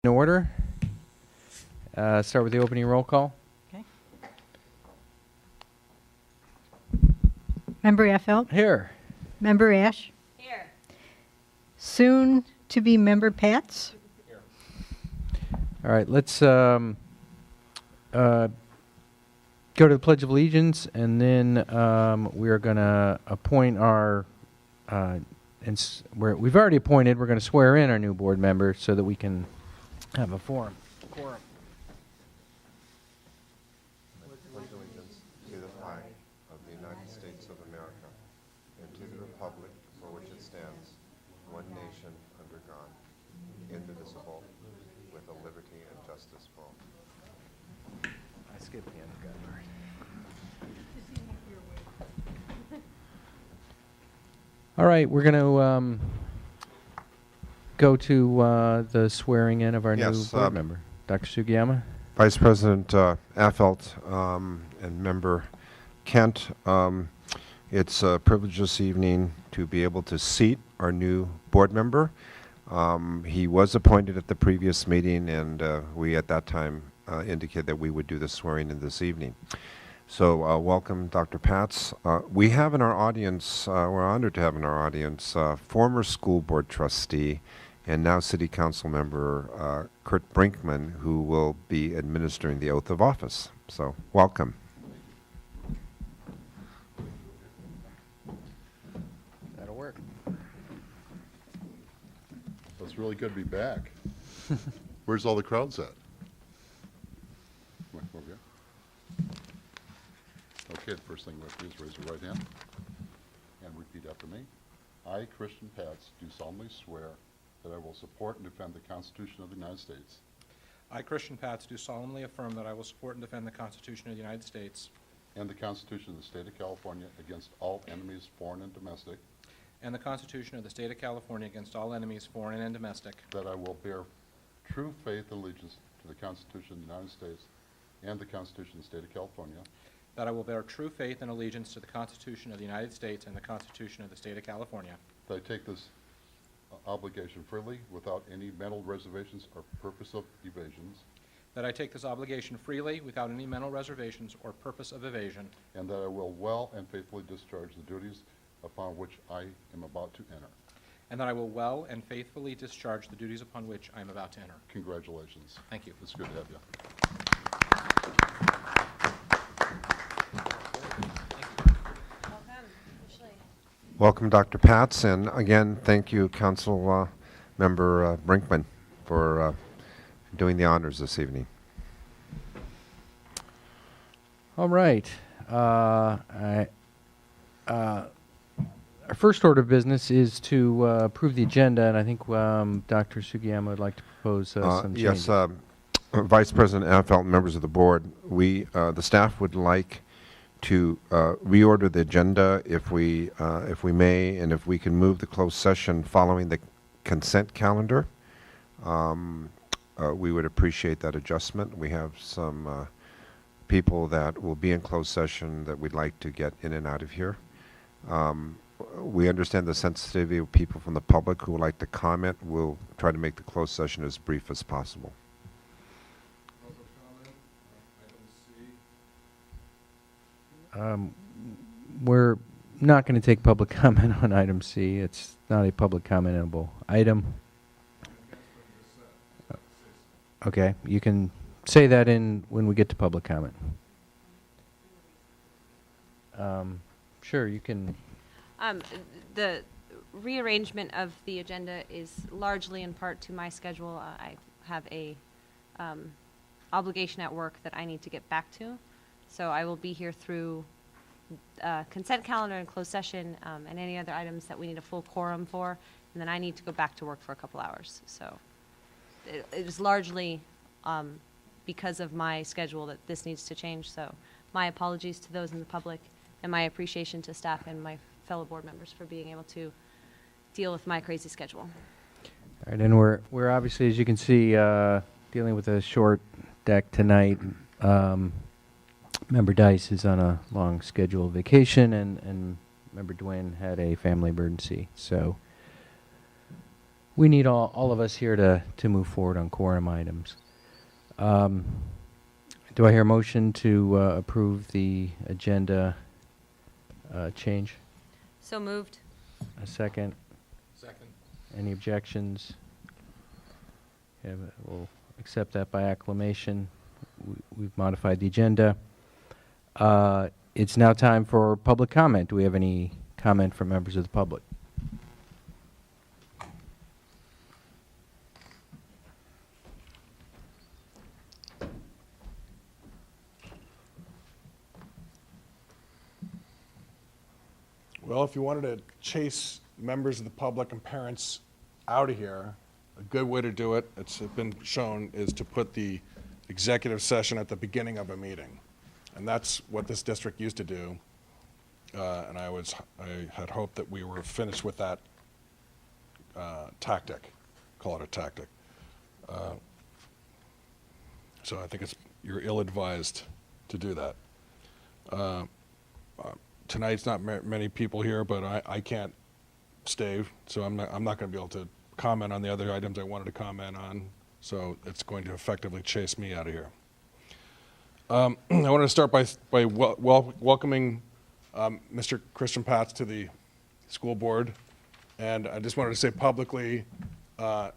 In order. Start with the opening roll call. Okay. Member Affelt? Here. Member Ash? Here. Soon to be Member Pats? Here. All right, let's go to the Pledge of Allegiance, and then we are going to appoint our, we've already appointed, we're going to swear in our new board member so that we can have a quorum. Pledge allegiance to the flag of the United States of America and to the republic for which it stands, one nation under God, indivisible, with a liberty and justice for all. I skipped the end of God part. All right, we're going to go to the swearing in of our new board member. Dr. Sugiyama? Vice President Affelt and Member Kent, it's a privilege this evening to be able to seat our new board member. He was appointed at the previous meeting, and we at that time indicated that we would do the swearing in this evening. So welcome, Dr. Pats. We have in our audience, we're honored to have in our audience, former school board trustee and now City Council member Kurt Brinkman, who will be administering the oath of office. So welcome. That'll work. It's really good to be back. Where's all the crowds at? Come on, over here. Okay, the first thing we have to do is raise your right hand and repeat after me. I, Christian Pats, do solemnly swear that I will support and defend the Constitution of the United States I, Christian Pats, do solemnly affirm that I will support and defend the Constitution of the United States and the Constitution of the State of California against all enemies, foreign and domestic, and the Constitution of the State of California against all enemies, foreign and domestic, that I will bear true faith and allegiance to the Constitution of the United States and the Constitution of the State of California, that I will bear true faith and allegiance to the Constitution of the United States and the Constitution of the State of California, that I take this obligation freely without any mental reservations or purpose of evasions, that I take this obligation freely without any mental reservations or purpose of evasion, and that I will well and faithfully discharge the duties upon which I am about to enter. and that I will well and faithfully discharge the duties upon which I am about to enter. Congratulations. Thank you. It's good to have you. Welcome, Dr. Pats, and again, thank you, Council Member Brinkman, for doing the honors this evening. All right. Our first order of business is to approve the agenda, and I think Dr. Sugiyama would like to propose some changes. Yes, Vice President Affelt, members of the board, the staff would like to reorder the agenda if we may, and if we can move the closed session following the consent calendar. We would appreciate that adjustment. We have some people that will be in closed session that we'd like to get in and out of here. We understand the sensitivity of people from the public who would like to comment. We'll try to make the closed session as brief as possible. We're not going to take public comment on item C. It's not a public commentable item. Okay, you can say that when we get to public comment. Sure, you can. The rearrangement of the agenda is largely in part to my schedule. I have a obligation at work that I need to get back to. So I will be here through consent calendar and closed session and any other items that we need a full quorum for. And then I need to go back to work for a couple hours. So it is largely because of my schedule that this needs to change. So my apologies to those in the public and my appreciation to staff and my fellow board members for being able to deal with my crazy schedule. All right, and we're obviously, as you can see, dealing with a short deck tonight. Member Dice is on a long scheduled vacation, and Member Dwayne had a family emergency. So We need all of us here to move forward on quorum items. Do I hear a motion to approve the agenda change? So moved. A second? Second. Any objections? Okay, we'll accept that by acclamation. We've modified the agenda. It's now time for public comment. Do we have any comment from members of the public? Well, if you wanted to chase members of the public and parents out of here, a good way to do it, it's been shown, is to put the executive session at the beginning of a meeting. And that's what this district used to do. And I had hoped that we were finished with that tactic, call it a tactic. So I think you're ill-advised to do that. Tonight's not many people here, but I can't stay, so I'm not going to be able to comment on the other items I wanted to comment on. So it's going to effectively chase me out of here. I want to start by welcoming Mr. Christian Patz to the school board, and I just wanted to say publicly, I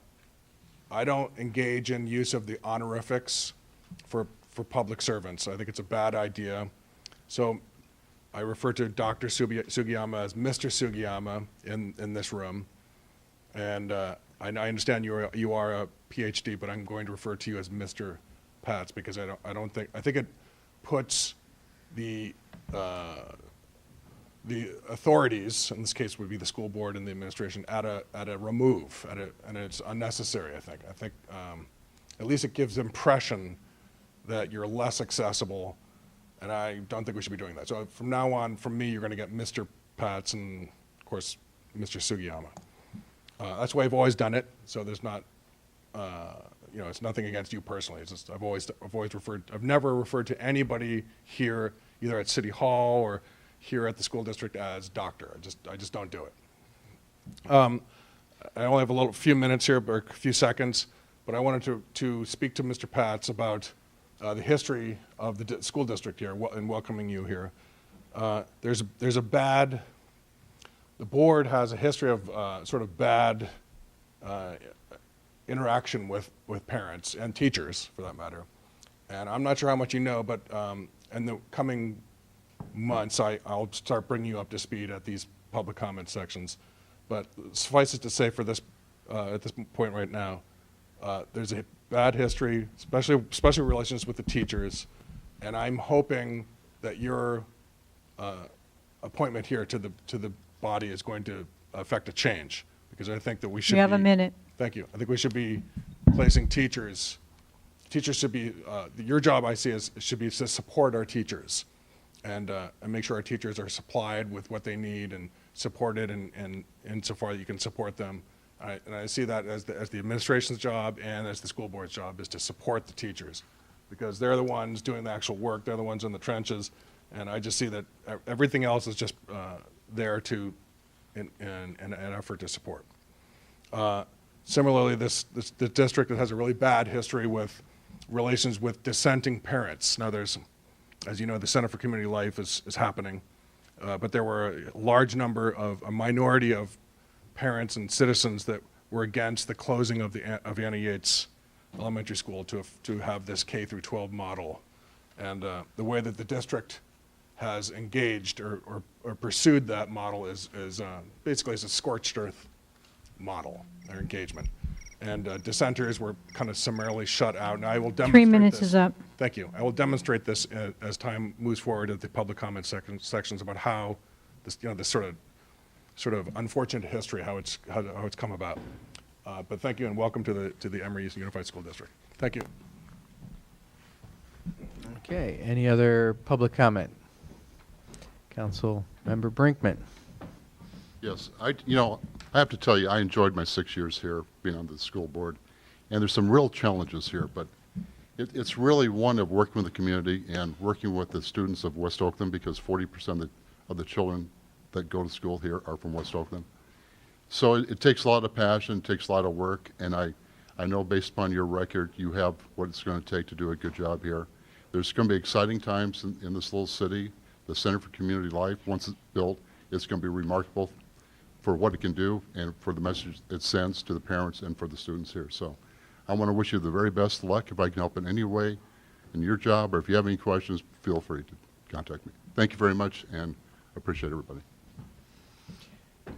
don't engage in use of the honorifics for public servants. I think it's a bad idea. So I refer to Dr. Sugiyama as Mr. Sugiyama in this room, and I understand you are a PhD, but I'm going to refer to you as Mr. Patz because I think it puts the authorities, in this case would be the school board and the administration, at a remove, and it's unnecessary. I think at least it gives impression that you're less accessible. And I don't think we should be doing that. So from now on, from me, you're going to get Mr. Patz and, of course, Mr. Sugiyama. That's the way I've always done it. So there's not, it's nothing against you personally. It's just I've never referred to anybody here, either at City Hall or here at the school district, as doctor. I just don't do it. I only have a few minutes here, or a few seconds, but I wanted to speak to Mr. Patz about the history of the school district here and welcoming you here. The board has a history of sort of bad interaction with parents and teachers, for that matter. And I'm not sure how much you know, but in the coming months, I'll start bringing you up to speed at these public comment sections. But suffice it to say for this, at this point right now, there's a bad history, especially relations with the teachers, and I'm hoping that your appointment here to the body is going to affect a change, because I think that we should. You have a minute. Thank you. I think we should be placing teachers. Teachers should be your job. I see should be to support our teachers, and make sure our teachers are supplied with what they need and supported, and insofar that you can support them. And I see that as the administration's job and as the school board's job is to support the teachers, because they're the ones doing the actual work. They're the ones in the trenches, and I just see that everything else is just there to in an effort to support. Similarly, the district that has a really bad history with relations with dissenting parents. Now, there's, as you know, the Center for Community Life is happening, but there were a minority of parents and citizens that were against the closing of Anna Yates Elementary School to have this K through 12 model, and the way that the district has engaged or pursued that model is basically as a scorched earth model, their engagement, and dissenters were kind of summarily shut out. And I will demonstrate 3 minutes this. is up. Thank you. I will demonstrate this as time moves forward at the public comment sections about how this sort of unfortunate history, how it's come about. But thank you and welcome to the Emery Unified School District. Thank you. Okay, any other public comment? Council Member Brinkman. Yes, I have to tell you, I enjoyed my 6 years here being on the school board, and there's some real challenges here, but it's really one of working with the community and working with the students of West Oakland, because 40% of the children that go to school here are from West Oakland. So it takes a lot of passion, it takes a lot of work, and I know based upon your record, you have what it's going to take to do a good job here. There's going to be exciting times in this little city. The Center for Community Life, once it's built, it's going to be remarkable for what it can do and for the message it sends to the parents and for the students here. So I want to wish you the very best of luck. If I can help in any way in your job, or if you have any questions, feel free to contact me. Thank you very much, and appreciate everybody.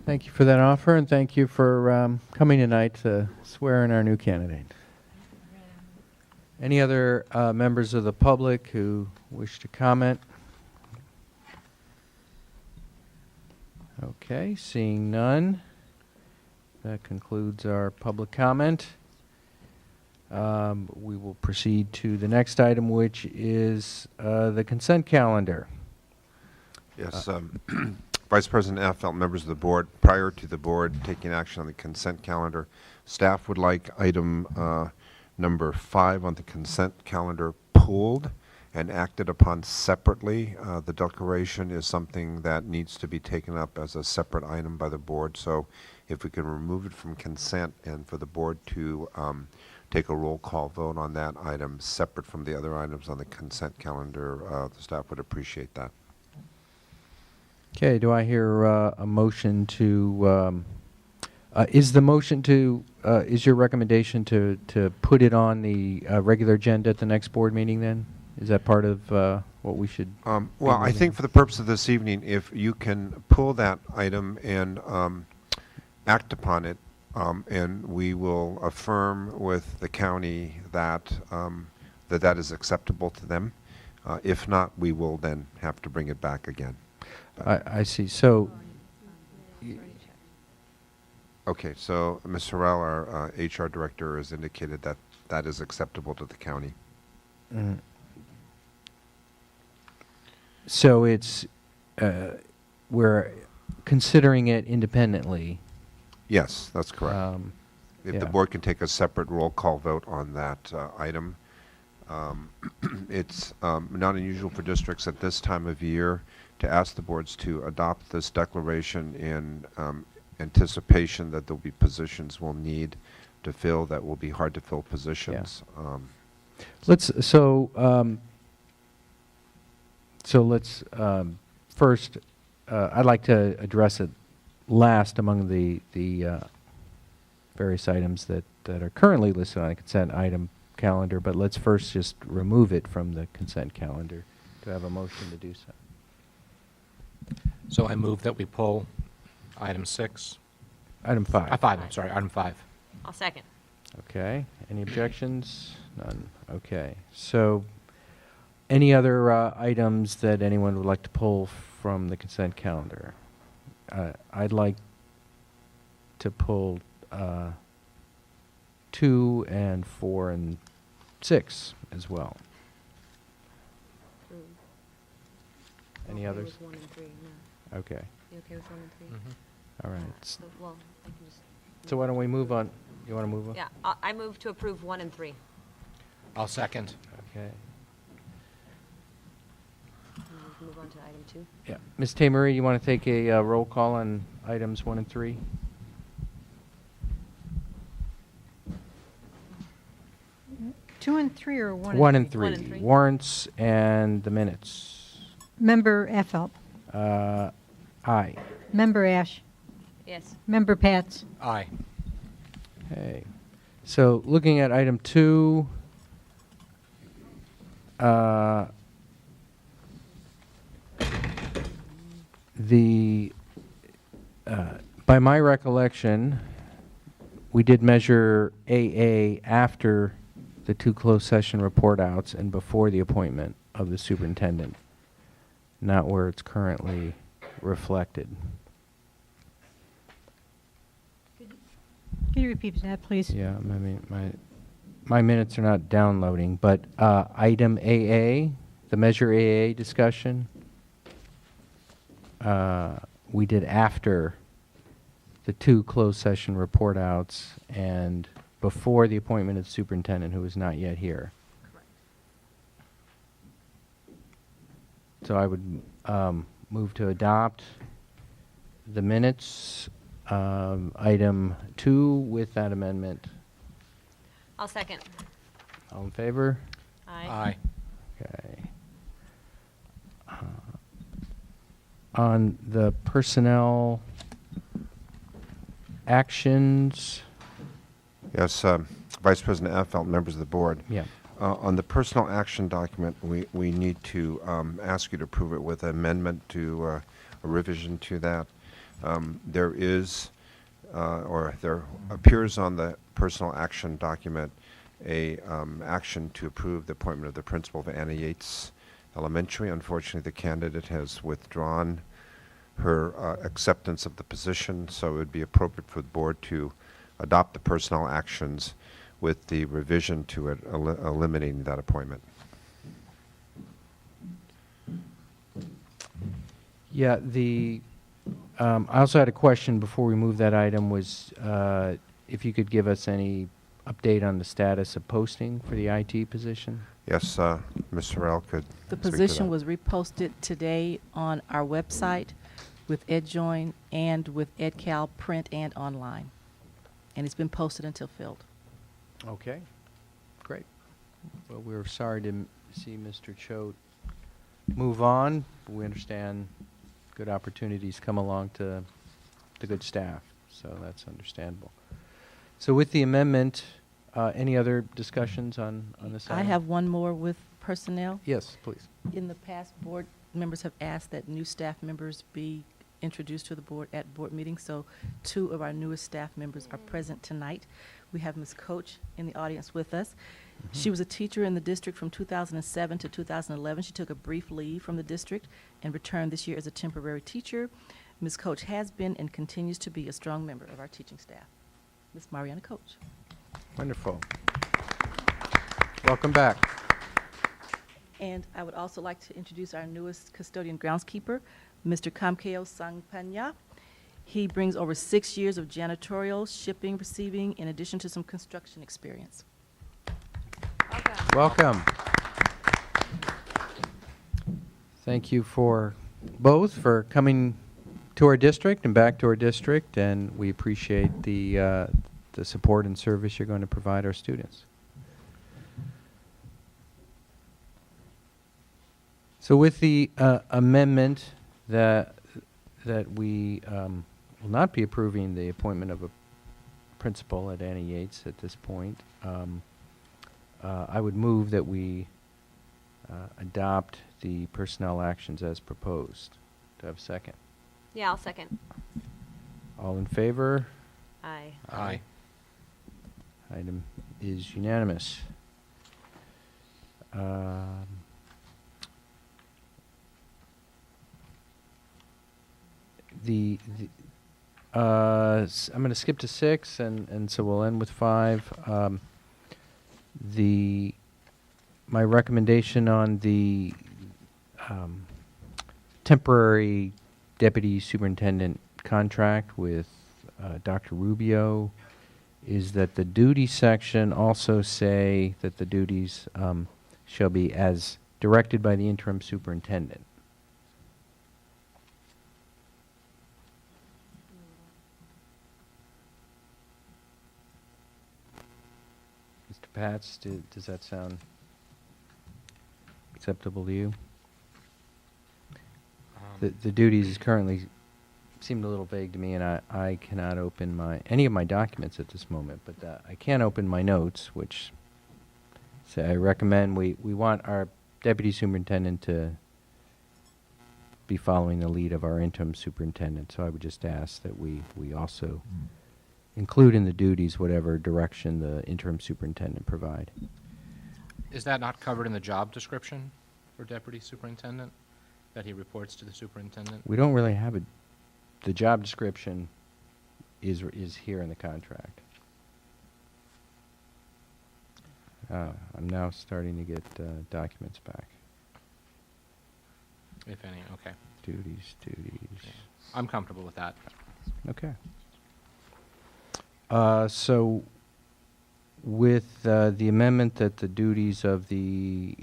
Thank you for that offer, and thank you for coming tonight to swear in our new candidate. Any other members of the public who wish to comment? Okay, seeing none, that concludes our public comment. We will proceed to the next item, which is the consent calendar. Yes, Vice President Affelt, members of the board, prior to the board taking action on the consent calendar, staff would like item number 5 on the consent calendar pulled and acted upon separately. The declaration is something that needs to be taken up as a separate item by the board. So if we can remove it from consent and for the board to take a roll call vote on that item separate from the other items on the consent calendar, the staff would appreciate that. Okay, do I hear a motion to, is your recommendation to put it on the regular agenda at the next board meeting then? Is that part of what we should? Well, be I moving? think for the purpose of this evening, if you can pull that item and act upon it, and we will affirm with the county that that is acceptable to them. If not, we will then have to bring it back again. I see. So, Okay, so Ms. Harrell, our HR director, has indicated that that is acceptable to the county. mm. So it's, we're considering it independently. Yes, that's correct. If the yeah. board can take a separate roll call vote on that item. It's not unusual for districts at this time of year to ask the boards to adopt this declaration in anticipation that there'll be positions we'll need to fill that will be hard to fill positions. Let's first. I'd like to address it last among the various items that are currently listed on the consent item calendar. But let's first just remove it from the consent calendar. Do I have a motion to do so? So I move that we pull item 6. Item 5. 5, I'm sorry, item 5. I'll second. Okay. Any objections? None. Okay. So, any other items that anyone would like to pull from the consent calendar? I'd like to pull 2 and 4 and 6 as well. Any others? With 1 and 3, no. Okay. You okay with 1 and 3? All right. So, well, I can just. So why don't we move on? You want to move on? Yeah, I move to approve 1 and 3. I'll second. Okay. Move on to item 2. Yeah. Ms. Tamery, you want to take a roll call on items 1 and 3? Two and three or one? 1 and 1 3. and 3. Warrants and the minutes. Member Affelt. Aye. Member Ash. Yes. Member Pats. Aye. Okay. So looking at item 2, by my recollection, we did measure AA after the 2 closed session report outs and before the appointment of the superintendent, not where it's currently reflected. Can you repeat that, please? Yeah, I mean, my minutes are not downloading, but item AA, the measure AA discussion, we did after the 2 closed session report outs and before the appointment of the superintendent, who is not yet here. Correct. So I would move to adopt the minutes item 2 with that amendment. I'll second. All in favor? Aye. Okay. On the personnel actions, Yes, Vice President Affelt, members of the board. yeah. On the personal action document, we need to ask you to approve it with amendment to a revision to that. There is, or there appears on the personal action document, a action to approve the appointment of the principal of Anna Yates Elementary. Unfortunately, the candidate has withdrawn her acceptance of the position, so it would be appropriate for the board to adopt the personnel actions with the revision to it eliminating that appointment. Yeah, I also had a question before we move that item, was if you could give us any update on the status of posting for the IT position? Yes, Ms. Sorrell could The speak to position that. was reposted today on our website with EdJoin and with EdCal print and online. And it's been posted until filled. Okay, great. Well, we're sorry to see Mr. Choate move on. But we understand good opportunities come along to the good staff, so that's understandable. So with the amendment, any other discussions on this item? I have one more with personnel. Yes, please. In the past, board members have asked that new staff members be introduced to the board at board meetings, so 2 of our newest staff members are present tonight. We have Ms. Coach in the audience with us. She was a teacher in the district from 2007 to 2011. She took a brief leave from the district and returned this year as a temporary teacher. Ms. Coach has been and continues to be a strong member of our teaching staff. Ms. Mariana Coach. Wonderful. Welcome back. And I would also like to introduce our newest custodian groundskeeper, Mr. Kamkeo Sangpanya. He brings over 6 years of janitorial, shipping, receiving, in addition to some construction experience. Welcome. Thank you for both for coming to our district and back to our district, and we appreciate the support and service you're going to provide our students. So with the amendment that we will not be approving the appointment of a principal at Annie Yates at this point, I would move that we adopt the personnel actions as proposed. Do I have a second? Yeah, I'll second. All in favor? Aye. Aye. Item is unanimous. I'm going to skip to 6, and so we'll end with 5. My recommendation on the temporary deputy superintendent contract with Dr. Rubio is that the duty section also say that the duties shall be as directed by the interim superintendent. Mr. Pats, does that sound acceptable to you? The duties currently seemed a little vague to me, and I cannot open any of my documents at this moment, but I can open my notes, which say I recommend we want our deputy superintendent to be following the lead of our interim superintendent. So I would just ask that we also include in the duties whatever direction the interim superintendent provide. Is that not covered in the job description for deputy superintendent, that he reports to the superintendent? We don't really have the job description is here in the contract. I'm now starting to get documents back. If any, okay. Duties. Yeah. I'm comfortable with that. Okay. So with the amendment that the duties of the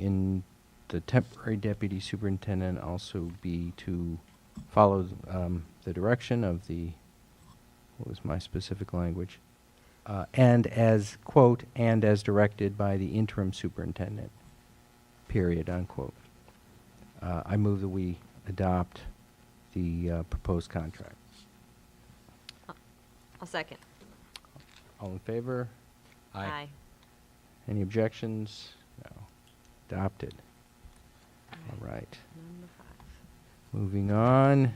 temporary deputy superintendent also be to follow the direction of the what was my specific language? And as, quote, and as directed by the interim superintendent, period, unquote. I move that we adopt the proposed contract. I'll second. All in favor? Aye. Any objections? No. Adopted. All right. Number 5. Moving on.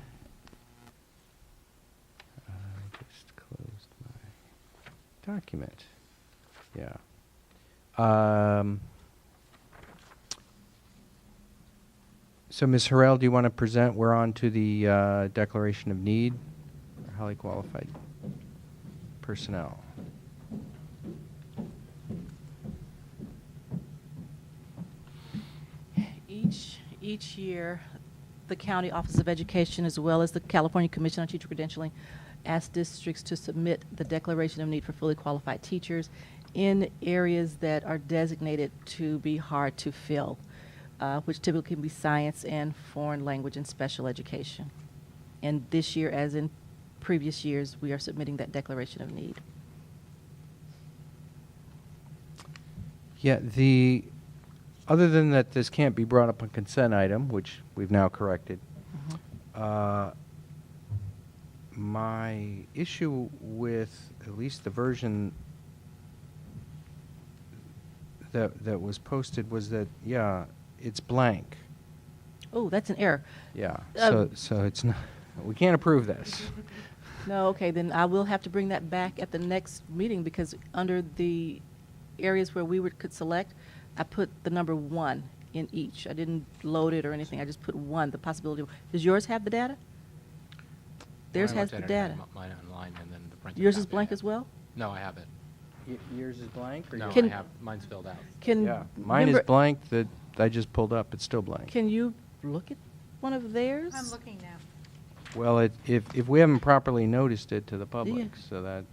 I just closed my document. Yeah. So Ms. Harrell, do you want to present? We're on to the declaration of need for highly qualified personnel. Each year, the County Office of Education, as well as the California Commission on Teacher Credentialing, ask districts to submit the declaration of need for fully qualified teachers in areas that are designated to be hard to fill, which typically can be science and foreign language and special education. And this year, as in previous years, we are submitting that declaration of need. Yeah, other than that this can't be brought up on consent item, which we've now corrected, my issue with at least the version that was posted was that, yeah, it's blank. Oh, that's an error. Yeah, Um, so it's not, we can't approve this. No, okay, then I will have to bring that back at the next meeting, because under the areas where we could select, I put the number 1 in each. I didn't load it or anything. I just put 1, the possibility. Does yours have the data? Theirs I has looked the at it, data. Mine online, and then the printed Yours is copy I blank have. as well? No, I have it. Yours is blank? No, Can- I have, mine's filled out. Can Yeah, mine is member- blank that I just pulled up. It's still blank. Can you look at one of theirs? I'm looking now. Well, if we haven't properly noticed it to the public, Yeah. so that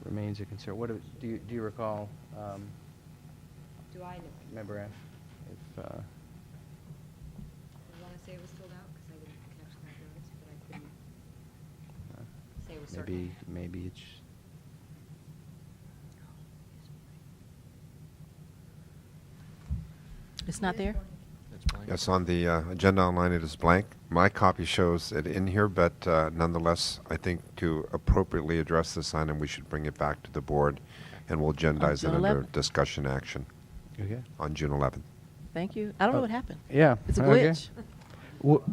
remains a concern. Do you recall, Do I know? Member Ash, if, I want to say it was filled out because I didn't catch that notice, but I couldn't say with certainty. maybe it's, It's not there? It's blank. Yes, on the agenda online, it is blank. My copy shows it in here, but nonetheless, I think to appropriately address this item, we should bring it back to the board, and we'll agendize it June under 11th? discussion action okay. on June 11th. Thank you. I don't know Oh. what happened. Yeah. It's a okay. glitch. Wh-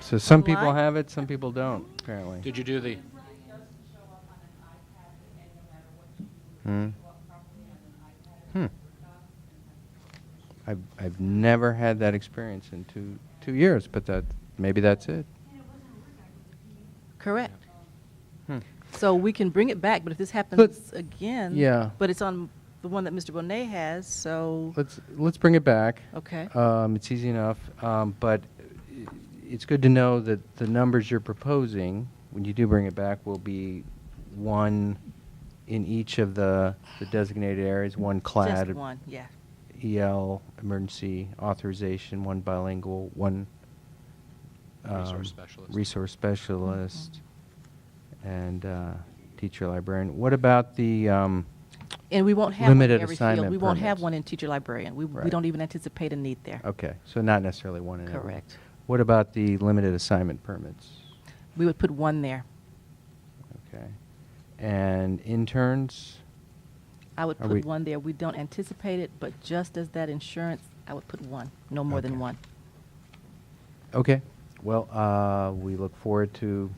So some people Online? have it, some people don't, apparently. Did you do the, Hmm. I've never had that experience in two years, but maybe that's it. Correct. Hmm. So we can bring it back, but if this But- happens again. Yeah. But it's on the one that Mr. Bonet has, so, Let's bring it back. okay. It's easy enough, but it's good to know that the numbers you're proposing, when you do bring it back, will be 1 in each of the designated areas, 1 clad. Just one, yeah. EL, emergency authorization, 1 bilingual, 1 Resource specialist. resource specialist, and teacher librarian. What about the, And we won't have one in Limited every field. assignment We won't have permits. one in teacher librarian. We Right. don't even anticipate a need there. okay, so not necessarily 1 in every. Correct. What about the limited assignment permits? We would put 1 there. Okay. And interns? I would Are put we- 1 there. We don't anticipate it, but just as that insurance, I would put 1, no more than Okay. 1. Okay. Well, we look forward to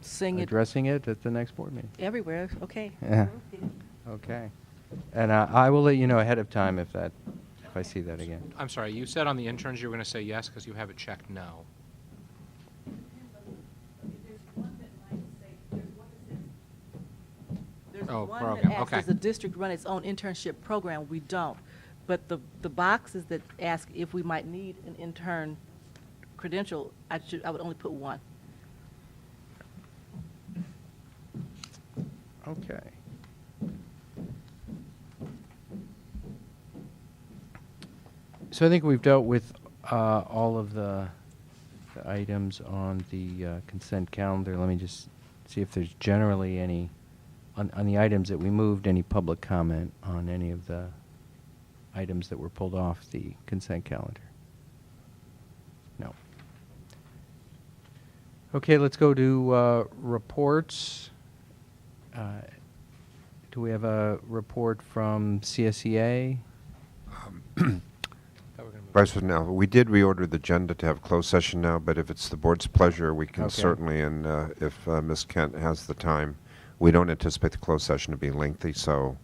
Sing it addressing it at the next board meeting. everywhere, okay. Yeah. Okay. And I will let you know ahead of time if I see that again. I'm sorry, you said on the interns you were going to say yes because you have it checked no. There's Oh, one program, that asks, okay. does the district run its own internship program? We don't. But the boxes that ask if we might need an intern credential, I would only put 1. Okay. So I think we've dealt with all of the the items on the consent calendar. Let me just see if there's generally any, on the items that we moved, any public comment on any of the items that were pulled off the consent calendar. No. Okay, let's go to reports. Do we have a report from CSEA? Vice President, now, we did reorder the agenda to have closed session now, but if it's the board's pleasure, we can Okay. certainly, and if Ms. Kent has the time, we don't anticipate the closed session to be lengthy, so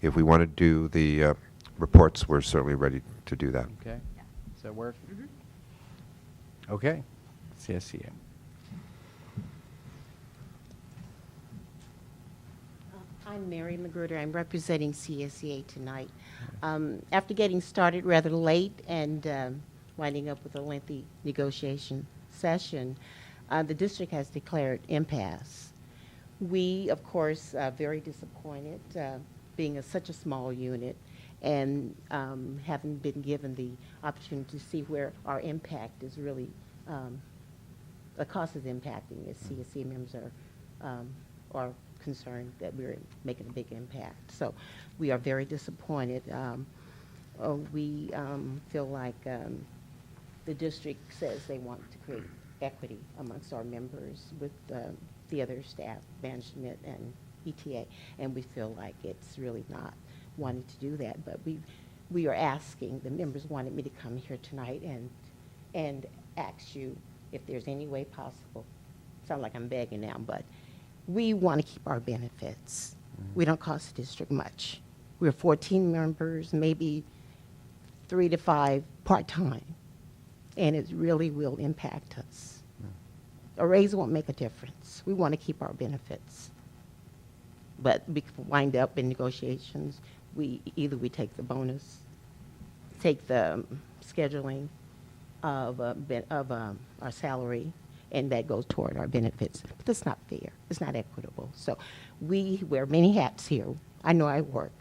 if we want to do the reports, we're certainly ready to do that. Okay. Does that work? Okay. CSEA. I'm Mary Magruder. I'm representing CSEA tonight. After getting started rather late and winding up with a lengthy negotiation session, the district has declared impasse. We, of course, are very disappointed, being such a small unit and having been given the opportunity to see where our impact is really, the cost is impacting as CSEA members are concerned that we're making a big impact. So we are very disappointed. We feel like the district says they want to create equity amongst our members with the other staff, management, and ETA, and we feel like it's really not wanting to do that. But we are asking, the members wanted me to come here tonight and ask you if there's any way possible. Sound like I'm begging now, but we want to keep our benefits. We don't cost the district much. We're 14 members, maybe 3 to 5 part-time, and it really will impact us. A raise won't make a difference. We want to keep our benefits. But we could wind up in negotiations, either we take the bonus, take the scheduling of our salary, and that goes toward our benefits. But that's not fair. It's not equitable. So we wear many hats here. I know I work.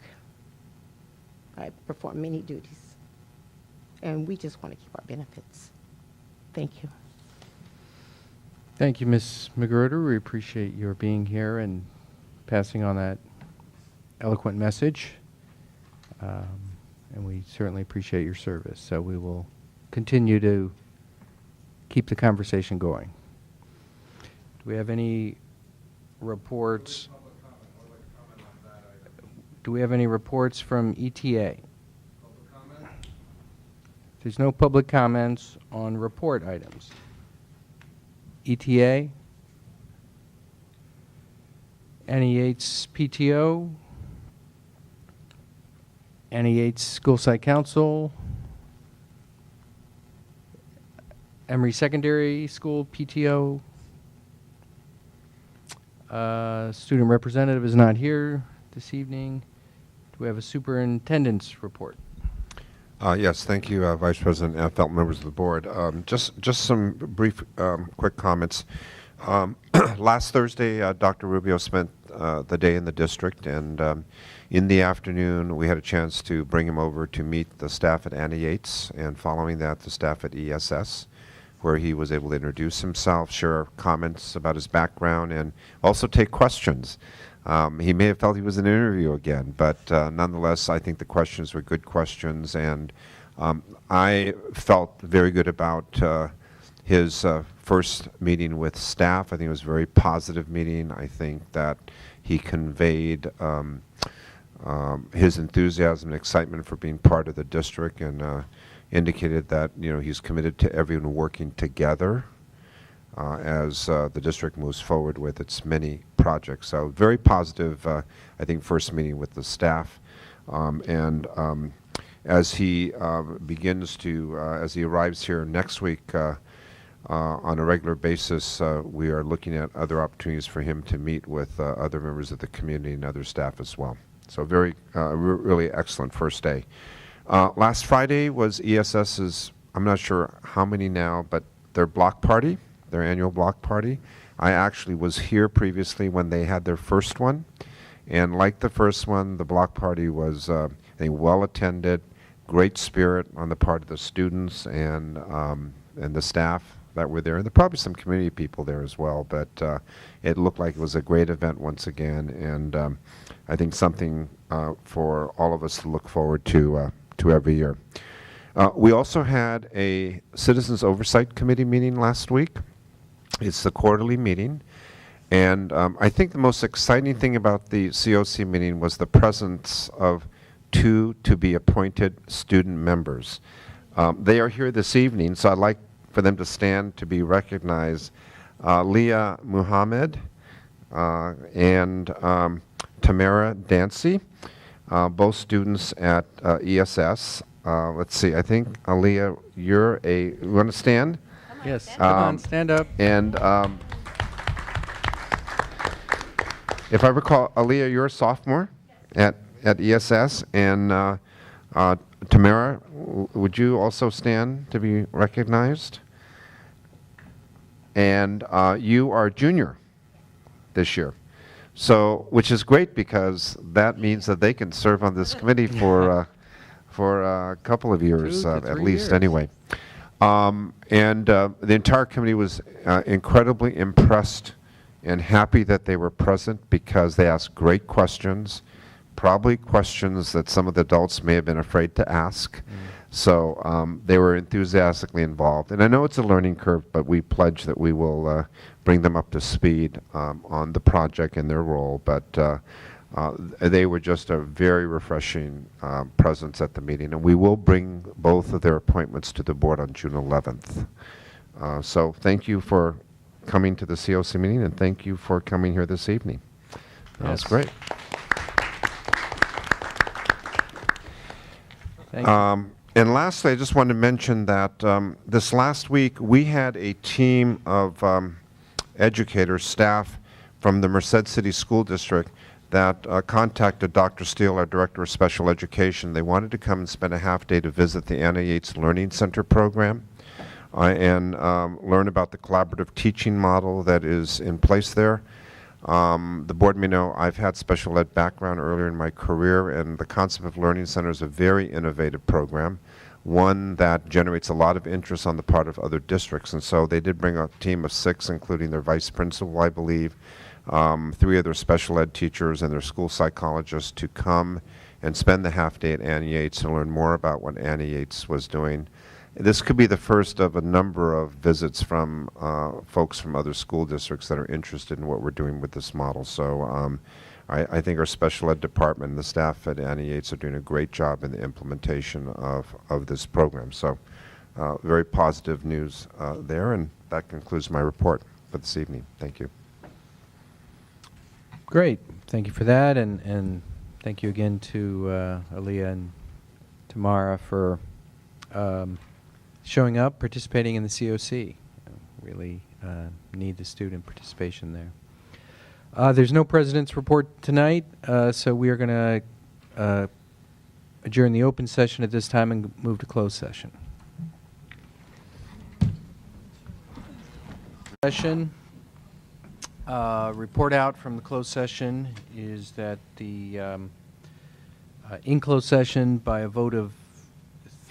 I perform many duties. And we just want to keep our benefits. Thank you. Thank you, Ms. Magruder. We appreciate your being here and passing on that eloquent message. And we certainly appreciate your service. So we will continue to keep the conversation going. Do we have any reports? Do we have any reports from ETA? There's no public comments on report items. ETA? Annie Yates PTO? Annie Yates School Site Council? Emery Secondary School PTO? Student representative is not here this evening. Do we have a superintendent's report? Yes, thank you, Vice President Affelt, members of the board. Just some brief, quick comments. Last Thursday, Dr. Rubio spent the day in the district, and in the afternoon, we had a chance to bring him over to meet the staff at Annie Yates, and following that, the staff at ESS, where he was able to introduce himself, share comments about his background, and also take questions. He may have felt he was in an interview again, but nonetheless, I think the questions were good questions, and I felt very good about his first meeting with staff. I think it was a very positive meeting. I think that he conveyed his enthusiasm and excitement for being part of the district, and indicated that he's committed to everyone working together as the district moves forward with its many projects. So very positive, I think, first meeting with the staff. As he begins to, as he arrives here next week on a regular basis, we are looking at other opportunities for him to meet with other members of the community and other staff as well. So very, really excellent first day. Last Friday was ESS's, I'm not sure how many now, but their block party, their annual block party. I actually was here previously when they had their first one. And like the first one, the block party was, I think, well attended, great spirit on the part of the students and the staff that were there. And there are probably some community people there as well, but it looked like it was a great event once again, and I think something for all of us to look forward to every year. We also had a Citizens Oversight Committee meeting last week. It's the quarterly meeting. And I think the most exciting thing about the COC meeting was the presence of 2 to-be-appointed student members. They are here this evening, so I'd like for them to stand to be recognized. Leah Muhammad and Tamara Dancy, both students at ESS. Let's see, I think, Aliyah, you want to stand? Yes, come on, stand up. And if I recall, Aliyah, you're a sophomore at ESS, and Tamara, would you also stand to be recognized? And you are a junior this year, so which is great because that means that they can serve on this committee for a couple of years 2 to 3 at least, years. anyway. And the entire committee was incredibly impressed and happy that they were present because they asked great questions, probably questions that some of the adults may have been afraid to ask. So they were enthusiastically involved. And I know it's a learning curve, but we pledge that we will bring them up to speed on the project and their role. But they were just a very refreshing presence at the meeting. And we will bring both of their appointments to the board on June 11th. So thank you for coming to the COC meeting, and thank you for coming here this evening. That's Yes. great. Thank you. And lastly, I just want to mention that this last week we had a team of educators, staff from the Merced City School District that contacted Dr. Steele, our Director of Special Education. They wanted to come and spend a half day to visit the Anna Yates Learning Center program and learn about the collaborative teaching model that is in place there. The board may know I've had special ed background earlier in my career, and the concept of Learning Center is a very innovative program, one that generates a lot of interest on the part of other districts. And so they did bring a team of 6, including their vice principal, I believe, 3 of their special ed teachers and their school psychologists to come and spend the half day at Anna Yates to learn more about what Anna Yates was doing. This could be the first of a number of visits from folks from other school districts that are interested in what we're doing with this model. So I think our special ed department and the staff at Anna Yates are doing a great job in the implementation of this program. So very positive news there, and that concludes my report for this evening. Thank you. Great. Thank you for that, and thank you again to Aaliyah and Tamara for showing up, participating in the COC. Really need the student participation there. There's no president's report tonight, so we are going to adjourn the open session at this time and move to closed session. Report out from the closed session is that the in closed session, by a vote of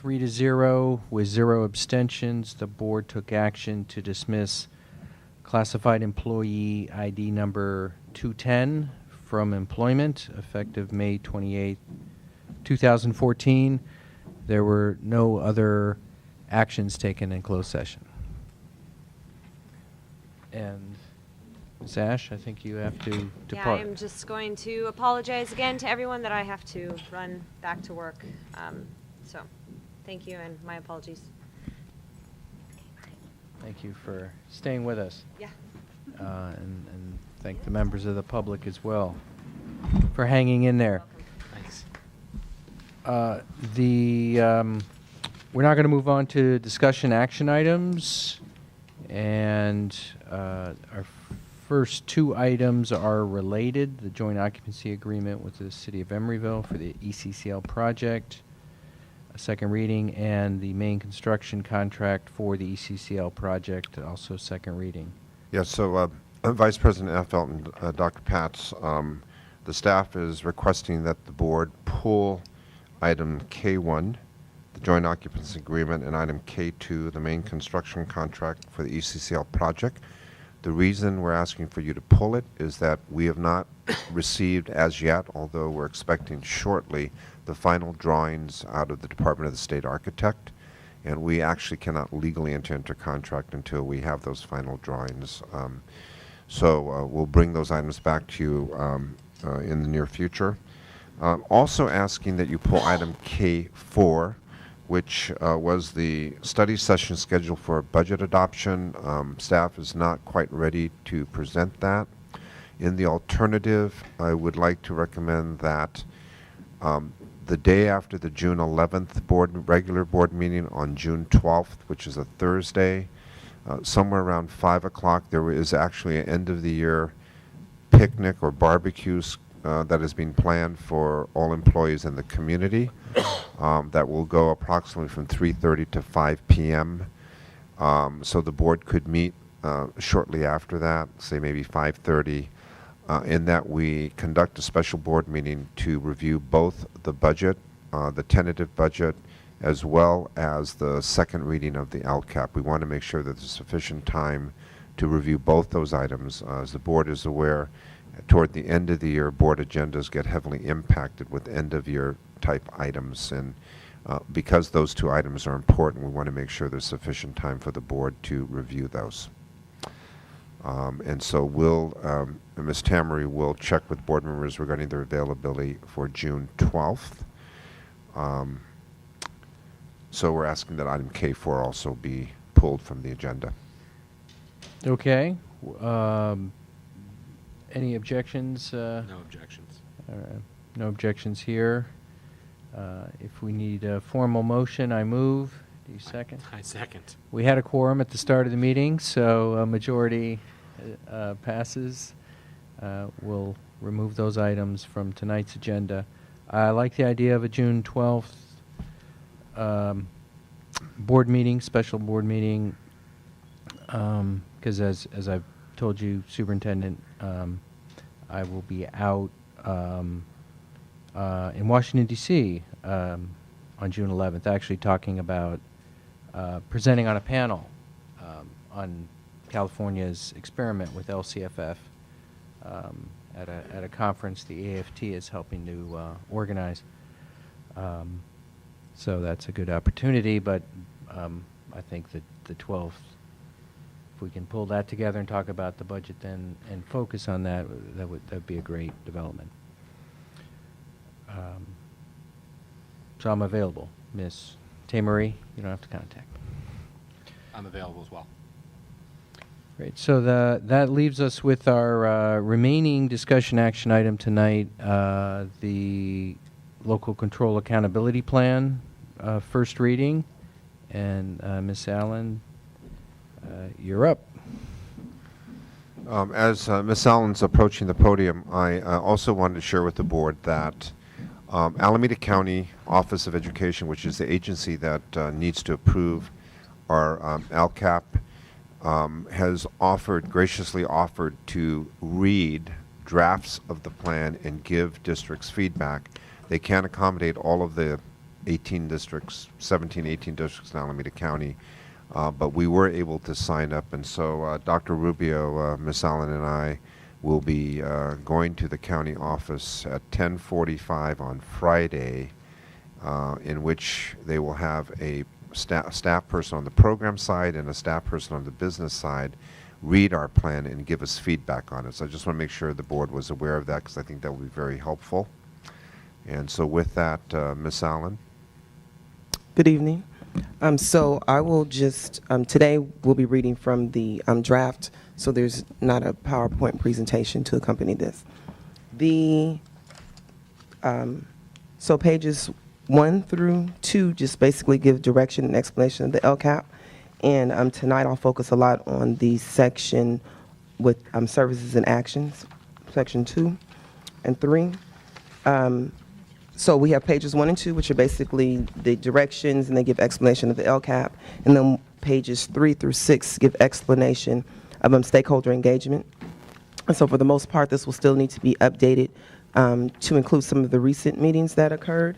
3-0 with 0 abstentions, the board took action to dismiss classified employee ID number 210 from employment effective May 28, 2014. There were no other actions taken in closed session. And Ms. Ash, I think you have to depart. Yeah, I'm just going to apologize again to everyone that I have to run back to work. So, thank you, and my apologies. Thank you for staying with us. Yeah. And thank the members of the public as well for hanging in there. Thanks. We're now going to move on to discussion action items, and our first 2 items are related: the joint occupancy agreement with the City of Emeryville for the ECCL project, a second reading, and the main construction contract for the ECCL project, also second reading. Yes, so Vice President Affelt and Dr. Patz, the staff is requesting that the board pull item K1, the joint occupancy agreement, and item K2, the main construction contract for the ECCL project. The reason we're asking for you to pull it is that we have not received as yet, although we're expecting shortly, the final drawings out of the Department of the State Architect, and we actually cannot legally enter into contract until we have those final drawings. So we'll bring those items back to you in the near future. Also asking that you pull item K4, which was the study session scheduled for budget adoption. Staff is not quite ready to present that. In the alternative, I would like to recommend that the day after the June 11th regular board meeting on June 12th, which is a Thursday, somewhere around 5 o'clock, there is actually an end-of-the-year picnic or barbecue that is being planned for all employees in the community. That will go approximately from 3:30 to 5 p.m. So the board could meet shortly after that, say maybe 5:30, in that we conduct a special board meeting to review both the budget, the tentative budget, as well as the second reading of the LCAP. We want to make sure that there's sufficient time to review both those items. As the board is aware, toward the end of the year, board agendas get heavily impacted with end-of-year type items, and because those two items are important, we want to make sure there's sufficient time for the board to review those. And so Ms. Tamery will check with board members regarding their availability for June 12th. So we're asking that item K4 also be pulled from the agenda. Okay. Any objections? No objections. All right. No objections here. If we need a formal motion, I move. Do you second? I second. We had a quorum at the start of the meeting, so a majority passes. We'll remove those items from tonight's agenda. I like the idea of a June 12th board meeting, special board meeting, because as I've told you, Superintendent, I will be out in Washington, D.C. On June 11th, actually talking about presenting on a panel on California's experiment with LCFF at a conference the AFT is helping to organize. So that's a good opportunity, but I think that the 12th, if we can pull that together and talk about the budget then and focus on that, that'd be a great development. So I'm available. Ms. Tamery, you don't have to contact me. I'm available as well. Great. So that leaves us with our remaining discussion action item tonight, the Local Control Accountability Plan, first reading. And Ms. Allen, you're up. As Ms. Allen's approaching the podium, I also wanted to share with the board that Alameda County Office of Education, which is the agency that needs to approve our LCAP, has graciously offered to read drafts of the plan and give districts feedback. They can't accommodate all of the 18 districts, 17, 18 districts in Alameda County, but we were able to sign up, and so Dr. Rubio, Ms. Allen, and I will be going to the county office at 10:45 on Friday, in which they will have a staff person on the program side and a staff person on the business side read our plan and give us feedback on it. So I just want to make sure the board was aware of that, because I think that will be very helpful. And so with that, Ms. Allen. Good evening. So I will just, today we'll be reading from the draft, so there's not a PowerPoint presentation to accompany this. So pages 1 through 2 just basically give direction and explanation of the LCAP. And tonight I'll focus a lot on the section with services and actions, section 2 and 3. So we have pages 1 and 2, which are basically the directions, and they give explanation of the LCAP. And then pages 3 through 6 give explanation of stakeholder engagement. And so for the most part, this will still need to be updated to include some of the recent meetings that occurred.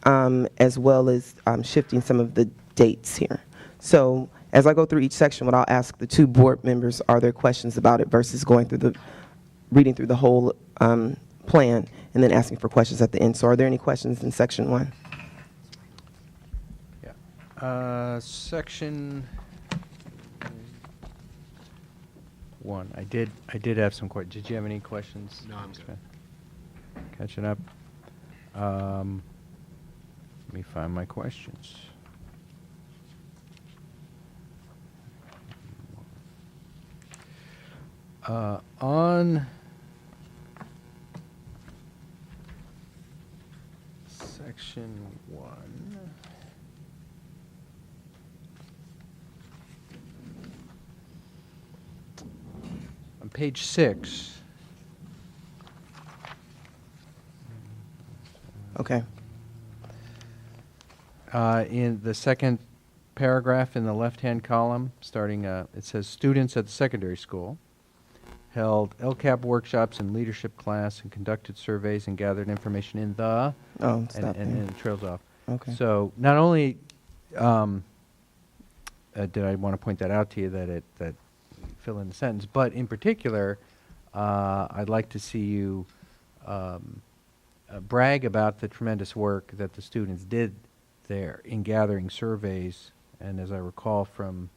as well as shifting some of the dates here. So as I go through each section, what I'll ask the two board members, are there questions about it versus reading through the whole plan and then asking for questions at the end. So are there any questions in section 1? Yeah. Section 1. I did have some questions. Did you have any questions? No, I'm good. Catching up. Let me find my questions. On section 1, on page 6, Okay. in the second paragraph in the left-hand column, starting, it says, students at the secondary school held LCAP workshops and leadership class and conducted surveys and gathered information in the, Oh, stop and there. it trails off. Okay. So not only did I want to point that out to you, that fill in the sentence, but in particular, I'd like to see you brag about the tremendous work that the students did there in gathering surveys. And as I recall from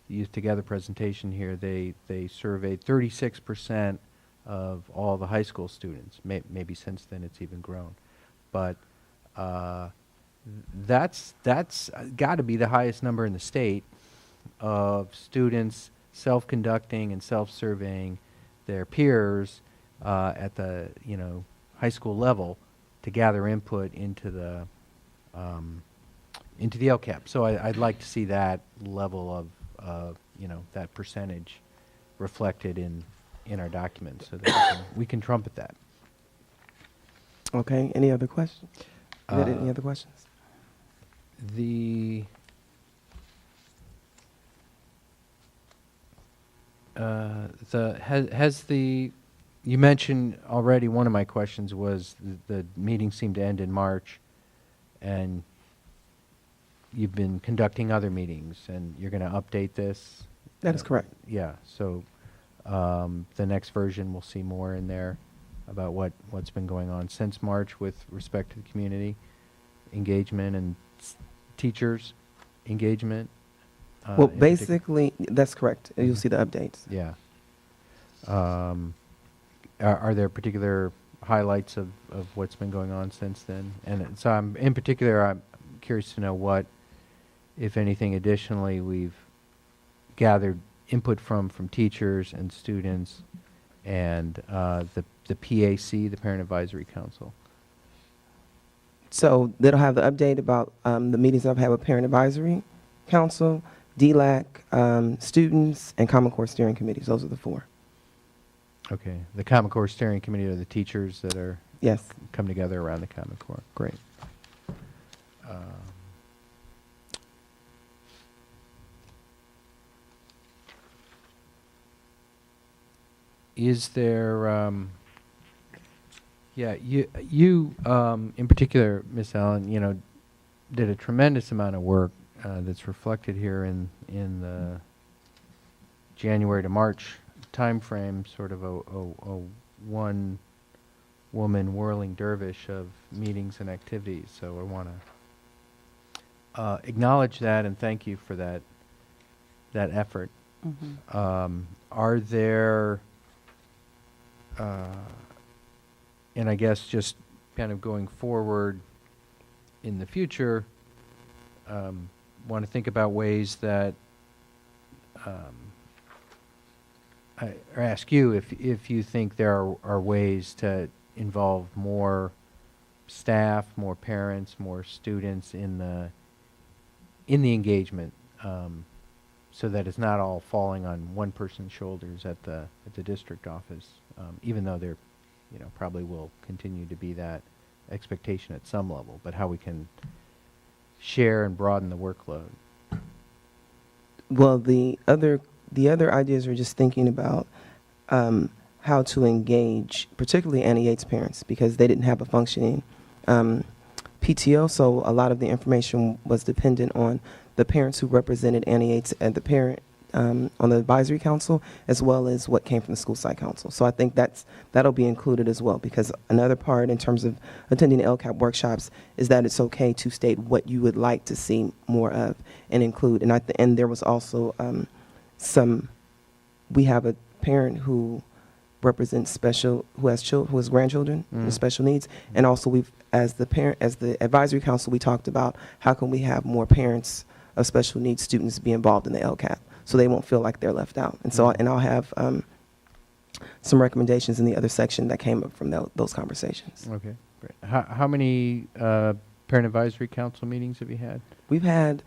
the Youth Together presentation here, they surveyed 36% of all the high school students. Maybe since then it's even grown. But that's got to be the highest number in the state of students self-conducting and self-surveying their peers at the high school level to gather input into the LCAP. So I'd like to see that level of that percentage reflected in our document so that we can trumpet that. Okay. Any other questions? Any other questions? You mentioned already, one of my questions was the meeting seemed to end in March, and you've been conducting other meetings, and you're going to update this? That is correct. Yeah, so the next version will see more in there about what's been going on since March with respect to the community engagement and teachers engagement. Well, in basically, that's correct. You'll see the updates. Yeah. Are there particular highlights of what's been going on since then? And so I'm curious to know what, if anything, additionally we've gathered input from teachers and students and the PAC, the Parent Advisory Council. So that'll have the update about the meetings I've had with Parent Advisory Council, DLAC, students, and Common Core Steering Committees. Those are the 4. Okay. The Common Core Steering Committee are the teachers that are Yes. come together around the Common Core. Great. Is there, you in particular, Ms. Allen, did a tremendous amount of work that's reflected here in the January to March timeframe, sort of a one-woman whirling dervish of meetings and activities. So I want to acknowledge that and thank you for that effort. Mm-hmm. Are there, and I guess just kind of going forward in the future, want to think about ways that or ask you if you think there are ways to involve more staff, more parents, more students in the engagement, so that it's not all falling on one person's shoulders at the district office, even though there, probably will continue to be that expectation at some level, but how we can share and broaden the workload. Well, the other ideas are just thinking about how to engage, particularly Annie Yates parents, because they didn't have a functioning PTO, so a lot of the information was dependent on the parents who represented Annie Yates and the parent on the advisory council, as well as what came from the school site council. So I think that'll be included as well, because another part in terms of attending the LCAP workshops is that it's okay to state what you would like to see more of and include. And at the end, there was also we have a parent who represents who has grandchildren with special needs, and also as the advisory council, we talked about how can we have more parents of special needs students be involved in the LCAP, so they won't feel like they're left out. And so, and I'll have some recommendations in the other section that came up from those conversations. Okay, great. How many parent advisory council meetings have you had? We've had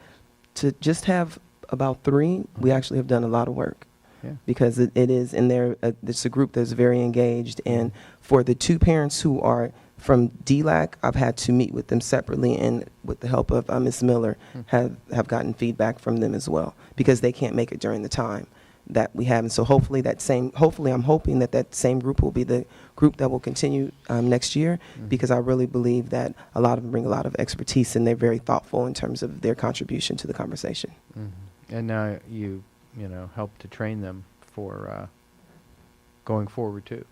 to just have about 3. We actually have done a lot of work. Yeah. Because it is in there, it's a group that's very engaged. And for the 2 parents who are from DLAC, I've had to meet with them separately, and with the help of Ms. Miller, have gotten feedback from them as well, because they can't make it during the time that we have. And so hopefully I'm hoping that same group will be the group that will continue next year, because I really believe that a lot of them bring a lot of expertise, and they're very thoughtful in terms of their contribution to the conversation. And now you help to train them for going forward too.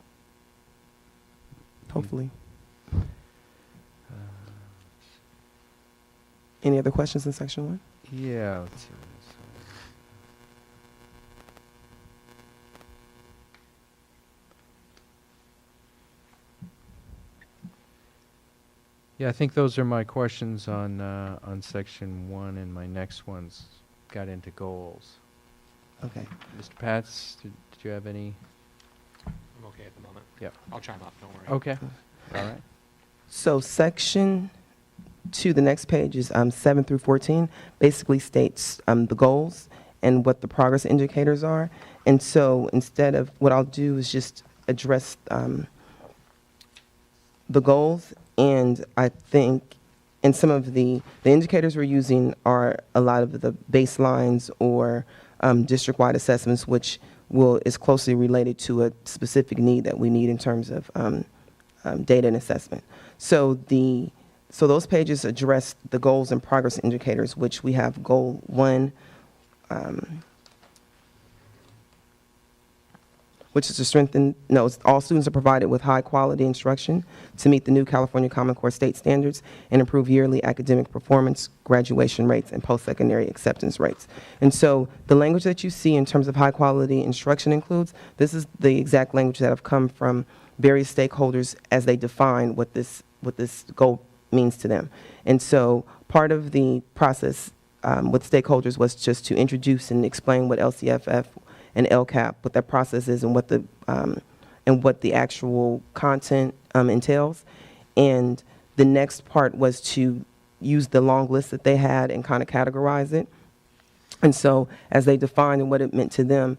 Hopefully. Any other questions in section 1? Yeah. Let's see. Yeah, I think those are my questions on section 1, and my next ones got into goals. Okay. Mr. Pats, did you have any? I'm okay at the moment. Yep. I'll chime up, don't worry. Okay. All right. So section 2, the next page is 7 through 14, basically states the goals and what the progress indicators are. And so instead of, what I'll do is just address the goals, and I think, and some of the indicators we're using are a lot of the baselines or district-wide assessments, which is closely related to a specific need that we need in terms of data and assessment. So those pages address the goals and progress indicators, which we have goal 1, which is to strengthen, all students are provided with high quality instruction to meet the new California Common Core state standards and improve yearly academic performance, graduation rates, and post-secondary acceptance rates. And so the language that you see in terms of high quality instruction includes, this is the exact language that have come from various stakeholders as they define what this goal means to them. And so part of the process with stakeholders was just to introduce and explain what LCFF and LCAP, what that process is, and what the actual content entails. And the next part was to use the long list that they had and kind of categorize it. And so as they defined what it meant to them,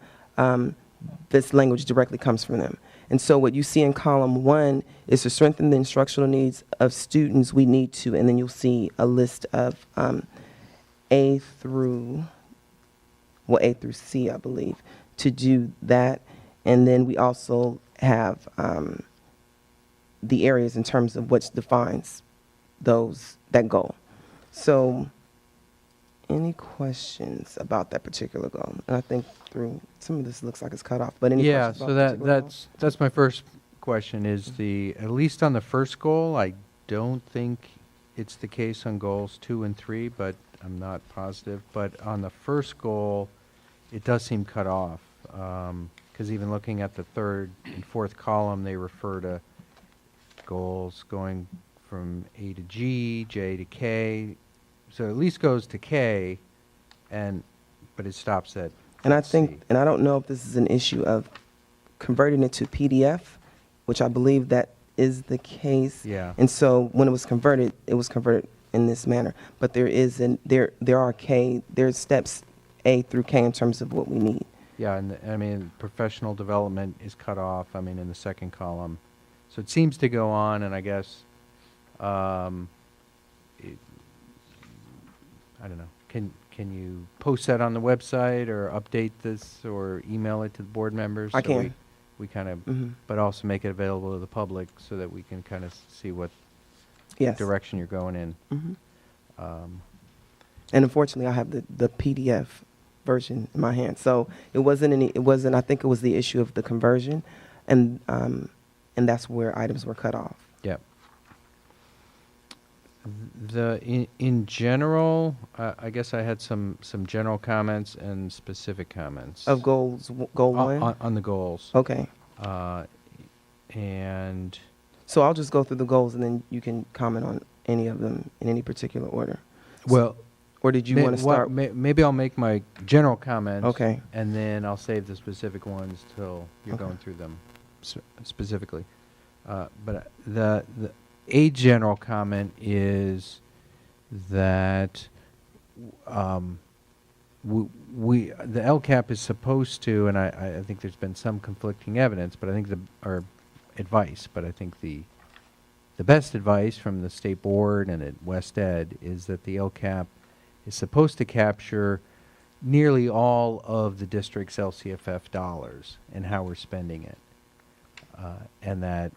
this language directly comes from them. And so what you see in column 1 is to strengthen the instructional needs of students, we need to, and then you'll see a list of A through C, I believe, to do that. And then we also have the areas in terms of what defines that goal. So any questions about that particular goal? And I think through some of this looks like it's cut off, but any Yeah, questions so about the particular goal? that's my first question, is at least on the first goal, I don't think it's the case on goals 2 and 3, but I'm not positive. But on the first goal, it does seem cut off, because even looking at the 3rd and 4th column, they refer to goals going from A to G, J to K. So it at least goes to K, but it stops at And I C. think, and I don't know if this is an issue of converting it to PDF, which I believe that is the case. Yeah. And so when it was converted in this manner. But there's steps A through K in terms of what we need. Yeah, and professional development is cut off, in the second column. So it seems to go on, and I guess, I don't know, can you post that on the website or update this or email it to the board members? I so can. We kind of, Mhm. but also make it available to the public so that we can kind of see Yes. direction you're going in. Mhm. Um, And unfortunately, I have the PDF version in my hand. So it wasn't, I think it was the issue of the conversion, and that's where items were cut off. Yep. In general, I guess I had some general comments and specific comments. Of goal one? On the goals. Okay. And So I'll just go through the goals, and then you can comment on any of them in any particular order. well, Or did you want to start? Maybe I'll make my general comments. Okay. And then I'll save the specific ones till you're Okay. going through them specifically. But a general comment is that the LCAP is supposed to, and I think there's been some conflicting evidence, but I think or advice, but I think the best advice from the state board and at West Ed is that the LCAP is supposed to capture nearly all of the district's LCFF dollars and how we're spending it. And that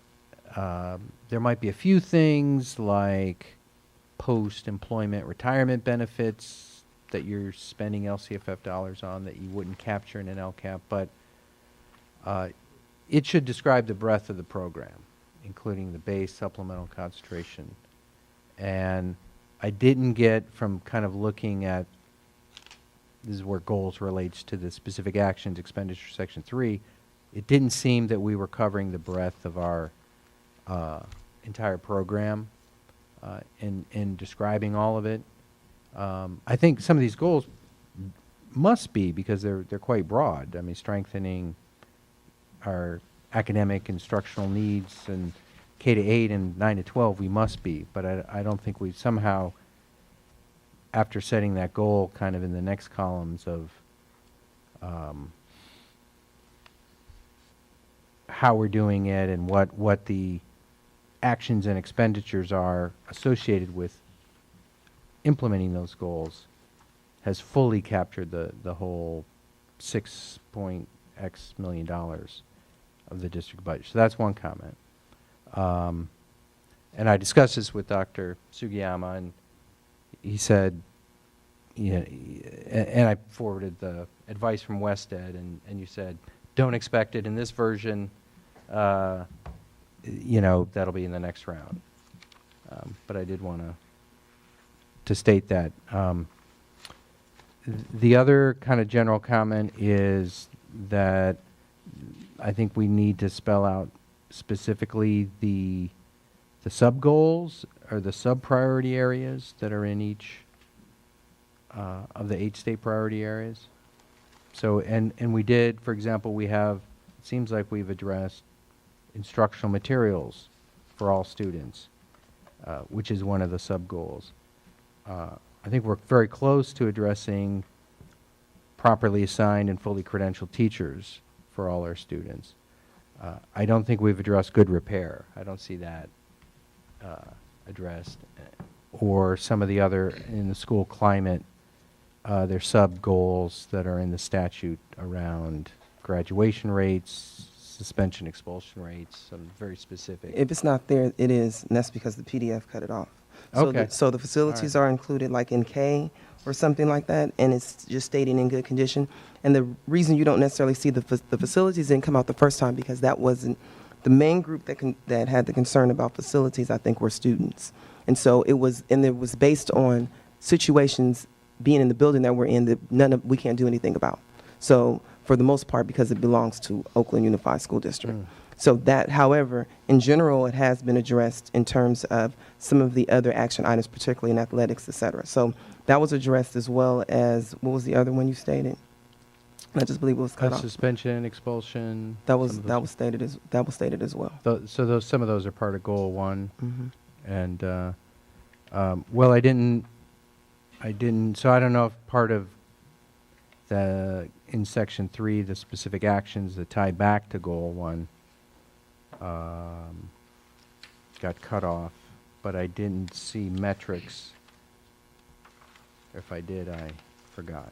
there might be a few things like post-employment retirement benefits that you're spending LCFF dollars on that you wouldn't capture in an LCAP, but it should describe the breadth of the program, including the base, supplemental, concentration. And I didn't get, from kind of looking at, this is where goals relates to the specific actions, expenditure section 3, it didn't seem that we were covering the breadth of our entire program in describing all of it. I think some of these goals must be, because they're quite broad. I mean, strengthening our academic instructional needs and K-8 and 9-12, we must be. But I don't think we somehow, after setting that goal kind of in the next columns of how we're doing it and what the actions and expenditures are associated with implementing those goals, has fully captured the whole $6.x million of the district budget. So that's one comment. And I discussed this with Dr. Sugiyama, and he said, and I forwarded the advice from West Ed, and you said, don't expect it in this version, that'll be in the next round. But I did want to state that. The other kind of general comment is that I think we need to spell out specifically the sub-goals or the sub-priority areas that are in each of the 8 state priority areas. So, and we did, for example, it seems like we've addressed instructional materials for all students, which is one of the sub-goals. I think we're very close to addressing properly assigned and fully credentialed teachers for all our students. I don't think we've addressed good repair. I don't see that addressed. Or some of the other, in the school climate, there's sub-goals that are in the statute around graduation rates, suspension expulsion rates, some very specific. If it's not there, it is, and that's because the PDF cut it off. So Okay. so the facilities are included like in K or something like that, and it's just stating in good condition. And the reason you don't necessarily see the facilities didn't come out the first time, because that wasn't the main group that had the concern about facilities, I think, were students. And so it was based on situations being in the building that we're in that we can't do anything about. So for the most part, because it belongs to Oakland Unified School District. So that, however, in general, it has been addressed in terms of some of the other action items, particularly in athletics, et cetera. So that was addressed, as well as, what was the other one you stated? I just believe it was cut off. Suspension, expulsion. That was stated as well. So some of those are part of goal 1. Mhm. And well, I didn't. So I don't know if part of in section 3, the specific actions that tie back to goal 1 got cut off, but I didn't see metrics. If I did, I forgot,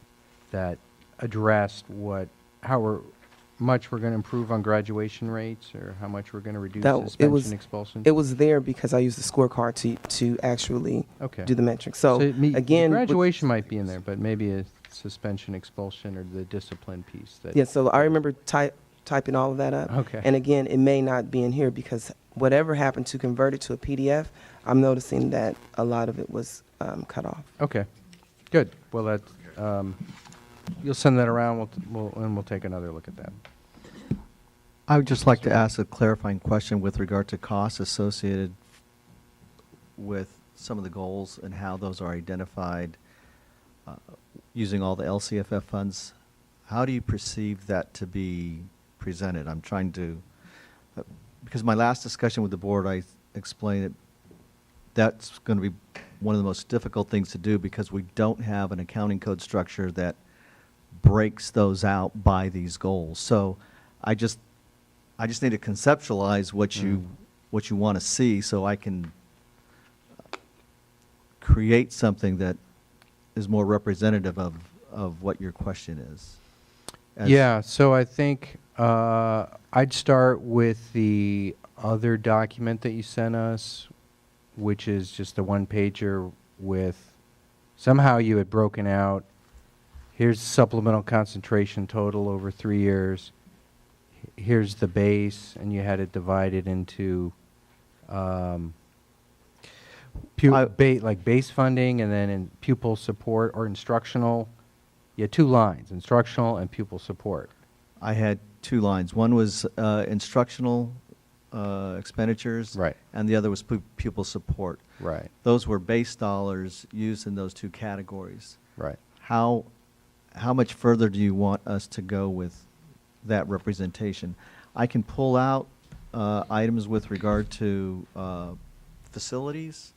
that addressed how we're much we're going to improve on graduation rates, or how much we're going to reduce That it suspension was expulsion? it was there because I used the scorecard to actually Okay. do the metrics. So, again, graduation might be in there, but maybe a suspension expulsion or the discipline piece. That yeah. So I remember typing all of that up. Okay. And again, it may not be in here because whatever happened to convert it to a PDF, I'm noticing that a lot of it was cut off. Okay, good. Well, that you'll send that around. We'll take another look at that. I would just like to ask a clarifying question with regard to costs associated with some of the goals and how those are identified using all the LCFF funds. How do you perceive that to be presented? I'm trying to, because my last discussion with the board, I explained that that's going to be one of the most difficult things to do because we don't have an accounting code structure that breaks those out by these goals. So I just need to conceptualize what you want to see so I can create something that is more representative of what your question is. Yeah, so I think I'd start with the other document that you sent us, which is just a one-pager with, somehow you had broken out, here's supplemental concentration total over 3 years, here's the base, and you had it divided into like base funding, and then in pupil support or instructional. You had 2 lines, instructional and pupil support. I had 2 lines. One was instructional expenditures. Right. And the other was pupil support. Right. Those were base dollars used in those 2 categories. Right. How much further do you want us to go with that representation? I can pull out items with regard to facilities,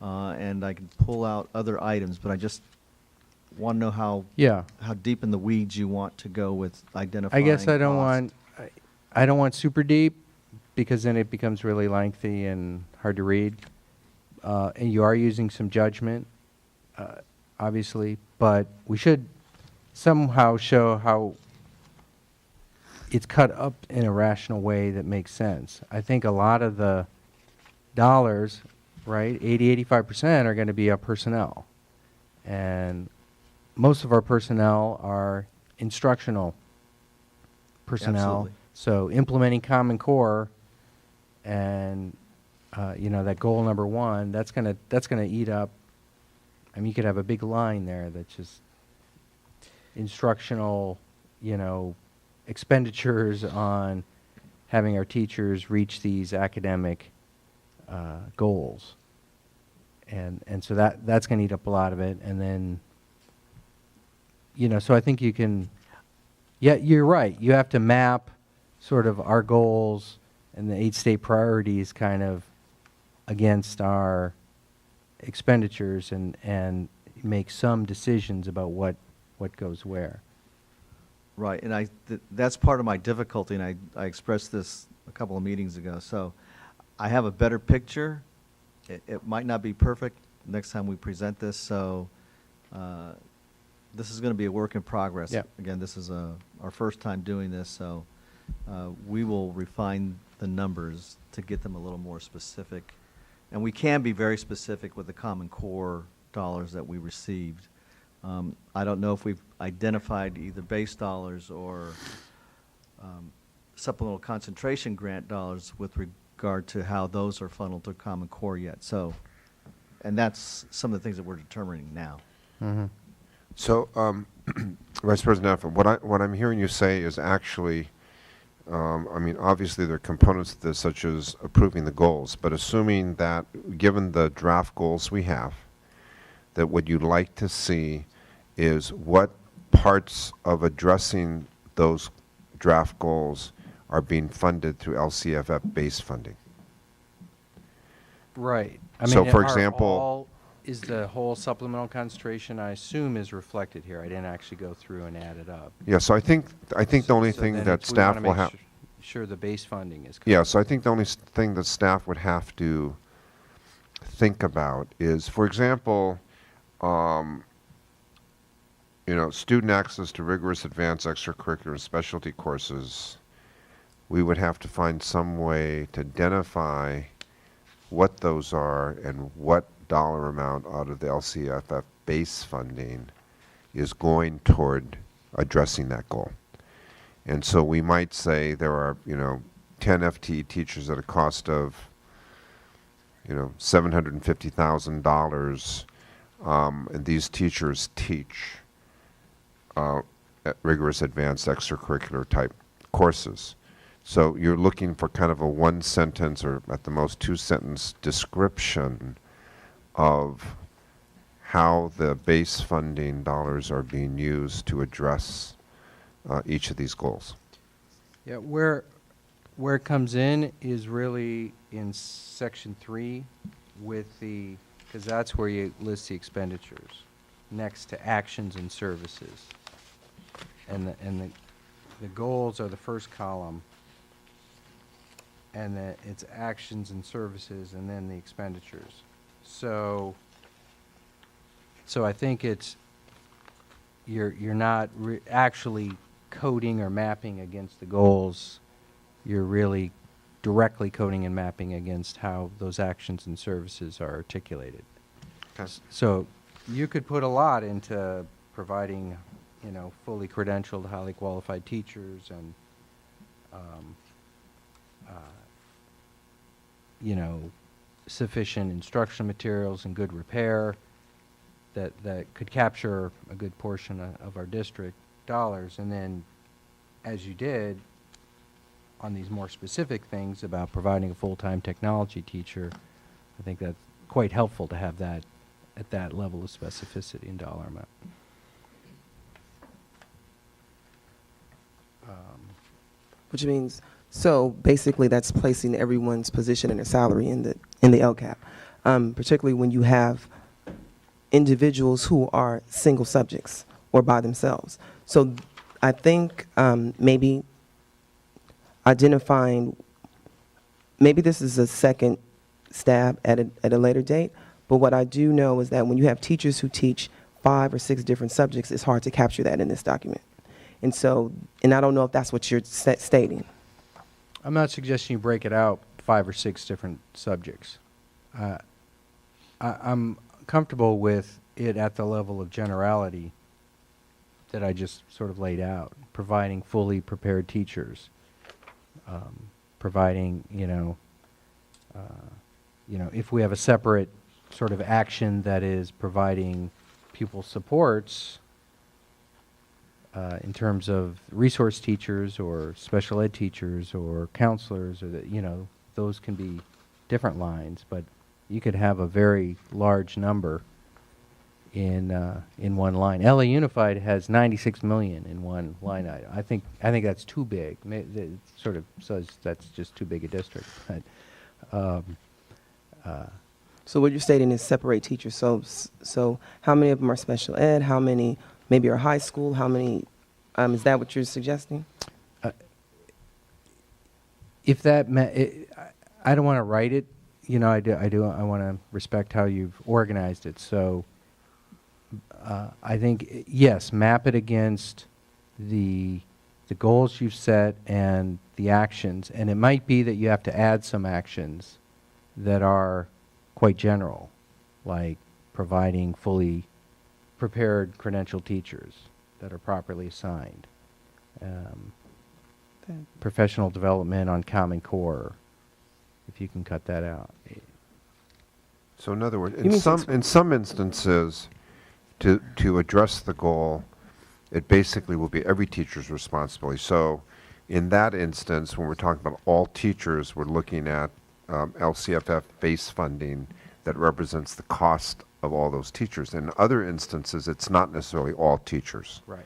and I can pull out other items, but I just want to know how deep in the weeds you want to go with identifying I guess I don't cost. I don't want super deep, because then it becomes really lengthy and hard to read. And you are using some judgment, obviously, but we should somehow show how it's cut up in a rational way that makes sense. I think a lot of the dollars, right, 80-85% are going to be our personnel. And most of our personnel are instructional personnel. Absolutely. So implementing Common Core and that goal number 1, that's gonna eat up. I mean, you could have a big line there that's just instructional, expenditures on having our teachers reach these academic goals. And so that's going to eat up a lot of it. And then, so I think you can, you're right. You have to map sort of our goals and the 8 state priorities kind of against our expenditures and make some decisions about what goes where. Right, and that's part of my difficulty, and I expressed this a couple of meetings ago. So I have a better picture. It might not be perfect next time we present this, so this is going to be a work in progress. Yeah. Again, this is our first time doing this, so we will refine the numbers to get them a little more specific. And we can be very specific with the Common Core dollars that we received. I don't know if we've identified either base dollars or supplemental concentration grant dollars with regard to how those are funneled to Common Core yet. So, and that's some of the things that we're determining now. Mm-hmm. So, Vice President Affleck, what I'm hearing you say is actually, obviously there are components to this, such as approving the goals, but assuming that, given the draft goals we have, that what you'd like to see is what parts of addressing those draft goals are being funded through LCFF base funding. Right. So, for example, is the whole supplemental concentration, I assume, is reflected here. I didn't actually go through and add it up. Yeah, so I think the only thing then that we wanna staff will make have. Sure, the base funding is covered. Yeah, so I think the only thing that staff would have to think about is, for example, student access to rigorous advanced extracurricular and specialty courses, we would have to find some way to identify what those are and what dollar amount out of the LCFF base funding is going toward addressing that goal. And so we might say there are, 10 FTE teachers at a cost of, $750,000, and these teachers teach rigorous advanced extracurricular type courses. So you're looking for kind of a one sentence or at the most two sentence description of how the base funding dollars are being used to address each of these goals. Yeah, where it comes in is really in section 3 because that's where you list the expenditures next to actions and services. And the goals are the first column, and it's actions and services, and then the expenditures. So I think you're not actually coding or mapping against the goals. You're really directly coding and mapping against how those actions and services are articulated. Okay. So you could put a lot into providing, fully credentialed, highly qualified teachers and, sufficient instructional materials and good repair that could capture a good portion of our district dollars. And then, as you did, on these more specific things about providing a full-time technology teacher, I think that's quite helpful to have that at that level of specificity and dollar amount. Which means, so basically that's placing everyone's position and their salary in the LCAP, particularly when you have individuals who are single subjects or by themselves. So I think maybe identifying, maybe this is a second stab at a later date, but what I do know is that when you have teachers who teach 5 or 6 different subjects, it's hard to capture that in this document. And so, and I don't know if that's what you're stating. I'm not suggesting you break it out 5 or 6 different subjects. I'm comfortable with it at the level of generality that I just sort of laid out, providing fully prepared teachers, providing, if we have a separate sort of action that is providing pupil supports in terms of resource teachers or special ed teachers or counselors, or those can be different lines, but you could have a very large number in one line. LA Unified has 96 million in one line item. I think that's too big. It sort of says that's just too big a district. But, So what you're stating is separate teachers. So how many of them are special ed? How many maybe are high school? How many? Is that what you're suggesting? If that I don't want to write it. I want to respect how you've organized it. So I think yes, map it against the goals you've set and the actions, and it might be that you have to add some actions that are quite general, like providing fully prepared credentialed teachers that are properly assigned, professional development on Common Core, if you can cut that out. So in other words, in some instances, to address the goal, it basically will be every teacher's responsibility. So in that instance, when we're talking about all teachers, we're looking at LCFF base funding that represents the cost of all those teachers. In other instances, it's not necessarily all teachers. Right.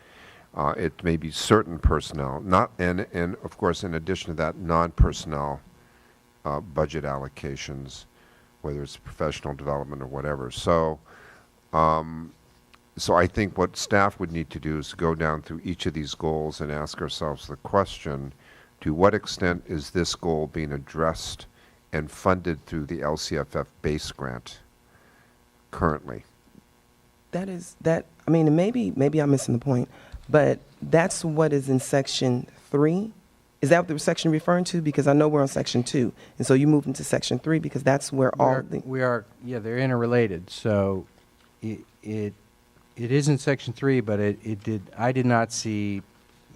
It may be certain personnel, and of course, in addition to that, non-personnel budget allocations, whether it's professional development or whatever. So I think what staff would need to do is go down through each of these goals and ask ourselves the question, to what extent is this goal being addressed and funded through the LCFF base grant currently? I mean, and maybe I'm missing the point, but that's what is in section 3? Is that what the section you're referring to? Because I know we're on section 2, and so you moved into section 3 because that's where all the... Yeah, they're interrelated, so it is in section 3, but I did not see,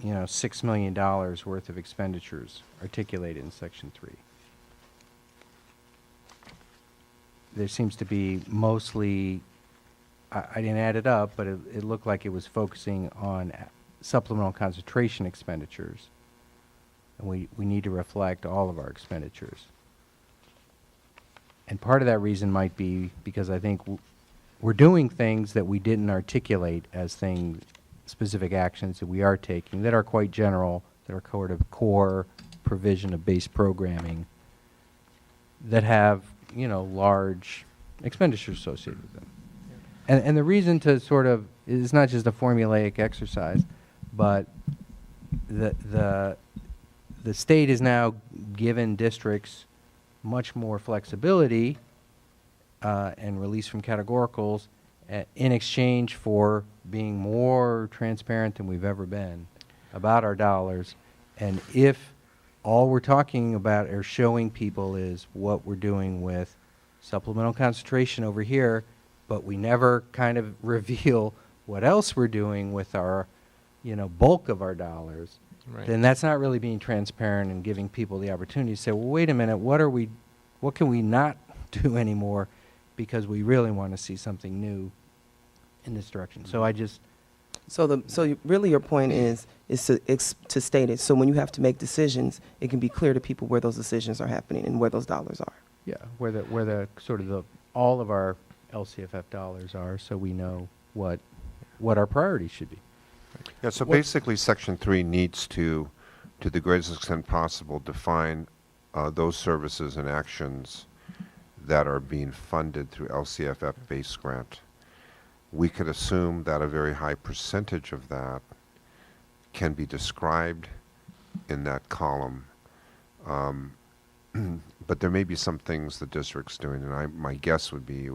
$6 million worth of expenditures articulated in section 3. There seems to be mostly, I didn't add it up, but it looked like it was focusing on supplemental concentration expenditures. And we need to reflect all of our expenditures. And part of that reason might be because I think we're doing things that we didn't articulate as specific actions that we are taking that are quite general, that are sort of core provision of base programming that have, large expenditures associated with them. And the reason to sort of, it's not just a formulaic exercise, but the state is now given districts much more flexibility and release from categoricals in exchange for being more transparent than we've ever been about our dollars. And if all we're talking about or showing people is what we're doing with supplemental concentration over here, but we never kind of reveal what else we're doing with our, bulk of our dollars, Right. then that's not really being transparent and giving people the opportunity to say, well, wait a minute, what can we not do anymore because we really want to see something new in this direction. So I just... Really your point is to state it, so when you have to make decisions, it can be clear to people where those decisions are happening and where those dollars are. Yeah, where the sort of all of our LCFF dollars are, so we know what our priorities should be. Yeah, so basically, Section 3 needs to the greatest extent possible, define those services and actions that are being funded through LCFF base grant. We could assume that a very high percentage of that can be described in that column. But there may be some things the district's doing, and my guess would be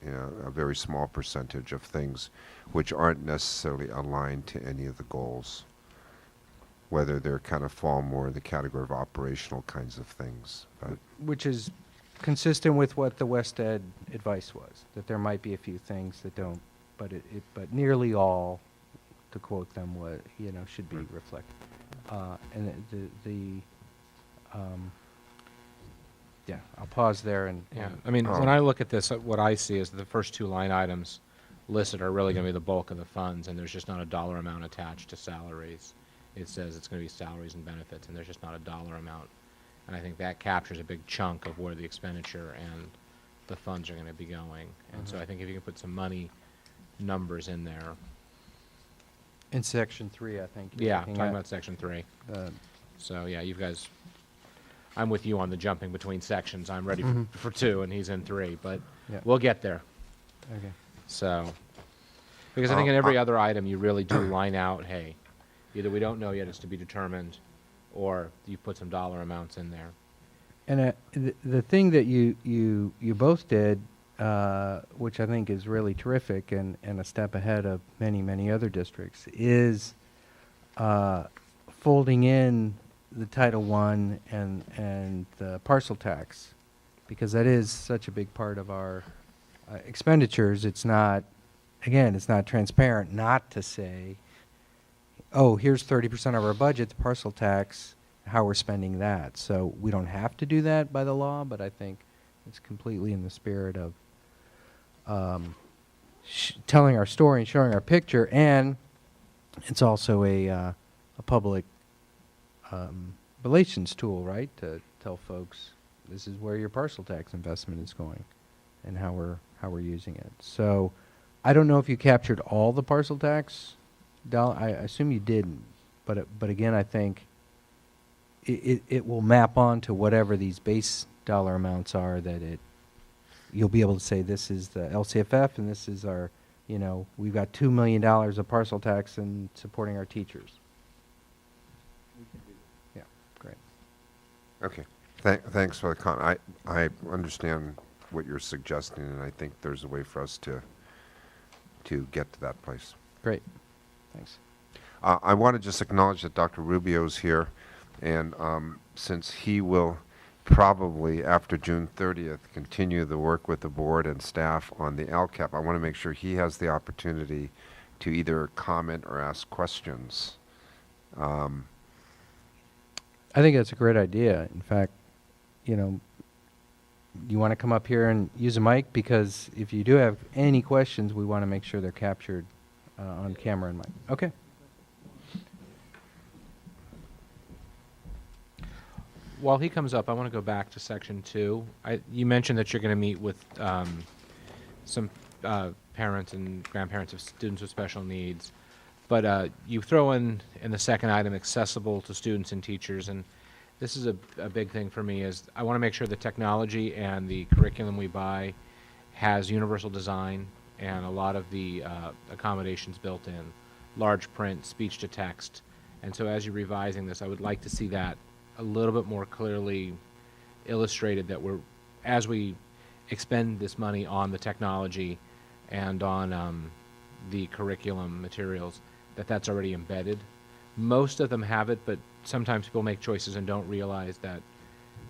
a very small percentage of things which aren't necessarily aligned to any of the goals, whether they're kind of fall more in the category of operational kinds of things. But Which is consistent with what the West Ed advice was, that there might be a few things that don't, but but nearly all, to quote them, should be reflected. Yeah, I'll pause there and... Yeah, I mean, when I look at this, what I see is the first 2 line items listed are really going to be the bulk of the funds, and there's just not a dollar amount attached to salaries. It says it's going to be salaries and benefits, and there's just not a dollar amount. And I think that captures a big chunk of where the expenditure and the funds are going to be going. And so I think if you can put some money numbers in there. In Section 3, I think. Yeah, talking about Section 3. Uh, So, yeah, you guys, I'm with you on the jumping between sections. I'm ready for 2, and he's in 3, but Yeah. we'll get there. Okay. So, because I think in every other item, you really do line out, hey, either we don't know yet, it's to be determined, or you put some dollar amounts in there. And the thing that you both did, which I think is really terrific and a step ahead of many other districts, is folding in the Title I and the parcel tax, because that is such a big part of our expenditures. It's not transparent not to say, oh, here's 30% of our budget, the parcel tax, how we're spending that. So we don't have to do that by the law, but I think it's completely in the spirit of telling our story and showing our picture, and it's also a public relations tool, right, to tell folks this is where your parcel tax investment is going and how we're using it. So I don't know if you captured all the parcel tax dollar. I assume you didn't, but again, I think it will map on to whatever these base dollar amounts are, that you'll be able to say this is the LCFF and this is our, we've got $2 million of parcel tax in supporting our teachers. Yeah, great. okay, thanks for the comment. I understand what you're suggesting, and I think there's a way for us to to get to that place. Great. Thanks. I want to just acknowledge that Dr. Rubio's here, and since he will probably, after June 30th, continue the work with the board and staff on the LCAP, I want to make sure he has the opportunity to either comment or ask questions. I think that's a great idea. In fact, you know, you want to come up here and use a mic, because if you do have any questions, we want to make sure they're captured on camera and mic. Okay. While he comes up, I want to go back to section 2. You mentioned that you're going to meet with some parents and grandparents of students with special needs, but you throw in the second item, accessible to students and teachers, and this is a big thing for me, is I want to make sure the technology and the curriculum we buy has universal design and a lot of the accommodations built in, large print, speech to text, and so as you're revising this, I would like to see that a little bit more clearly illustrated, that as we expend this money on the technology and on the curriculum materials, that's already embedded. Most of them have it, but sometimes people make choices and don't realize that,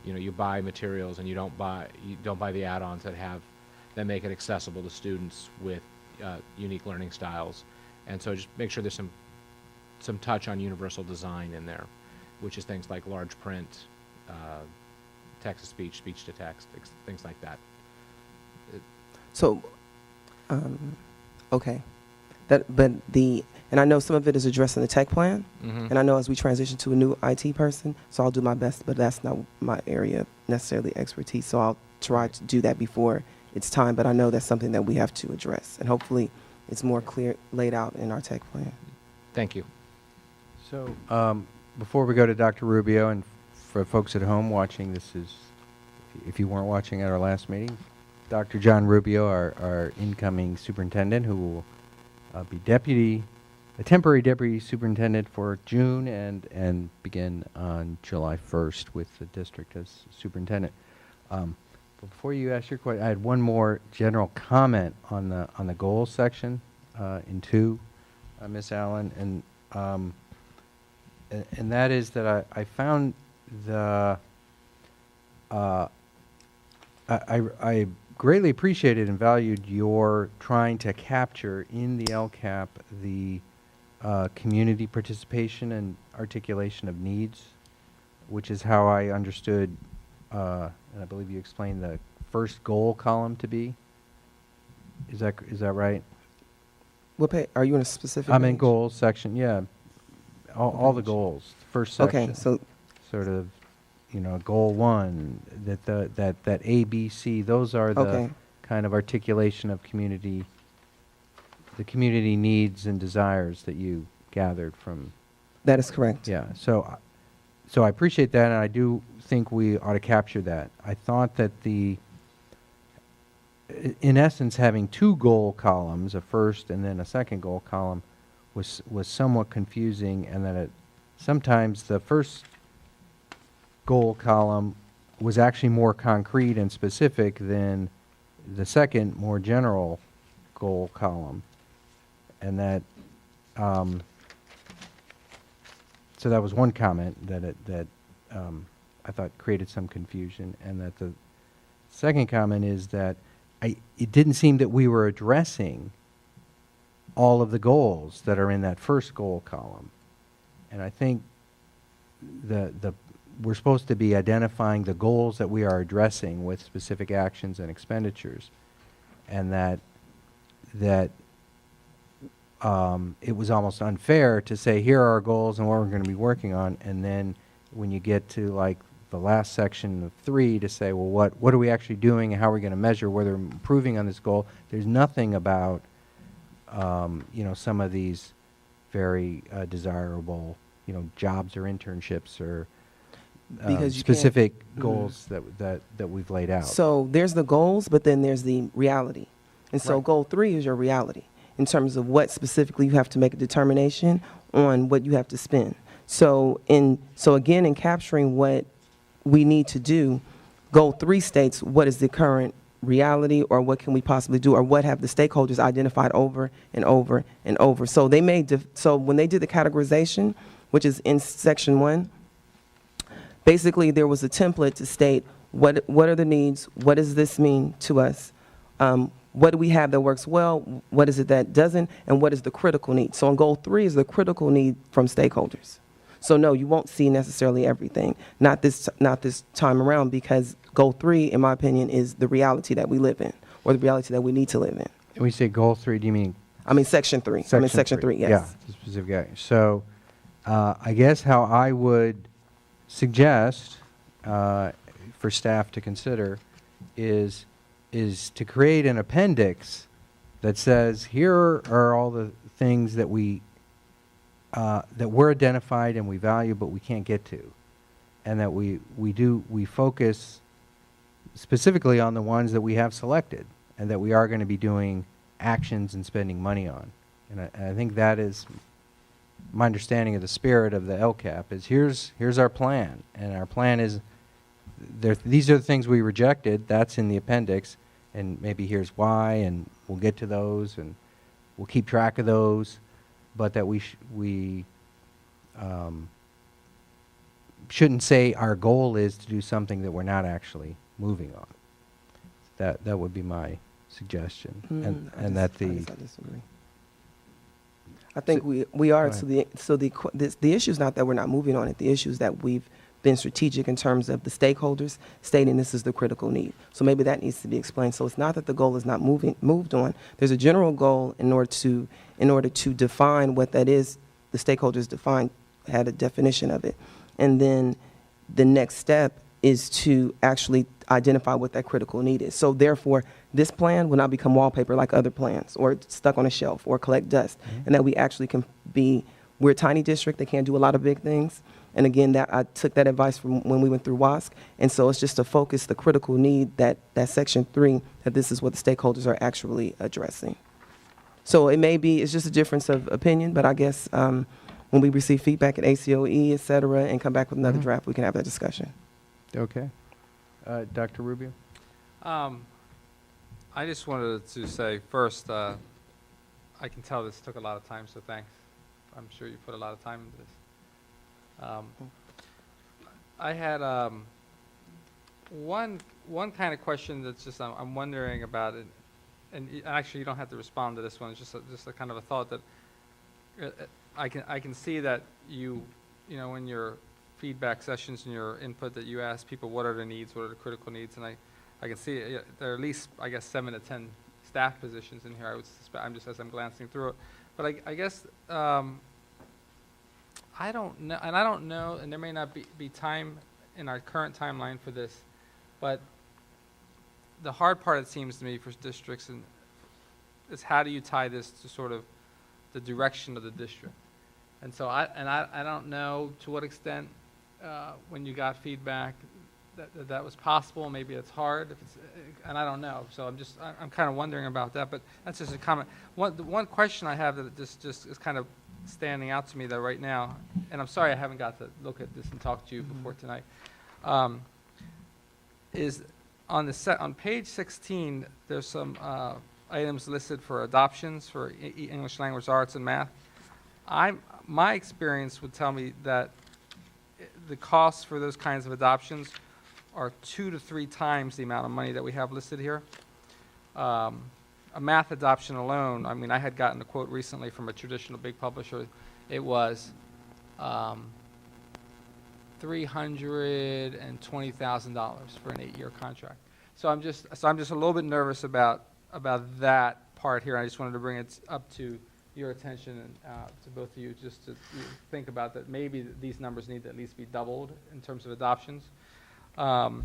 you know, you buy materials and you don't buy the add-ons that make it accessible to students with unique learning styles. And so just make sure there's some touch on universal design in there, which is things like large print, text-to-speech, speech-to-text, things like that. So, okay. And I know some of it is addressed in the tech plan, and I know as we transition to a new IT person, so I'll do my best, but that's not my area of necessarily expertise, so I'll try to do that before it's time, but I know that's something that we have to address, and hopefully it's more clear, laid out in our tech plan. Thank you. So, before we go to Dr. Rubio, and for folks at home watching, this is, if you weren't watching at our last meeting, Dr. John Rubio, our incoming superintendent, who will be a temporary deputy superintendent for June and begin on July 1st with the district as superintendent. But before you ask your question, I had one more general comment on the goals section in 2, Ms. Allen, and that is that I found I greatly appreciated and valued your trying to capture in the LCAP the community participation and articulation of needs, which is how I understood, and I believe you explained the first goal column to be. Is that right? What page? Are you in a specific I'm in page? goals section, yeah. All the goals, the first section. Okay, so Sort of, you know, goal 1, that A, B, C, those are the Okay. kind of articulation of the community needs and desires that you gathered from. that is correct. Yeah, so I appreciate that, and I do think we ought to capture that. I thought that in essence, having 2 goal columns, a first and then a second goal column, was somewhat confusing, and that sometimes the first goal column was actually more concrete and specific than the second, more general goal column, and that so that was one comment that I thought created some confusion, and that the second comment is that it didn't seem that we were addressing all of the goals that are in that first goal column. And I think we're supposed to be identifying the goals that we are addressing with specific actions and expenditures, and that it was almost unfair to say, here are our goals and what we're going to be working on, and then when you get to like the last section of 3 to say, well, what are we actually doing and how are we going to measure whether we're improving on this goal? There's nothing about you know, some of these very desirable, you know, jobs or internships or Because you specific goals that we've laid out. So there's the goals, but then there's the reality. And so Right. goal 3 is your reality in terms of what specifically you have to make a determination on what you have to spend. So again, in capturing what we need to do, goal 3 states what is the current reality, or what can we possibly do, or what have the stakeholders identified over and over and over. So they so when they did the categorization, which is in section 1, basically there was a template to state what are the needs, what does this mean to us, what do we have that works well, what is it that doesn't, and what is the critical need. So on goal 3 is the critical need from stakeholders. So no, you won't see necessarily everything, not this time around, because goal 3, in my opinion, is the reality that we live in, or the reality that we need to live in. When we say goal 3, do you mean? I mean section 3. I mean section 3, yes. Yeah, the specific action. So I guess how I would suggest for staff to consider is to create an appendix that says, here are all the things that that we're identified and we value but we can't get to, and that we focus specifically on the ones that we have selected and that we are going to be doing actions and spending money on. And I think that is my understanding of the spirit of the LCAP is here's our plan, and our plan is these are the things we rejected, that's in the appendix, and maybe here's why, and we'll get to those, and we'll keep track of those, but that we shouldn't say our goal is to do something that we're not actually moving on. That would be my suggestion, I think we are. So the issue is not that we're not moving on it. The issue is that we've been strategic in terms of the stakeholders stating this is the critical need. So maybe that needs to be explained. So it's not that the goal is not moved on. There's a general goal in order to define what that is. The stakeholders had a definition of it, and then the next step is to actually identify what that critical need is. So therefore, this plan will not become wallpaper like other plans, or stuck on a shelf, or collect dust, and that we actually can we're a tiny district that can't do a lot of big things. And again, that I took that advice from when we went through WASC, and so it's just to focus the critical need that section 3, that this is what the stakeholders are actually addressing. So it's just a difference of opinion, but I guess when we receive feedback at ACOE, et cetera, and come back with another draft, we can have that discussion. Okay. Dr. Rubio? I just wanted to say first, I can tell this took a lot of time, so thanks. I'm sure you put a lot of time into this. I had one kind of question that's just I'm wondering about it, and actually you don't have to respond to this one. It's just a kind of a thought that I can see that you know in your feedback sessions and your input that you ask people what are their needs, what are the critical needs, and I can see there are at least I guess 7 to 10 staff positions in here. I would suspect, I'm just as I'm glancing through it, but I guess I don't know, and there may not be time in our current timeline for this, but the hard part, it seems to me, for districts is how do you tie this to sort of the direction of the district? And so I don't know to what extent when you got feedback that was possible. Maybe it's hard, and I don't know. So I'm kind of wondering about that. But that's just a comment. The one question I have that just is kind of standing out to me though right now, and I'm sorry I haven't got to look at this and talk to you before tonight, is on page 16. There's some items listed for adoptions for English language arts and math. My experience would tell me that the costs for those kinds of adoptions are 2 to 3 times the amount of money that we have listed here. A math adoption alone, I mean, I had gotten a quote recently from a traditional big publisher. It was $320,000 for an 8-year contract. So I'm just a little bit nervous about that part here. I just wanted to bring it up to your attention and to both of you, just to think about that. Maybe these numbers need to at least be doubled in terms of adoptions, and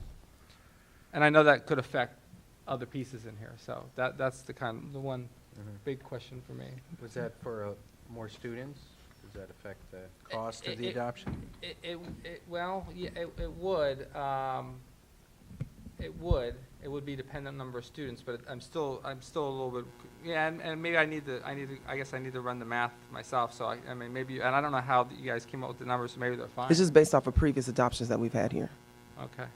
I know that could affect other pieces in here. So that's the one big question for me. Was that for more students? Does that affect the cost of the adoption? Well, yeah, it would. It would be dependent on number of students, but I'm still a little bit, and maybe I guess I need to run the math myself. So I mean maybe, and I don't know how you guys came up with the numbers. So maybe they're fine. It's just based off of previous adoptions that we've had here. Okay.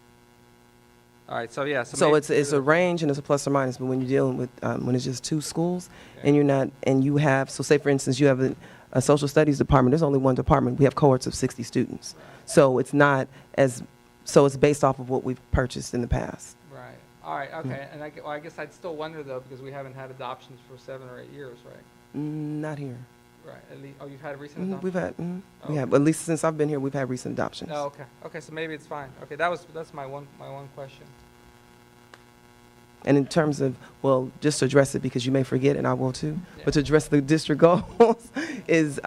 All right, so yeah. So maybe- it's a range and it's a plus or minus, but when you're dealing with, when it's just two schools, and you're not, and you have, so say for instance, you have a social studies department, there's only one department, we have cohorts of 60 students. So it's not as, so it's based off of what we've purchased in the past. Right. All right, okay. And I guess I'd still wonder, though, because we haven't had adoptions for 7 or 8 years, right? Not here. Right. At least, oh, you've had recent adoptions? We've had, we Oh. have, at least since I've been here, we've had recent adoptions. Oh, okay. Okay, so maybe it's fine. Okay, that's my one question. And in terms of, well, just to address it, because you may forget, and I will too, Yeah. but to address the district goals is,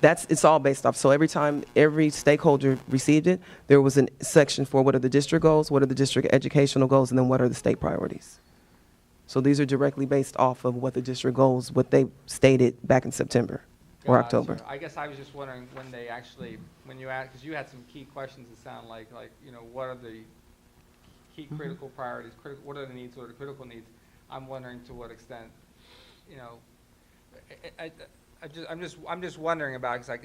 it's all based off. So every time every stakeholder received it, there was a section for what are the district goals, what are the district educational goals, and then what are the state priorities. So these are directly based off of what the district goals, what they stated back in September or Gotcha. October. I guess I was just wondering when they actually, when you asked, because you had some key questions that sound like, what are the key critical priorities, what are the needs, what are the critical needs? I'm wondering to what extent, I'm just wondering about, because I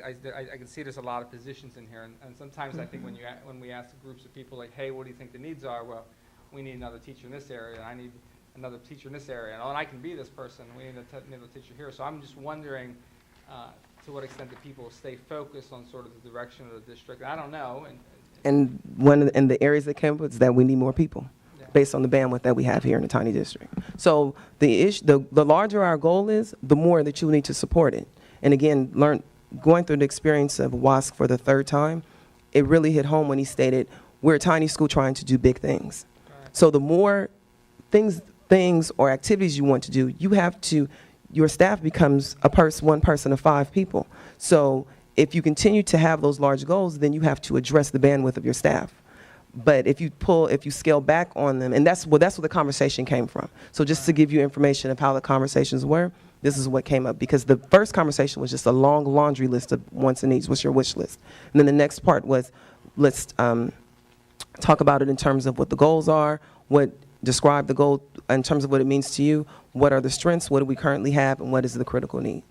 can see there's a lot of positions in here, and sometimes I think when we ask groups of people like, hey, what do you think the needs are? Well, we need another teacher in this area, and I need another teacher in this area, and I can be this person, we need another teacher here. So I'm just wondering to what extent do people stay focused on sort of the direction of the district? I don't know. And one of the areas that came up is that we need more people based on the bandwidth that we have here in the tiny district. So the larger our goal is, the more that you need to support it. And again, going through the experience of WASC for the third time, it really hit home when he stated, we're a tiny school trying to do big things. Right. So the more things or activities you want to do, your staff becomes one person of 5 people. So if you continue to have those large goals, then you have to address the bandwidth of your staff. But if you scale back on them, and that's where the conversation came from. So just to give you information of how the conversations were, this is what came up. Because the first conversation was just a long laundry list of wants and needs. What's your wish list? And then the next part was, let's talk about it in terms of what the goals are, describe the goal in terms of what it means to you, what are the strengths, what do we currently have, and what is the critical need?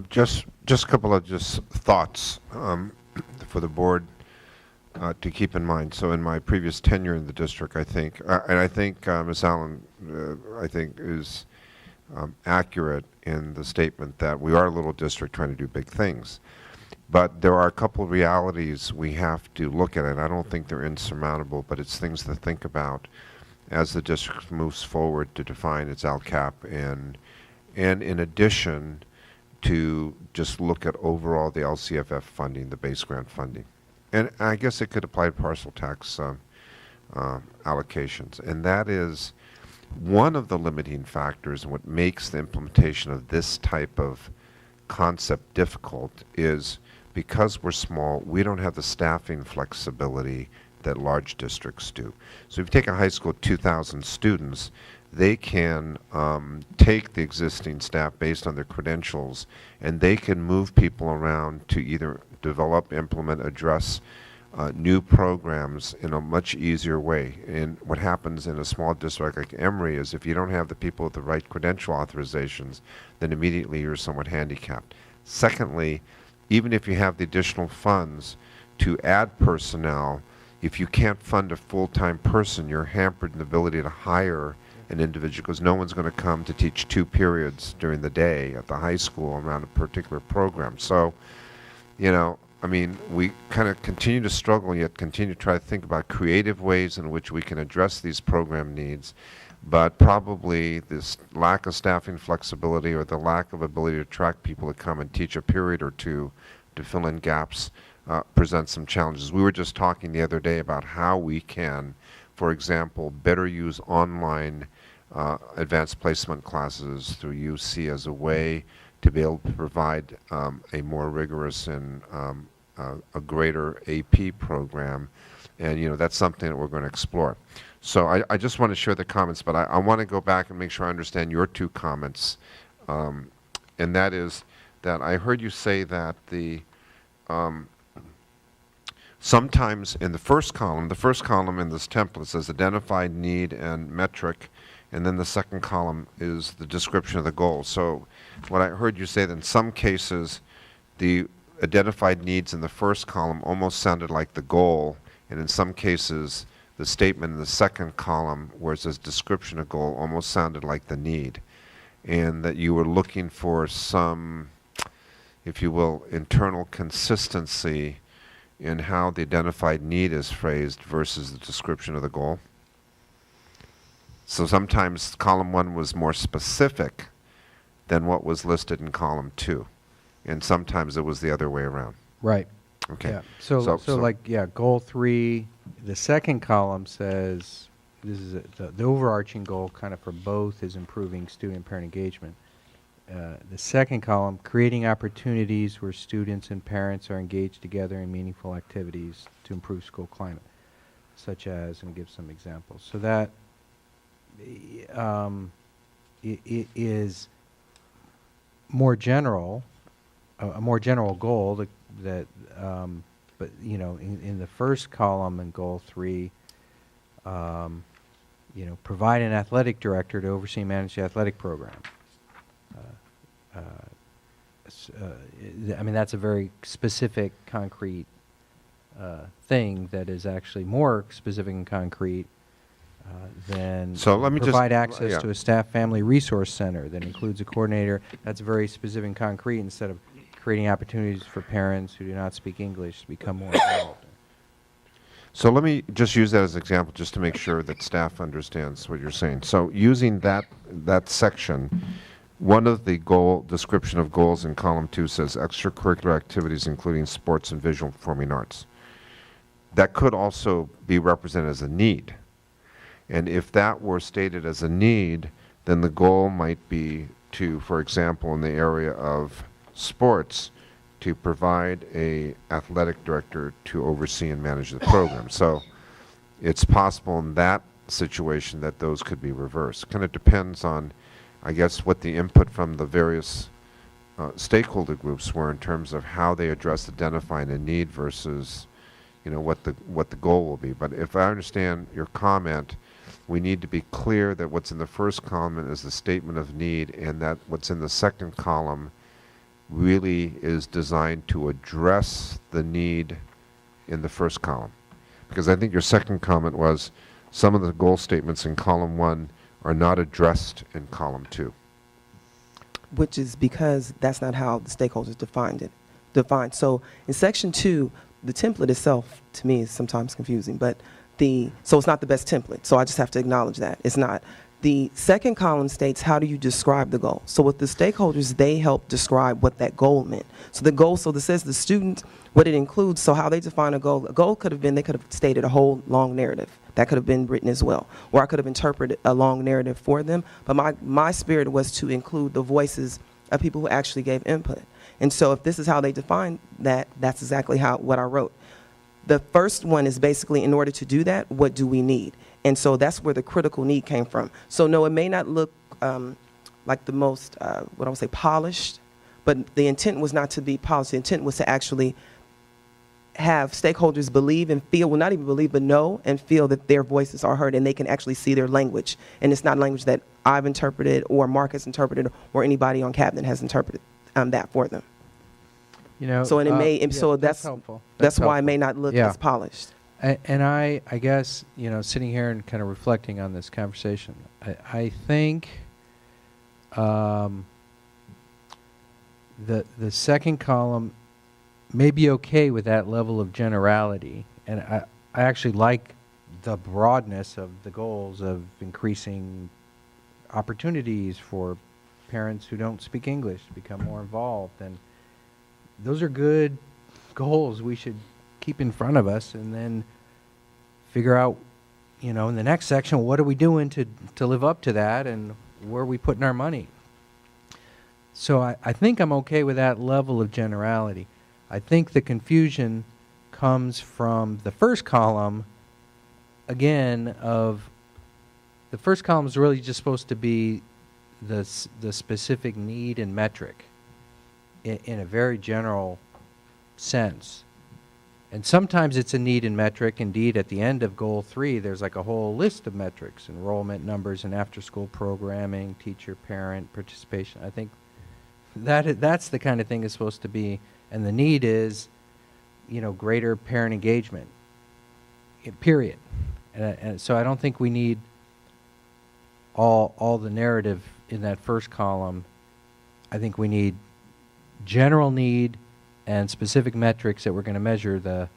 Just a couple of thoughts for the board to keep in mind. So in my previous tenure in the district, I think, and I think Ms. Allen, I think is accurate in the statement that we are a little district trying to do big things. But there are a couple of realities we have to look at, and I don't think they're insurmountable, but it's things to think about as the district moves forward to define its LCAP, and in addition to just look at overall the LCFF funding, the base grant funding. And I guess it could apply to parcel tax allocations. And that is one of the limiting factors, and what makes the implementation of this type of concept difficult is because we're small, we don't have the staffing flexibility that large districts do. So if you take a high school of 2,000 students, they can take the existing staff based on their credentials, and they can move people around to either develop, implement, address new programs in a much easier way. And what happens in a small district like Emory is if you don't have the people with the right credential authorizations, then immediately you're somewhat handicapped. Secondly, even if you have the additional funds to add personnel, if you can't fund a full-time person, you're hampered in the ability to hire an individual, because no one's going to come to teach 2 periods during the day at the high school around a particular program. So, I mean, we kind of continue to struggle, yet continue to try to think about creative ways in which we can address these program needs, but probably this lack of staffing flexibility or the lack of ability to attract people to come and teach a period or 2 to fill in gaps presents some challenges. We were just talking the other day about how we can, for example, better use online advanced placement classes through UC as a way to be able to provide a more rigorous and a greater AP program. And, that's something that we're going to explore. So I just want to share the comments, but I want to go back and make sure I understand your 2 comments. And that is that I heard you say that sometimes in the first column in this template says identified need and metric, and then the second column is the description of the goal. So what I heard you say that in some cases the identified needs in the first column almost sounded like the goal, and in some cases the statement in the second column where it says description of goal almost sounded like the need, and that you were looking for some, if you will, internal consistency in how the identified need is phrased versus the description of the goal. So sometimes column 1 was more specific than what was listed in column 2, and sometimes it was the other way around. Right. Okay. Yeah. So like, yeah, goal 3, the second column says, this is the overarching goal kind of for both is improving student parent engagement. The second column, creating opportunities where students and parents are engaged together in meaningful activities to improve school climate, such as, and give some examples. So that it is more general, a more general goal that but you know, in the first column in goal 3, you know, provide an athletic director to oversee and manage the athletic program. I mean, that's a very specific, concrete thing that is actually more specific and concrete than So let me just- provide access yeah. to a staff family resource center that includes a coordinator. That's very specific and concrete instead of creating opportunities for parents who do not speak English to become more involved. So let me just use that as an example just to make sure that staff understands what you're saying. So using that section, one of the goal description of goals in column 2 says extracurricular activities including sports and visual performing arts. That could also be represented as a need. And if that were stated as a need, then the goal might be to, for example, in the area of sports, to provide a athletic director to oversee and manage the program. So it's possible in that situation that those could be reversed. Kind of depends on, I guess, what the input from the various stakeholder groups were in terms of how they address identifying a need versus, you know, what the goal will be. But if I understand your comment, we need to be clear that what's in the first column is the statement of need, and that what's in the second column really is designed to address the need in the first column. Because I think your second comment was some of the goal statements in column 1 are not addressed in column 2. Which is because that's not how the stakeholders defined. So in section 2, the template itself to me is sometimes confusing, but so it's not the best template. So I just have to acknowledge that it's not. The second column states, how do you describe the goal? So with the stakeholders, they help describe what that goal meant. So the goal, so this says the student, what it includes, so how they define a goal could have been, they could have stated a whole long narrative. That could have been written as well. Or I could have interpreted a long narrative for them. But my spirit was to include the voices of people who actually gave input. And so if this is how they define that, that's exactly what I wrote. The first one is basically, in order to do that, what do we need? And so that's where the critical need came from. So no, it may not look like the most, what I would say, polished, but the intent was not to be polished. The intent was to actually have stakeholders believe and feel, well, not even believe, but know and feel that their voices are heard and they can actually see their language. And it's not language that I've interpreted or Mark has interpreted or anybody on cabinet has interpreted that for them. You know, So and it may, yeah, so that's helpful. that's why it helpful. may not look Yeah. as polished. And I guess, you know, sitting here and kind of reflecting on this conversation, I think the second column may be okay with that level of generality, and I actually like the broadness of the goals of increasing opportunities for parents who don't speak English to become more involved, and those are good goals we should keep in front of us, and then figure out, you know, in the next section, what are we doing to live up to that, and where are we putting our money? So I think I'm okay with that level of generality. I think the confusion comes from the first column, again, of the first column is really just supposed to be the specific need and metric in a very general sense. And sometimes it's a need and metric. Indeed, at the end of goal 3, there's like a whole list of metrics: enrollment numbers and after-school programming, teacher, parent, participation. I think that's the kind of thing it's supposed to be. And the need is, you know, greater parent engagement, period. And so I don't think we need all the narrative in that first column. I think we need general need and specific metrics that we're going to measure the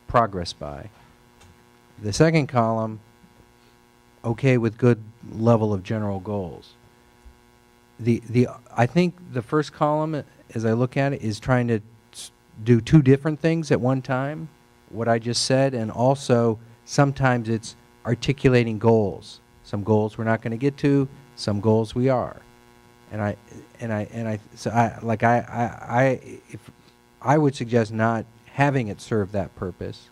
progress by. The second column, okay with good level of general goals. I think the first column, as I look at it, is trying to do two different things at one time, what I just said, and also sometimes it's articulating goals. Some goals we're not going to get to, some goals we are. So I would suggest not having it serve that purpose.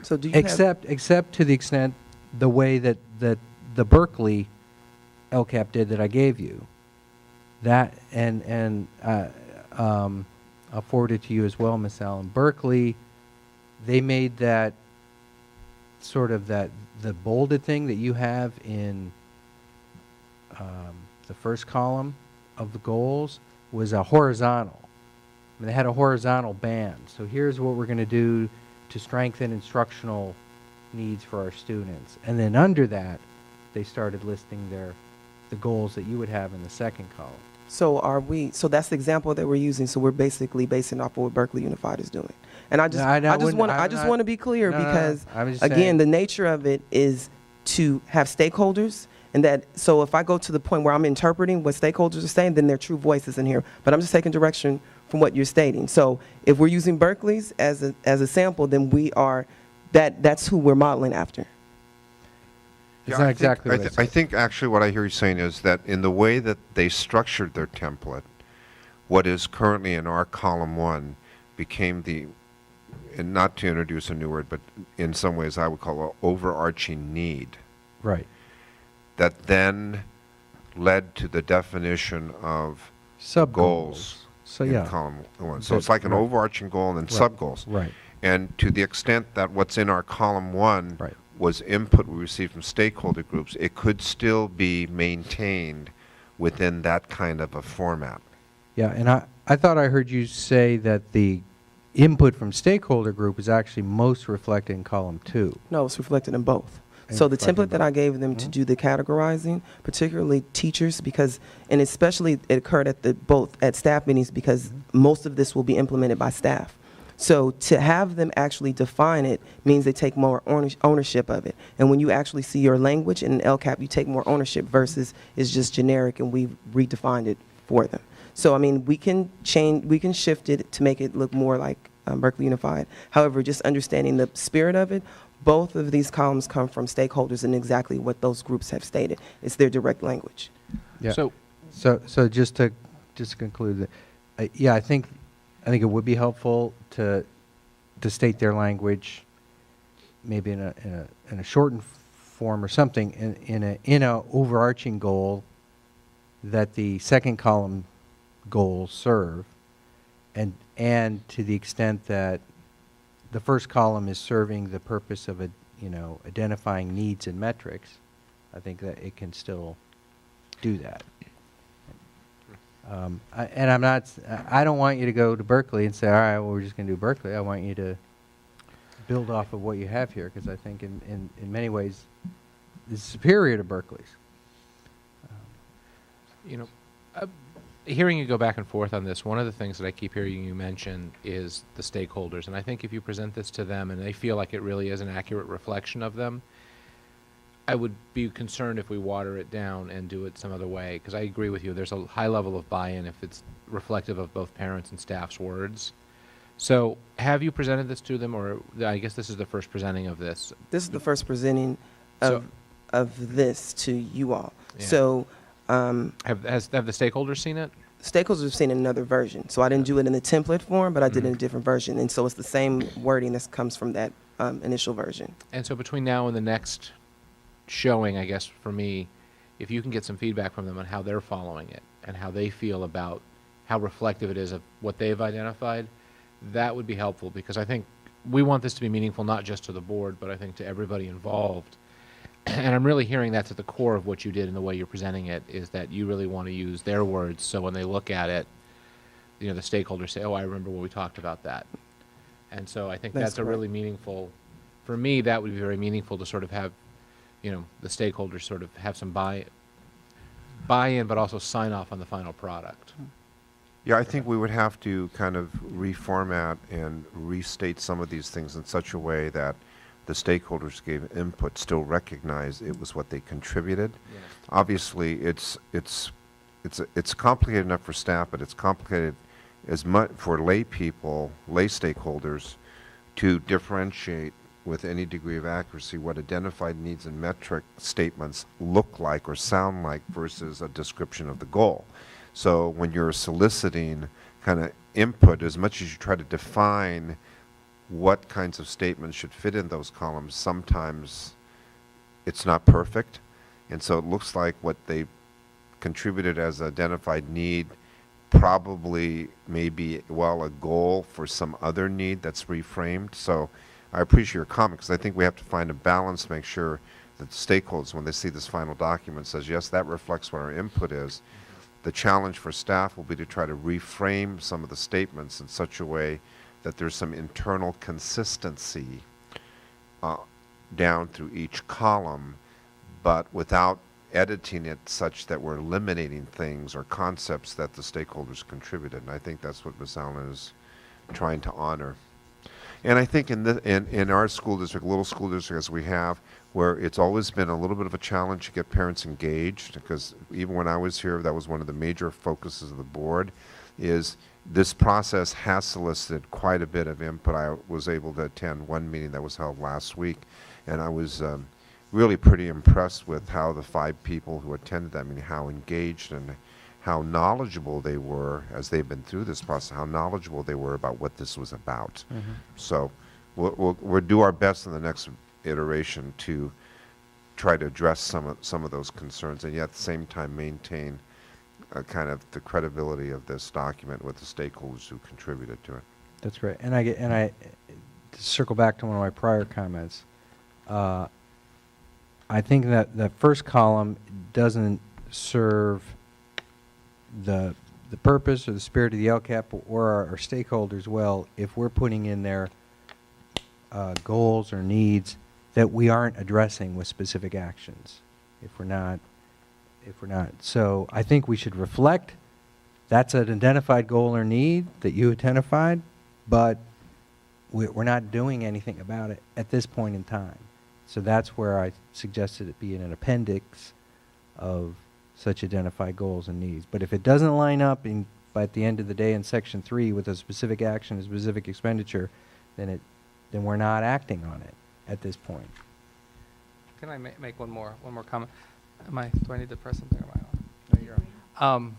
So do you Except to the extent the way that the Berkeley LCAP did that I gave you. That and I'll forward it to you as well, Miss Allen. Berkeley, they made that sort of the bolded thing that you have in the first column of the goals was a horizontal. I mean, they had a horizontal band. So here's what we're going to do to strengthen instructional needs for our students. And then under that, they started listing the goals that you would have in the second column. So that's the example that we're using. So we're basically basing off of what Berkeley Unified is doing. And I just want to be clear because again, the nature of it is to have stakeholders, and that so if I go to the point where I'm interpreting what stakeholders are saying, then their true voices in here. But I'm just taking direction from what you're stating. So if we're using Berkeley's as a sample, then we are that's who we're modeling after. It's not exactly what I said. I think actually what I hear you saying is that in the way that they structured their template, what is currently in our column 1 became and not to introduce a new word, but in some ways I would call an overarching need. Right. That then led to the definition of goals So in yeah. column 1. So it's like an overarching goal and then sub-goals. Right. And to the extent that what's in our column 1 Right. was input we received from stakeholder groups, it could still be maintained within that kind of a format. Yeah, and I thought I heard you say that the input from stakeholder group is actually most reflected in column 2. No, it's reflected in both. And So the reflected template that I gave them to do the categorizing, particularly teachers, and especially it occurred at staff meetings because most of this will be implemented by staff. So to have them actually define it means they take more ownership of it. And when you actually see your language in an LCAP, you take more ownership versus it's just generic and we've redefined it for them. So, I mean, we can shift it to make it look more like Berkeley Unified. However, just understanding the spirit of it, both of these columns come from stakeholders and exactly what those groups have stated. It's their direct language. Yeah. So just to conclude that, yeah, I think it would be helpful to state their language, maybe in a shortened form or something, in a overarching goal that the second column goals serve, and to the extent that the first column is serving the purpose of identifying needs and metrics, I think that it can still do that. I don't want you to go to Berkeley and say, all right, well, we're just going to do Berkeley. I want you to build off of what you have here, because I think in many ways it's superior to Berkeley's. Hearing you go back and forth on this, one of the things that I keep hearing you mention is the stakeholders. And I think if you present this to them and they feel like it really is an accurate reflection of them, I would be concerned if we water it down and do it some other way, because I agree with you. There's a high level of buy-in if it's reflective of both parents and staff's words. So have you presented this to them, or I guess this is the first presenting of this? This is the first presenting of this to you all. Yeah. So have the stakeholders seen it? Stakeholders have seen another version. So I didn't do it in the template form, but I did it in a different version. And so it's the same wording that comes from that initial version. And so between now and the next showing, I guess, for me, if you can get some feedback from them on how they're following it and how they feel about how reflective it is of what they've identified, that would be helpful, because I think we want this to be meaningful not just to the board, but I think to everybody involved. And I'm really hearing that's at the core of what you did in the way you're presenting it, is that you really want to use their words, so when they look at it, the stakeholders say, oh, I remember when we talked about that. And so I think that's a really meaningful for me, that would be very meaningful to sort of have, you know, the stakeholders sort of have some buy-in, but also sign off on the final product. Yeah, I think we would have to kind of reformat and restate some of these things in such a way that the stakeholders gave input still recognize it was what they contributed. Yeah. Obviously, it's complicated enough for staff, but it's complicated as much for lay people, lay stakeholders, to differentiate with any degree of accuracy what identified needs and metric statements look like or sound like versus a description of the goal. So when you're soliciting kind of input, as much as you try to define what kinds of statements should fit in those columns, sometimes it's not perfect. And so it looks like what they contributed as identified need probably may be, well, a goal for some other need that's reframed. So I appreciate your comment, because I think we have to find a balance to make sure that the stakeholders, when they see this final document, says, yes, that reflects what our input is. The challenge for staff will be to try to reframe some of the statements in such a way that there's some internal consistency down through each column, but without editing it such that we're eliminating things or concepts that the stakeholders contributed. And I think that's what Ms. Allen is trying to honor. And I think in our school district, little school district as we have, where it's always been a little bit of a challenge to get parents engaged, because even when I was here, that was one of the major focuses of the board, is this process has solicited quite a bit of input. I was able to attend one meeting that was held last week, and I was really pretty impressed with how the 5 people who attended that meeting, how engaged and how knowledgeable they were as they've been through this process, how knowledgeable they were about what this was about. Mm-hmm. So we'll do our best in the next iteration to try to address some of those concerns, and yet at the same time maintain kind of the credibility of this document with the stakeholders who contributed to it. That's great. And I to circle back to one of my prior comments, I think that the first column doesn't serve the purpose or the spirit of the LCAP or our stakeholders well if we're putting in there goals or needs that we aren't addressing with specific actions. If we're not. So I think we should reflect that's an identified goal or need that you identified, but we're not doing anything about it at this point in time. So that's where I suggested it be in an appendix of such identified goals and needs. But if it doesn't line up by at the end of the day in section 3 with a specific action, a specific expenditure, then we're not acting on it at this point. Can I make one more comment? Do I need to press something? Am I on? No, you're on.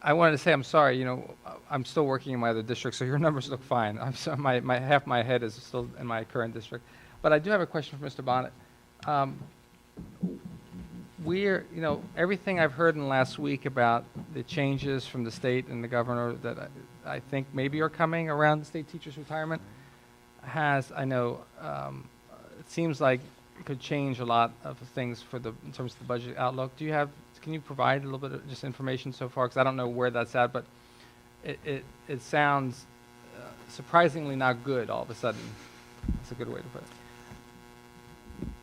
I wanted to say I'm sorry. You know, I'm still working in my other district, so your numbers look fine. I'm so, half my head is still in my current district. But I do have a question for Mr. Bonnet. Everything I've heard in the last week about the changes from the state and the governor that I think maybe are coming around the state teachers' retirement it seems like it could change a lot of things in terms of the budget outlook. Can you provide a little bit of just information so far? Because I don't know where that's at, but it sounds surprisingly not good all of a sudden. That's a good way to put it.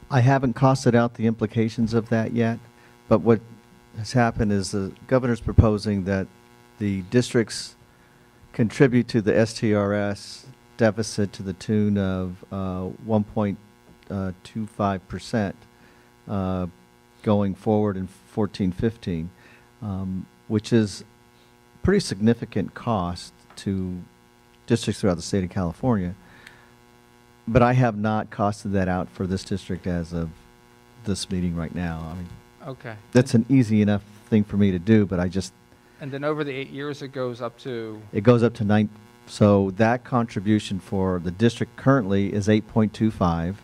I haven't costed out the implications of that yet, but what has happened is the governor's proposing that the districts contribute to the STRS deficit to the tune of 1.25% going forward in 14-15, which is pretty significant cost to districts throughout the state of California. But I have not costed that out for this district as of this meeting right now. I mean, Okay. that's an easy enough thing for me to do, but And then over the 8 years, it goes up to? it goes up to 9. So that contribution for the district currently is 8.25.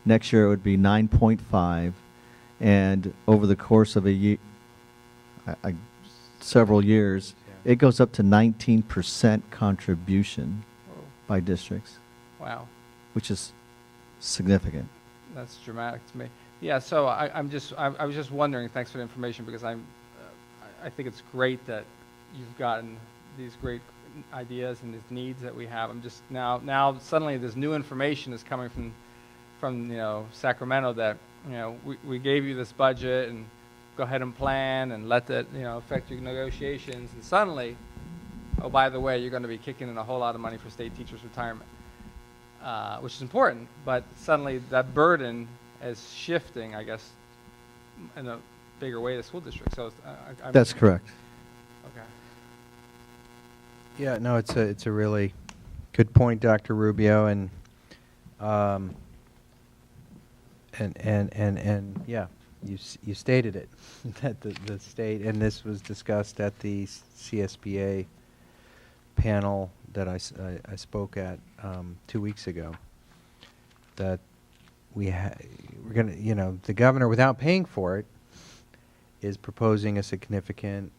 Next year it would be 9.5, and over the course of a year, several years, it goes up to 19% contribution Whoa. by districts, Wow. which is significant. That's dramatic to me. Yeah, so I was just wondering, thanks for the information, because I think it's great that you've gotten these great ideas and these needs that we have. I'm just now suddenly this new information is coming from Sacramento that we gave you this budget and go ahead and plan and let that affect your negotiations, and suddenly, oh, by the way, you're going to be kicking in a whole lot of money for state teachers' retirement, which is important, but suddenly that burden is shifting, I guess, in a bigger way to school districts. So That's correct. Okay. Yeah, no, it's a really good point, Dr. Rubio, and yeah, you stated it that the state, and this was discussed at the CSBA panel that I spoke at 2 weeks ago, that we're gonna the governor, without paying for it, is proposing a significant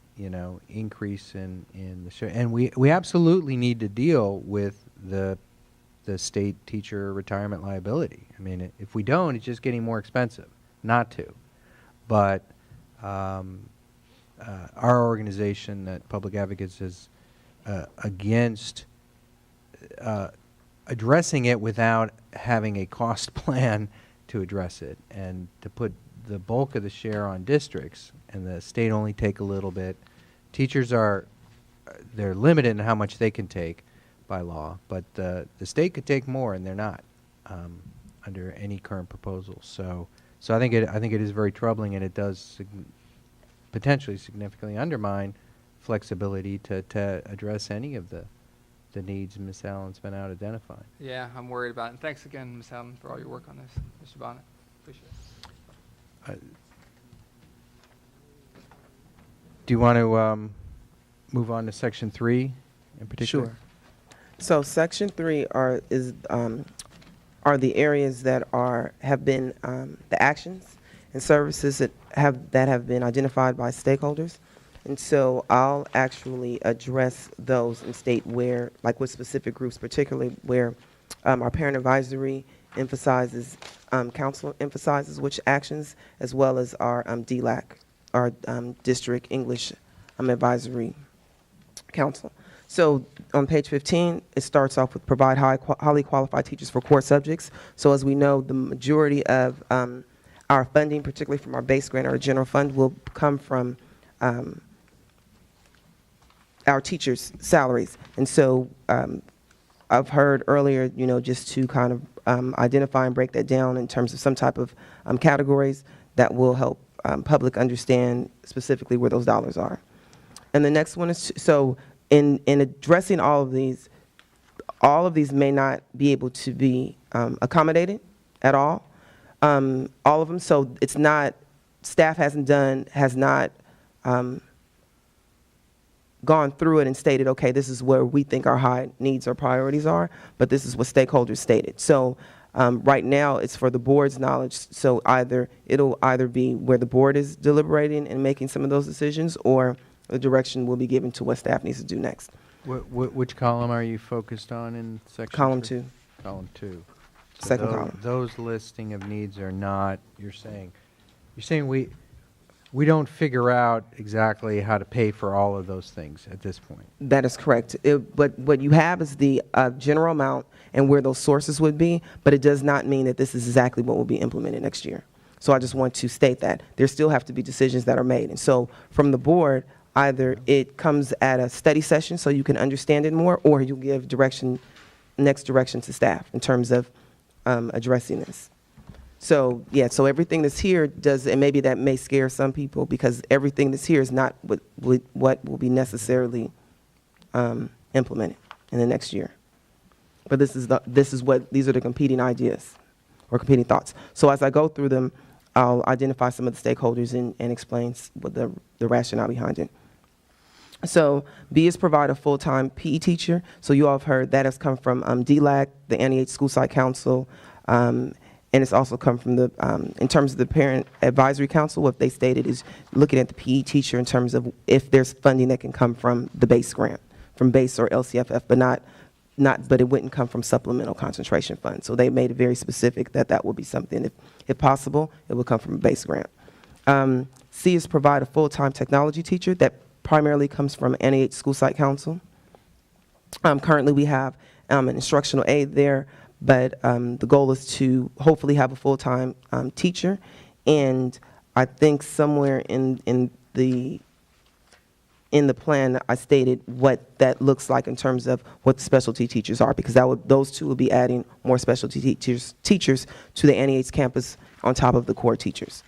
increase in the share, and we absolutely need to deal with the state teacher retirement liability. I mean, if we don't, it's just getting more expensive not to. But our organization at Public Advocates is against addressing it without having a cost plan to address it, and to put the bulk of the share on districts and the state only take a little bit. Teachers they're limited in how much they can take by law, but the state could take more, and they're not under any current proposal. So I think it is very troubling, and it does potentially significantly undermine flexibility to address any of the needs Ms. Allen's been out identifying. Yeah, I'm worried about it. And thanks again, Ms. Allen, for all your work on this, Mr. Bonnet. Appreciate it. Do you want to move on to Section 3 in particular? Sure. So Section 3 are the areas that have been the actions and services that have been identified by stakeholders. And so I'll actually address those and state where, like with specific groups, particularly where our parent advisory emphasizes, council emphasizes which actions, as well as our DLAC, our District English Advisory Council. So on page 15, it starts off with provide highly qualified teachers for core subjects. So as we know, the majority of our funding, particularly from our base grant or general fund, will come from our teachers' salaries. And so I've heard earlier, just to kind of identify and break that down in terms of some type of categories that will help public understand specifically where those dollars are. And the next one is, so in addressing all of these may not be able to be accommodated at all of them. So it's not, staff has not gone through it and stated, okay, this is where we think our high needs or priorities are, but this is what stakeholders stated. So right now it's for the board's knowledge. So it'll either be where the board is deliberating and making some of those decisions, or the direction will be given to what staff needs to do next. Which column are you focused on in Section Column 3? 2. Column 2. So Second column. Those listing of needs are not, you're saying we don't figure out exactly how to pay for all of those things at this point. That is correct. But what you have is the general amount and where those sources would be, but it does not mean that this is exactly what will be implemented next year. So I just want to state that. There still have to be decisions that are made. And so from the board, either it comes at a study session so you can understand it more, or you give next direction to staff in terms of addressing this. So, yeah, so everything that's here does, and maybe that may scare some people, because everything that's here is not what will be necessarily implemented in the next year. But these are the competing ideas or competing thoughts. So as I go through them, I'll identify some of the stakeholders and explain what the rationale behind it. So B is provide a full-time PE teacher. So you all have heard that has come from DLAC, the NEH School Site Council, and it's also come from the, in terms of the Parent Advisory Council, what they stated is looking at the PE teacher in terms of if there's funding that can come from the base grant, from base or LCFF, but it wouldn't come from supplemental concentration funds. So they made it very specific that would be something, if possible, it would come from a base grant. C is provide a full-time technology teacher that primarily comes from NEH School Site Council. Currently, we have an instructional aide there, but the goal is to hopefully have a full-time teacher. And I think somewhere in the plan, I stated what that looks like in terms of what the specialty teachers are, because those two will be adding more specialty teachers to the NEH campus on top of the core teachers.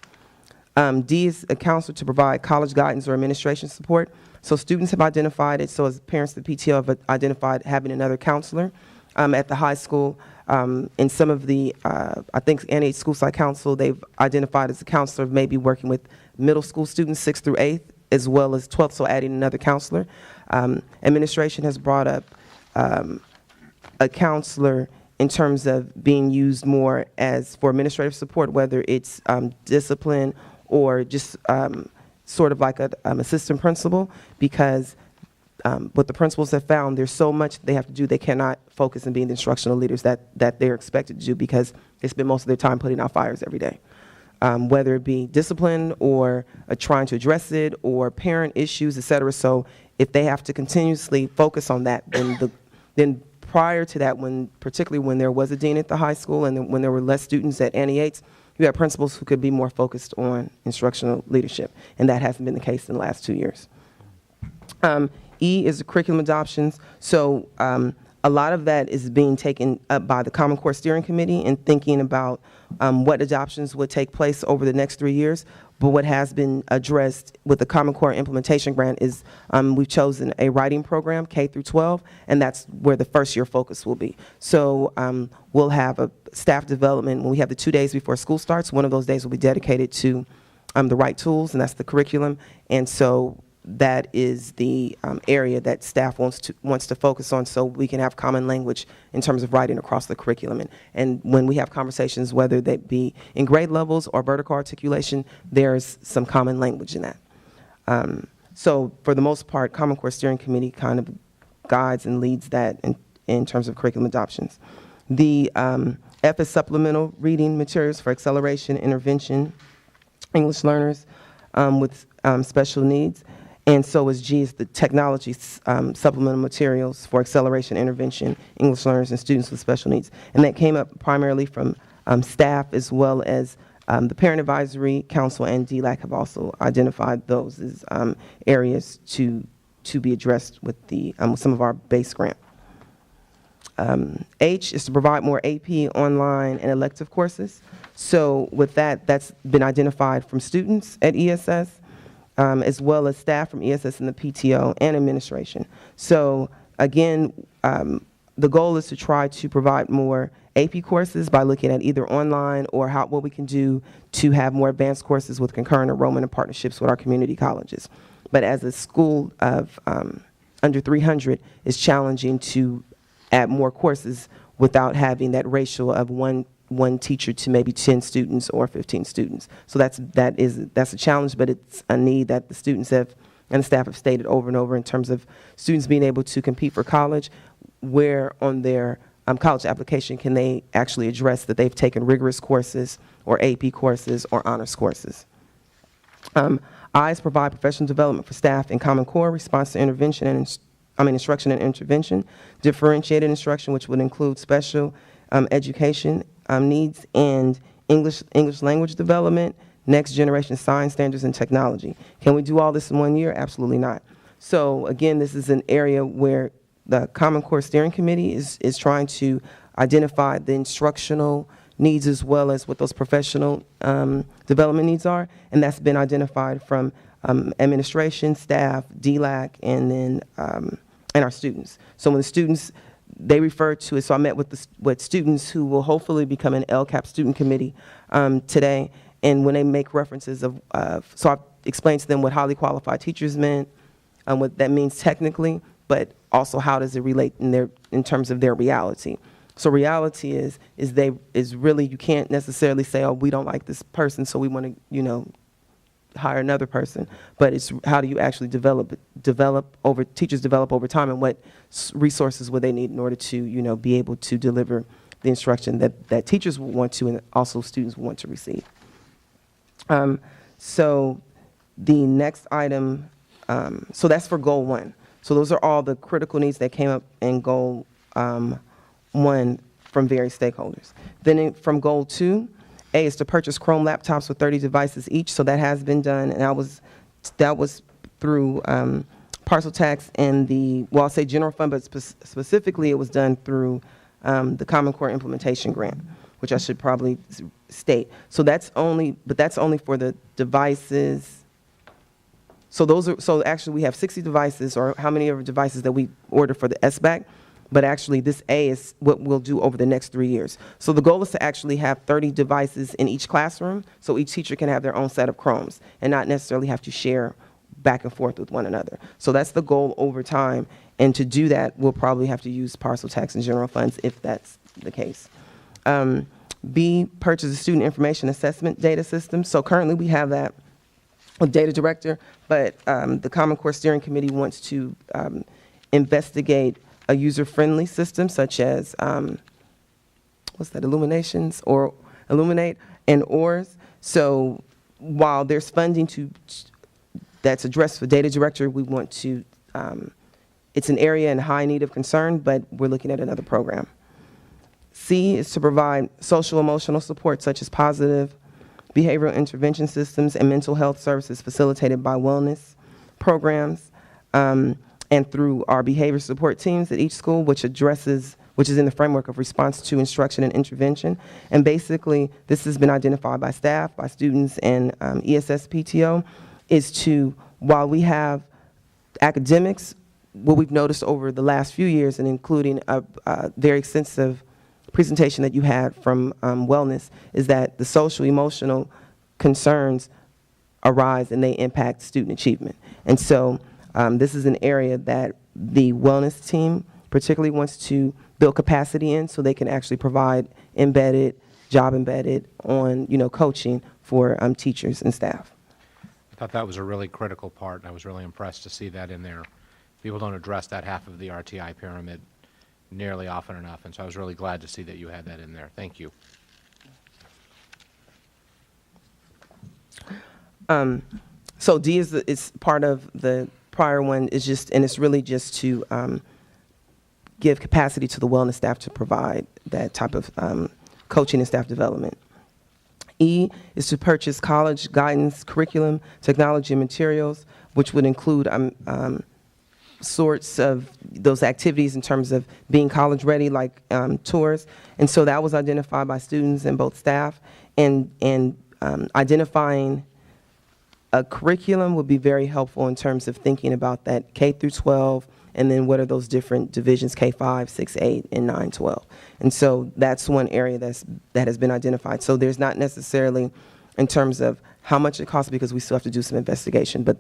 D is a counselor to provide college guidance or administration support. So students have identified it. So as parents, the PTO have identified having another counselor at the high school. In some of the, I think NEH School Site Council, they've identified as a counselor maybe working with middle school students, 6th through 8th, as well as 12th, so adding another counselor. Administration has brought up a counselor in terms of being used more as for administrative support, whether it's discipline or just sort of like an assistant principal, because what the principals have found, there's so much they have to do, they cannot focus on being the instructional leaders that they're expected to do, because they spend most of their time putting out fires every day. Whether it be discipline or trying to address it or parent issues, et cetera. So if they have to continuously focus on that, then prior to that, particularly when there was a dean at the high school and when there were less students at NEH, you had principals who could be more focused on instructional leadership, and that hasn't been the case in the last 2 years. E is the curriculum adoptions. So a lot of that is being taken up by the Common Core Steering Committee and thinking about what adoptions would take place over the next 3 years. But what has been addressed with the Common Core Implementation Grant is we've chosen a writing program, K through 12, and that's where the first year focus will be. So we'll have a staff development when we have the 2 days before school starts. One of those days will be dedicated to the right tools, and that's the curriculum. And so that is the area that staff wants to focus on, so we can have common language in terms of writing across the curriculum. And when we have conversations, whether they be in grade levels or vertical articulation, there's some common language in that. So for the most part, Common Core Steering Committee kind of guides and leads that in terms of curriculum adoptions. The F is supplemental reading materials for acceleration, intervention, English learners with special needs. And so is G is the technology supplemental materials for acceleration, intervention, English learners, and students with special needs. And that came up primarily from staff, as well as the Parent Advisory Council and DLAC have also identified those as areas to be addressed with some of our base grant. H is to provide more AP, online, and elective courses. So with that, that's been identified from students at ESS, as well as staff from ESS and the PTO and administration. So again, the goal is to try to provide more AP courses by looking at either online or what we can do to have more advanced courses with concurrent enrollment and partnerships with our community colleges. But as a school of under 300, it's challenging to add more courses without having that ratio of one teacher to maybe 10 students or 15 students. So that's a challenge, but it's a need that the students have and the staff have stated over and over in terms of students being able to compete for college, where on their college application can they actually address that they've taken rigorous courses or AP courses or honors courses. I is provide professional development for staff in Common Core, response to intervention and instruction and intervention, differentiated instruction, which would include special education needs, and English language development, next generation science standards, and technology. Can we do all this in 1 year? Absolutely not. So again, this is an area where the Common Core Steering Committee is trying to identify the instructional needs as well as what those professional development needs are, and that's been identified from administration, staff, DLAC, and then and our students. So when the students, they refer to it, so I met with students who will hopefully become an LCAP student committee today, and when they make references so I've explained to them what highly qualified teachers meant, what that means technically, but also how does it relate in terms of their reality. So reality is really, you can't necessarily say, oh, we don't like this person, so we want to, hire another person, but it's how do you actually teachers develop over time, and what resources would they need in order to, be able to deliver the instruction that teachers will want to and also students will want to receive. So the next item, so that's for goal 1. So those are all the critical needs that came up in Goal 1 from various stakeholders. Then from Goal 2, A is to purchase Chrome laptops with 30 devices each. So that has been done, and that was through parcel tax and I'll say general fund, but specifically it was done through the Common Core Implementation Grant, which I should probably state. So that's only for the devices. So actually we have 60 devices, or how many of devices that we order for the SBAC, but actually this A is what we'll do over the next 3 years. So the goal is to actually have 30 devices in each classroom, so each teacher can have their own set of Chromes and not necessarily have to share back and forth with one another. So that's the goal over time, and to do that, we'll probably have to use parcel tax and general funds if that's the case. B, purchase a student information assessment data system. So currently we have that with data director, but the Common Core Steering Committee wants to investigate a user-friendly system such as, Illuminate and ORS. So while there's funding that's addressed for data director, we want to, it's an area in high need of concern, but we're looking at another program. C is to provide social emotional support such as positive behavioral intervention systems and mental health services facilitated by wellness programs and through our behavior support teams at each school, which is in the framework of response to instruction and intervention. And basically, this has been identified by staff, by students, and ESS PTO, is to, while we have academics, what we've noticed over the last few years, and including a very extensive presentation that you had from wellness, is that the social emotional concerns arise and they impact student achievement. And so this is an area that the wellness team particularly wants to build capacity in, so they can actually provide job embedded on, coaching for teachers and staff. I thought that was a really critical part, and I was really impressed to see that in there. People don't address that half of the RTI pyramid nearly often enough, and so I was really glad to see that you had that in there. Thank you. So D is part of the prior one, and it's really just to give capacity to the wellness staff to provide that type of coaching and staff development. E is to purchase college guidance, curriculum, technology, and materials, which would include sorts of those activities in terms of being college ready, like tours. And so that was identified by students and both staff, and identifying a curriculum would be very helpful in terms of thinking about that K through 12, and then what are those different divisions, K5, 6, 8, and 9, 12. And so that's one area that has been identified. So there's not necessarily in terms of how much it costs, because we still have to do some investigation, but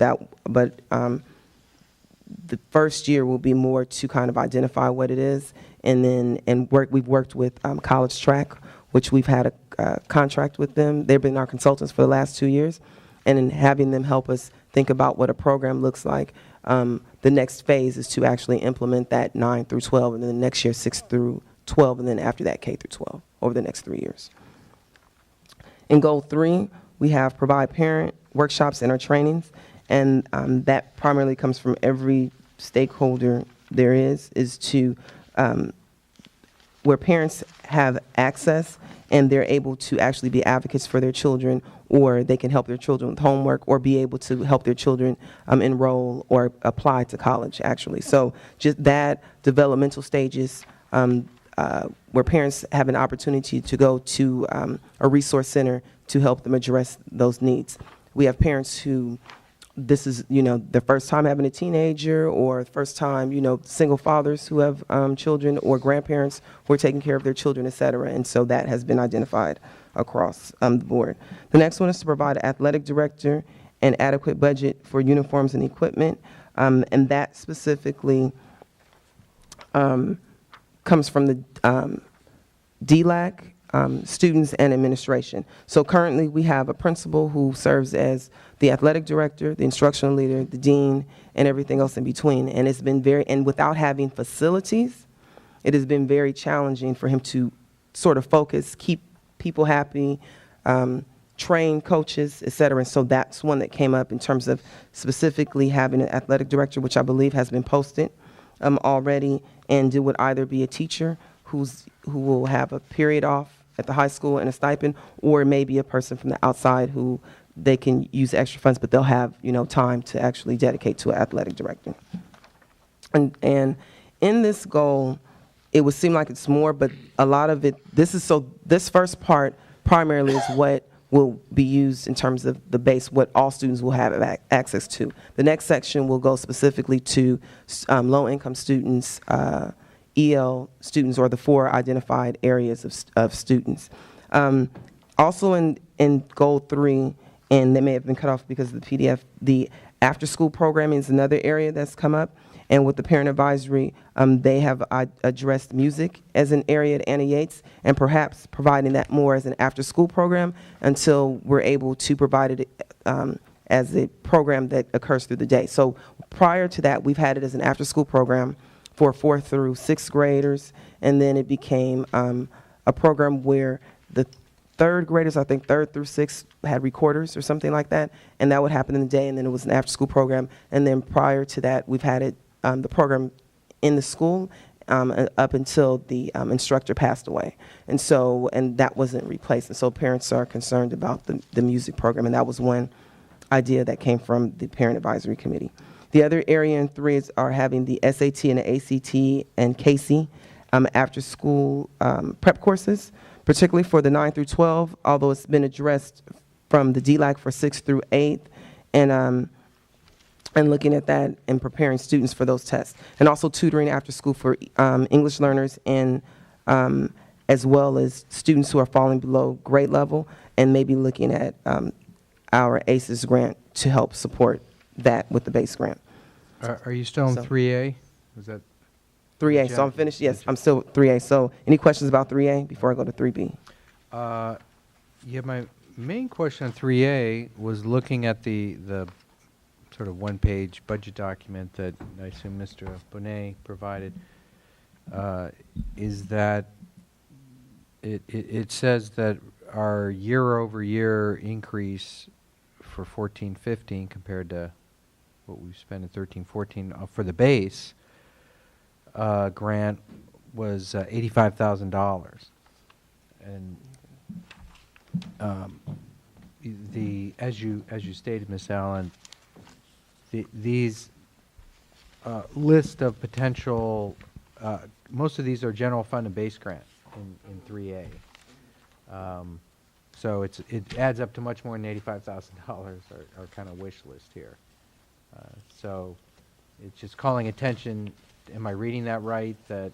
the first year will be more to kind of identify what it is, and we've worked with College Track, which we've had a contract with them. They've been our consultants for the last 2 years, and in having them help us think about what a program looks like. The next phase is to actually implement that 9 through 12, and then the next year 6 through 12, and then after that K through 12 over the next 3 years. In Goal 3, we have provide parent workshops and our trainings, and that primarily comes from every stakeholder there is to where parents have access and they're able to actually be advocates for their children, or they can help their children with homework, or be able to help their children enroll or apply to college, actually. So just that developmental stages where parents have an opportunity to go to a resource center to help them address those needs. We have parents who, this is, their first time having a teenager, or first time, single fathers who have children, or grandparents who are taking care of their children, et cetera. And so that has been identified across the board. The next one is to provide an athletic director an adequate budget for uniforms and equipment. And that specifically comes from the DLAC, students and administration. So currently we have a principal who serves as the athletic director, the instructional leader, the dean, and everything else in between. And it's been and without having facilities, it has been very challenging for him to sort of focus, keep people happy, train coaches, et cetera. And so that's one that came up in terms of specifically having an athletic director, which I believe has been posted already, and it would either be a teacher who will have a period off at the high school and a stipend, or maybe a person from the outside who they can use extra funds, but they'll have, time to actually dedicate to an athletic director. And in this goal, it would seem like it's more, but a lot of it, this first part primarily is what will be used in terms of the base, what all students will have access to. The next section will go specifically to low-income students, EL students, or the 4 identified areas of students. Also in Goal 3, and they may have been cut off because of the PDF, the after-school programming is another area that's come up. And with the parent advisory, they have addressed music as an area at Anna Yates, and perhaps providing that more as an after-school program until we're able to provide it as a program that occurs through the day. So prior to that, we've had it as an after-school program for 4th through 6th graders, and then it became a program where the 3rd graders, I think 3rd through 6th, had recorders or something like that, and that would happen in the day, and then it was an after-school program. And then prior to that, we've had it the program in the school up until the instructor passed away. And that wasn't replaced. And so parents are concerned about the music program, and that was one idea that came from the Parent Advisory Committee. The other area in 3 are having the SAT and the ACT and CASE after school prep courses, particularly for the 9 through 12, although it's been addressed from the DLAC for 6th through 8th, and looking at that and preparing students for those tests. And also tutoring after school for English learners, and as well as students who are falling below grade level, and maybe looking at our ACES grant to help support that with the base grant. Are you still in 3A? Was that 3A, so I'm finished. Yes, I'm still 3A. So any questions about 3A before I go to 3B? Yeah, my main question on 3A was looking at the sort of one-page budget document that I assume Mr. Bonet provided, is that it says that our year-over-year increase for 14-15 compared to what we've spent in 13-14 for the base grant was $85,000. And as you stated, Ms. Allen, these list of potential, most of these are general fund and base grant in 3A. So it adds up to much more than $85,000, our kind of wish list here. So it's just calling attention, am I reading that right, that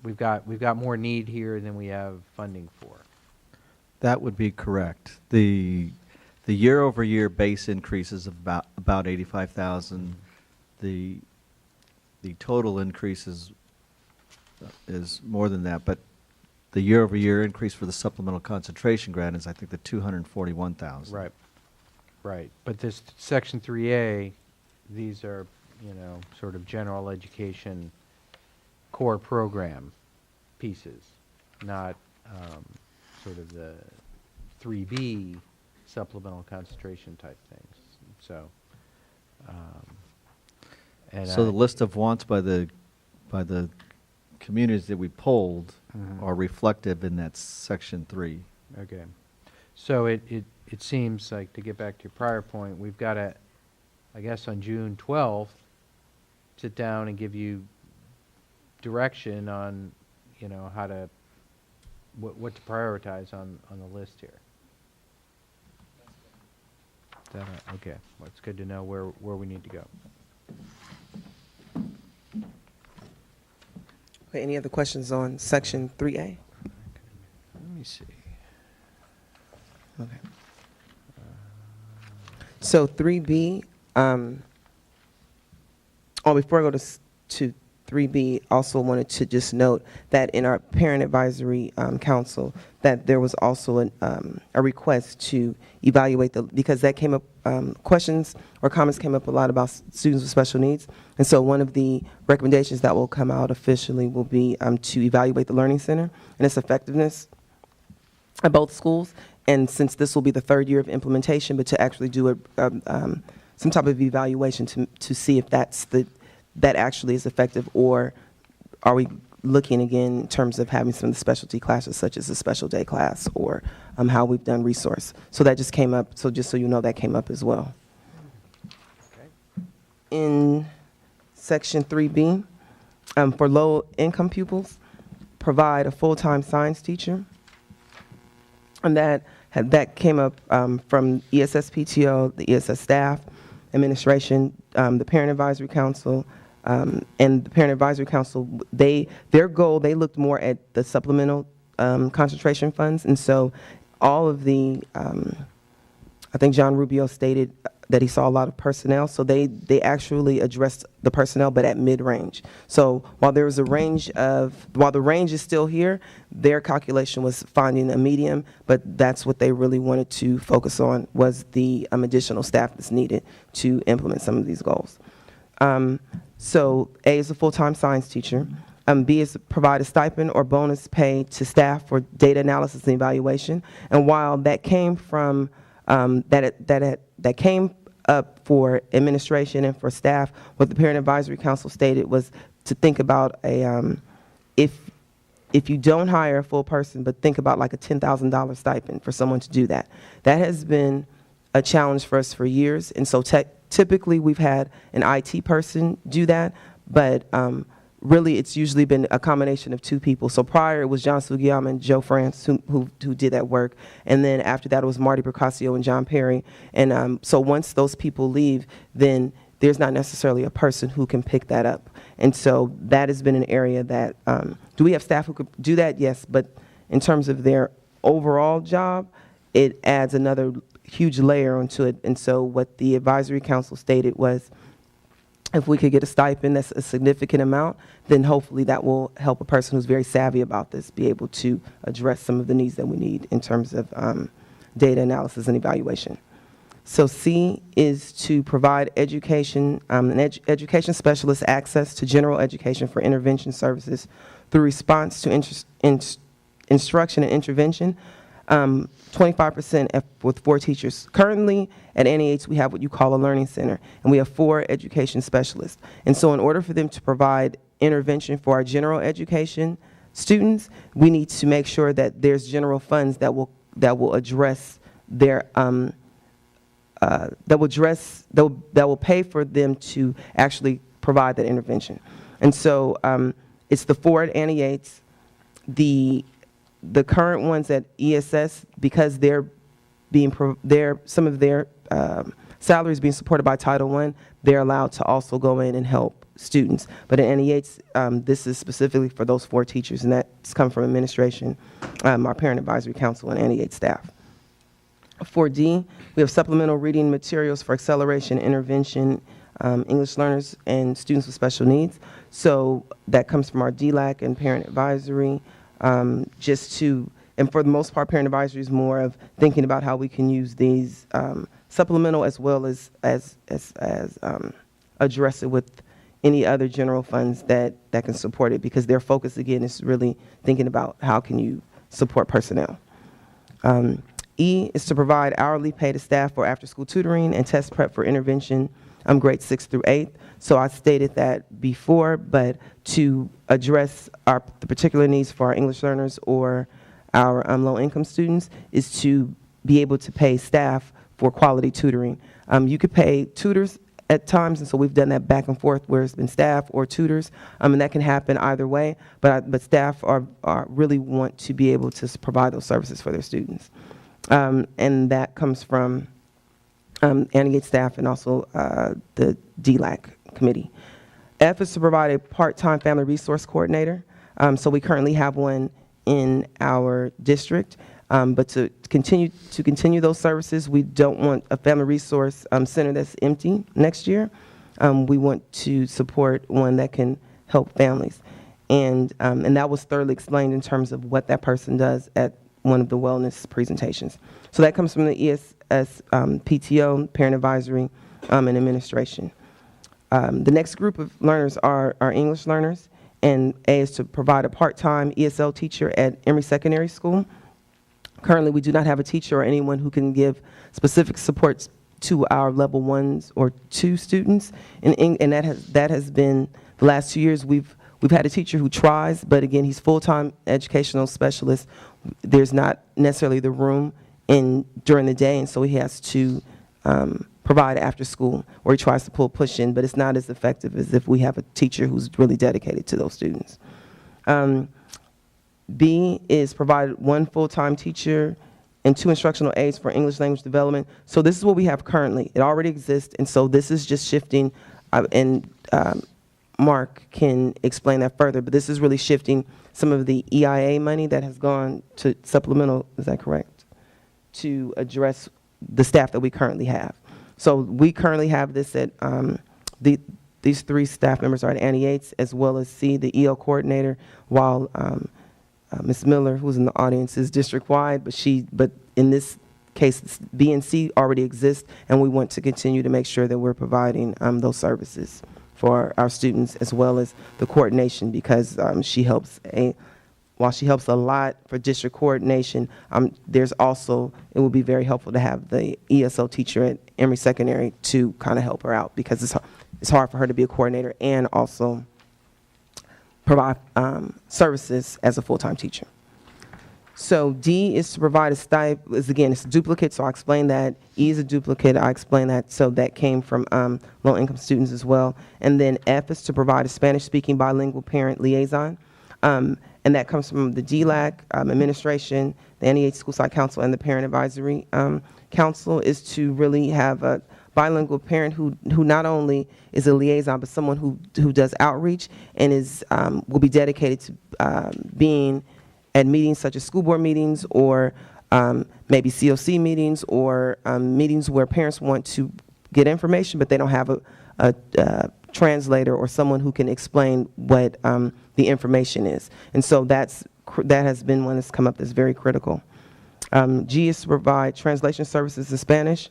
we've got more need here than we have funding for? That would be correct. The year-over-year base increase is about 85,000. The total increase is more than that, but the year-over-year increase for the supplemental concentration grant is, I think, the 241,000. Right. But this Section 3A, these are, sort of general education core program pieces, not sort of the 3B supplemental concentration type things. So, so the list of wants by the communities that we polled are reflective in that Section 3. Okay. So it seems like, to get back to your prior point, we've got to, I guess on June 12th, sit down and give you direction on, how to, what to prioritize on the list here. Okay, well, it's good to know where we need to go. Okay, any other questions on Section 3A? Let me see. Okay. So 3B, before I go to 3B, also wanted to just note that in our Parent Advisory Council, that there was also a request to evaluate because that came up, questions or comments came up a lot about students with special needs. And so one of the recommendations that will come out officially will be to evaluate the Learning Center and its effectiveness at both schools, and since this will be the third year of implementation, but to actually do some type of evaluation to see if that actually is effective, or are we looking again in terms of having some of the specialty classes, such as a special day class, or how we've done resource. So that just came up, so just so you know, that came up as well. In section 3B, for low-income pupils, provide a full-time science teacher. And that came up from ESS PTO, the ESS staff, administration, the Parent Advisory Council, and the Parent Advisory Council, their goal, they looked more at the supplemental concentration funds. And so all of the, I think John Rubio stated that he saw a lot of personnel. So they actually addressed the personnel, but at mid-range. So while there was while the range is still here, their calculation was finding a medium, but that's what they really wanted to focus on, was the additional staff that's needed to implement some of these goals. So A is a full-time science teacher. B is provide a stipend or bonus pay to staff for data analysis and evaluation. And while that came from that came up for administration and for staff, what the Parent Advisory Council stated was to think about if you don't hire a full person, but think about like a $10,000 stipend for someone to do that. That has been a challenge for us for years, and so typically we've had an IT person do that, but really it's usually been a combination of two people. So prior it was John Sugiyama and Joe France who did that work, and then after that it was Marty Procasio and John Perry. And so once those people leave, then there's not necessarily a person who can pick that up. And so that has been an area that, do we have staff who could do that? Yes, but in terms of their overall job, it adds another huge layer onto it. And so what the advisory council stated was, if we could get a stipend that's a significant amount, then hopefully that will help a person who's very savvy about this be able to address some of the needs that we need in terms of data analysis and evaluation. So C is to provide education, an education specialist access to general education for intervention services through response to instruction and intervention, 25% with 4 teachers. Currently at NEH we have what you call a learning center, and we have 4 education specialists. And so in order for them to provide intervention for our general education students, we need to make sure that there's general funds that will address their that will pay for them to actually provide that intervention. And so it's the 4 at NEH. The current ones at ESS, because some of their salaries being supported by Title I, they're allowed to also go in and help students. But at NEH, this is specifically for those 4 teachers, and that's come from administration, our Parent Advisory Council, and NEH staff. For D, we have supplemental reading materials for acceleration, intervention, English learners, and students with special needs. So that comes from our DLAC and Parent Advisory. And for the most part, Parent Advisory is more of thinking about how we can use these supplemental as well as address it with any other general funds that can support it, because their focus, again, is really thinking about how can you support personnel. E is to provide hourly pay to staff for after-school tutoring and test prep for intervention, grades 6 through 8. So I stated that before, but to address the particular needs for our English learners or our low-income students is to be able to pay staff for quality tutoring. You could pay tutors at times, and so we've done that back and forth where it's been staff or tutors, and that can happen either way, but staff really want to be able to provide those services for their students. And that comes from NEH staff and also the DLAC committee. F is to provide a part-time family resource coordinator. So we currently have one in our district, but to continue those services, we don't want a family resource center that's empty next year. We want to support one that can help families. And that was thoroughly explained in terms of what that person does at one of the wellness presentations. So that comes from the ESS PTO, Parent Advisory, and administration. The next group of learners are our English learners, and A is to provide a part-time ESL teacher at Emery Secondary School Currently, we do not have a teacher or anyone who can give specific supports to our level 1s or 2 students, and that has been the last 2 years. We've had a teacher who tries, but again, he's full-time educational specialist. There's not necessarily the room during the day, and so he has to provide after school, or he tries to push in, but it's not as effective as if we have a teacher who's really dedicated to those students. B is provided 1 full-time teacher and 2 instructional aides for English language development. So this is what we have currently. It already exists, and so this is just shifting, and Mark can explain that further, but this is really shifting some of the EIA money that has gone to supplemental, is that correct? To address the staff that we currently have. So we currently have this at, these 3 staff members are at Annie Yates, as well as C, the EL coordinator, while Ms. Miller, who's in the audience, is district-wide, but in this case, B and C already exist, and we want to continue to make sure that we're providing those services for our students, as well as the coordination, because while she helps a lot for district coordination, there's also, it would be very helpful to have the ESO teacher at Emery Secondary to kind of help her out, because it's hard for her to be a coordinator and also provide services as a full-time teacher. So D is to provide a stipend, again, it's a duplicate, so I'll explain that. E is a duplicate, I explain that, so that came from low-income students as well. And then F is to provide a Spanish-speaking bilingual parent liaison, and that comes from the DLAC administration, the Annie Yates School Site Council, and the Parent Advisory Council, is to really have a bilingual parent who not only is a liaison, but someone who does outreach and will be dedicated to being at meetings such as school board meetings, or maybe COC meetings, or meetings where parents want to get information, but they don't have a translator or someone who can explain what the information is. And so that has been one that's come up that's very critical. G is to provide translation services in Spanish.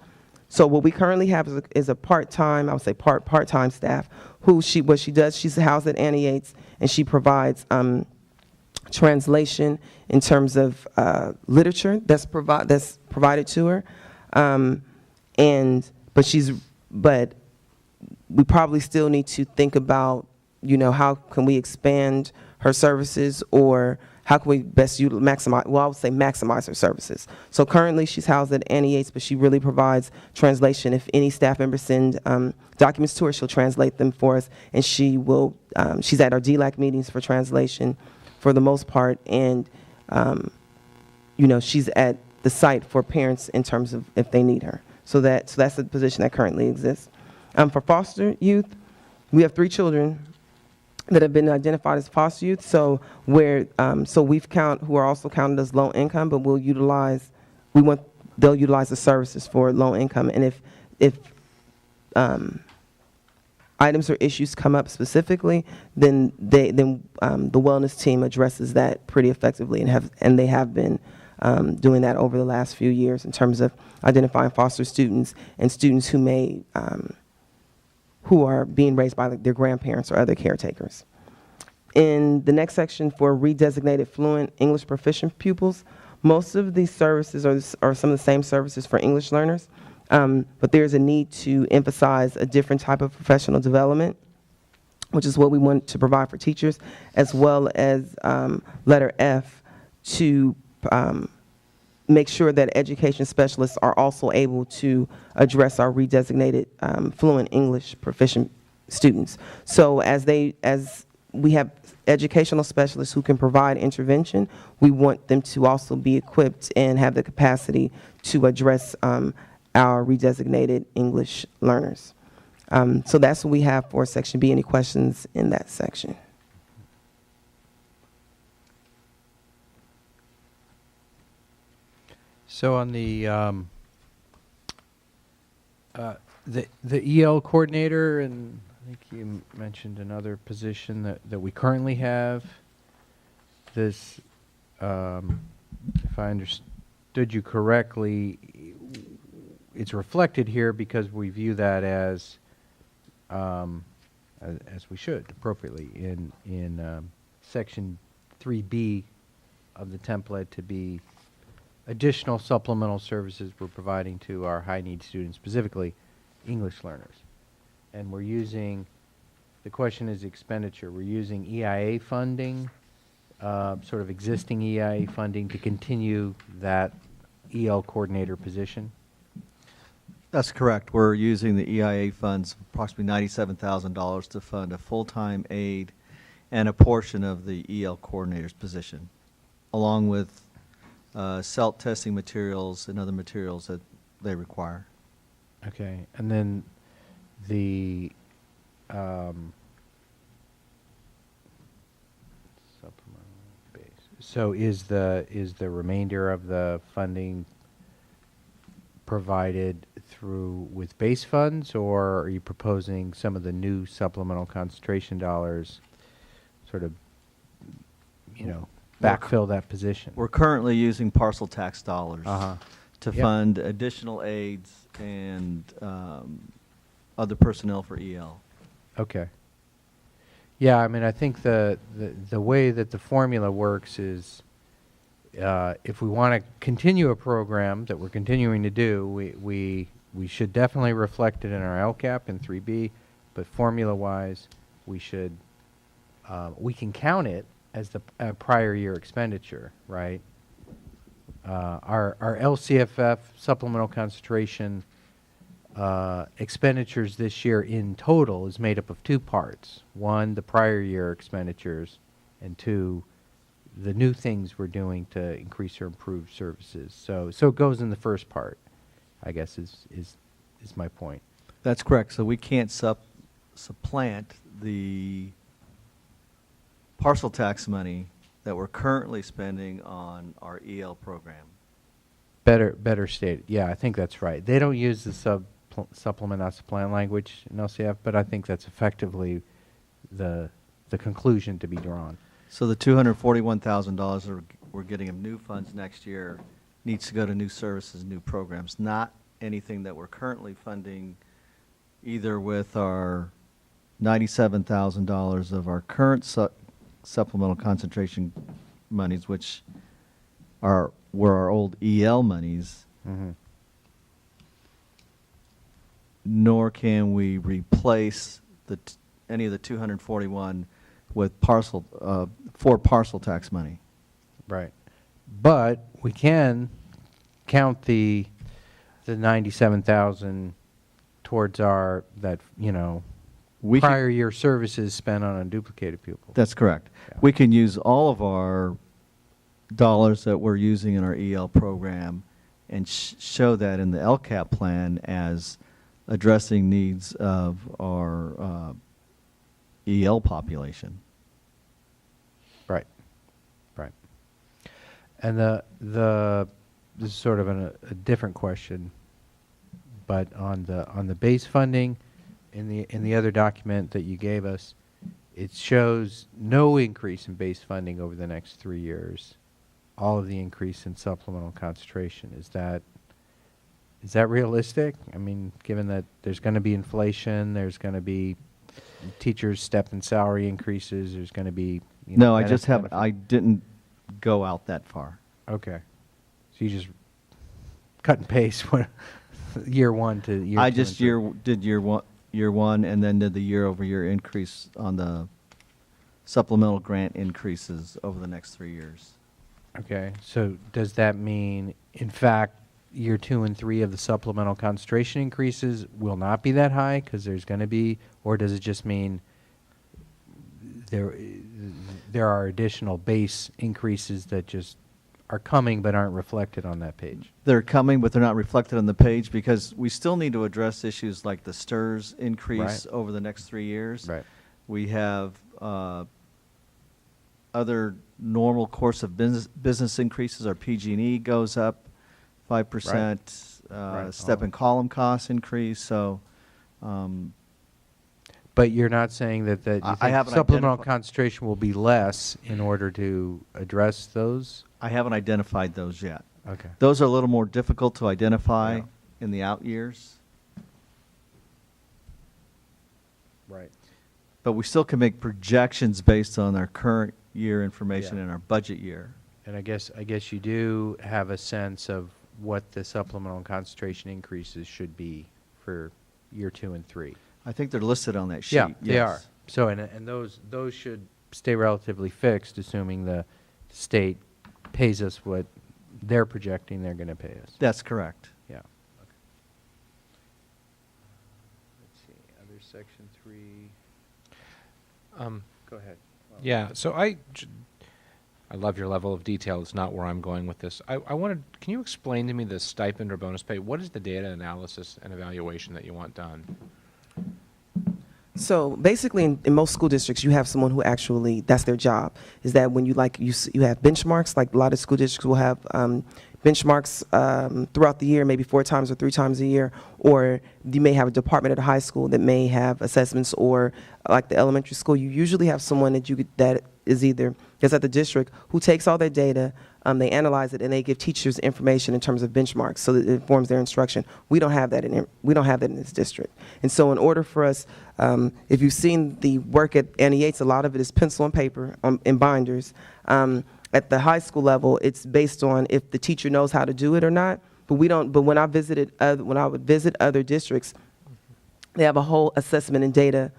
So what we currently have is a part-time, I would say part-time staff, what she does, she's housed at Annie Yates, and she provides translation in terms of literature that's provided to her, but we probably still need to think about, how can we expand her services, or how can we best maximize her services. So currently she's housed at Annie Yates, but she really provides translation. If any staff members send documents to her, she'll translate them for us, and she's at our DLAC meetings for translation for the most part, and she's at the site for parents in terms of if they need her. So that's the position that currently exists. For foster youth, we have 3 children that have been identified as foster youth. So who are also counted as low income, but they'll utilize the services for low income. And if items or issues come up specifically, then the wellness team addresses that pretty effectively, and they have been doing that over the last few years in terms of identifying foster students and students who are being raised by their grandparents or other caretakers. In the next section, for redesignated fluent English proficient pupils, most of these services are some of the same services for English learners, but there's a need to emphasize a different type of professional development, which is what we want to provide for teachers, as well as letter F, to make sure that education specialists are also able to address our redesignated fluent English proficient students. So as we have educational specialists who can provide intervention, we want them to also be equipped and have the capacity to address our redesignated English learners. So that's what we have for Section B. Any questions in that section? So on the EL coordinator, and I think you mentioned another position that we currently have. This, if I understood you correctly, it's reflected here because we view that as we should appropriately in Section 3B of the template to be additional supplemental services we're providing to our high-need students, specifically English learners. And we're using, the question is expenditure. We're using EIA funding, sort of existing EIA funding to continue that EL coordinator position. That's correct. We're using the EIA funds, approximately $97,000, to fund a full-time aide and a portion of the EL coordinator's position, along with CELT testing materials and other materials that they require. Okay, and then the supplemental base. So is the remainder of the funding provided through with base funds, or are you proposing some of the new supplemental concentration dollars sort of, you know, backfill that position? We're currently using parcel tax dollars to Yep. fund additional aides and other personnel for EL. Okay. Yeah, I mean, I think the way that the formula works is, if we want to continue a program that we're continuing to do, we should definitely reflect it in our LCAP in 3B, but formula-wise, we should, we can count it as the prior year expenditure, right? Our LCFF supplemental concentration expenditures this year in total is made up of two parts. One, the prior year expenditures, and two, the new things we're doing to increase or improve services. So it goes in the first part, I guess is my point. That's correct. So we can't supplant the parcel tax money that we're currently spending on our EL program. Better stated. Yeah, I think that's right. They don't use the supplement, not supplant language in LCF, but I think that's effectively the conclusion to be drawn. So the $241,000 that we're getting of new funds next year needs to go to new services, new programs, not anything that we're currently funding either with our $97,000 of our current supplemental concentration monies, which were our old EL monies, nor can we replace any of the 241 with for parcel tax money. Right. But we can count the 97,000 towards our, prior year services spent on unduplicated pupils. That's correct. Yeah. We can use all of our dollars that we're using in our EL program and show that in the LCAP plan as addressing needs of our EL population. Right. Right. And this is sort of a different question, but on the base funding in the other document that you gave us, it shows no increase in base funding over the next 3 years. All of the increase in supplemental concentration. Is that realistic? I mean, given that there's going to be inflation, there's going to be teachers' step and salary increases, there's going to be No, I didn't go out that far. Okay. So you just cut and paste year one to year two. I just did year one and then did the year-over-year increase on the supplemental grant increases over the next 3 years. Okay. So does that mean, in fact, year 2 and 3 of the supplemental concentration increases will not be that high because there's going to be, or does it just mean there are additional base increases that just are coming but aren't reflected on that page? They're coming, but they're not reflected on the page because we still need to address issues like the STRS increase over the next 3 years. Right. We have other normal course of business increases. Our PG&E goes up 5%. Right. Step and column costs increase. So, but you're not saying that you I think haven't supplemental identifi- concentration will be less in order to address those? I haven't identified those yet. Okay. Those are a little more difficult to identify Yeah. in the out years, Right. but we still can make projections based on our current year information Yeah. and our budget year. And I guess you do have a sense of what the supplemental and concentration increases should be for year 2 and 3. I think they're listed on that sheet. Yeah, they yes. are. So, and those should stay relatively fixed, assuming the state pays us what they're projecting they're going to pay us. That's correct. Yeah. Okay. Let's see, other section 3. Go ahead. Yeah, so I love your level of detail. It's not where I'm going with this. I wanted, can you explain to me the stipend or bonus pay? What is the data analysis and evaluation that you want done? So basically, in most school districts, you have someone who actually, that's their job, is that when you you have benchmarks, like a lot of school districts will have benchmarks throughout the year, maybe 4 times or 3 times a year, or you may have a department at a high school that may have assessments, or like the elementary school, you usually have someone that is either, that's at the district, who takes all their data, they analyze it, and they give teachers information in terms of benchmarks so that it informs their instruction. We don't have that in this district. And so in order for us, if you've seen the work at Annie Yates, a lot of it is pencil and paper in binders. At the high school level, it's based on if the teacher knows how to do it or not. But we don't. But when I would visit other districts, they have a whole assessment and data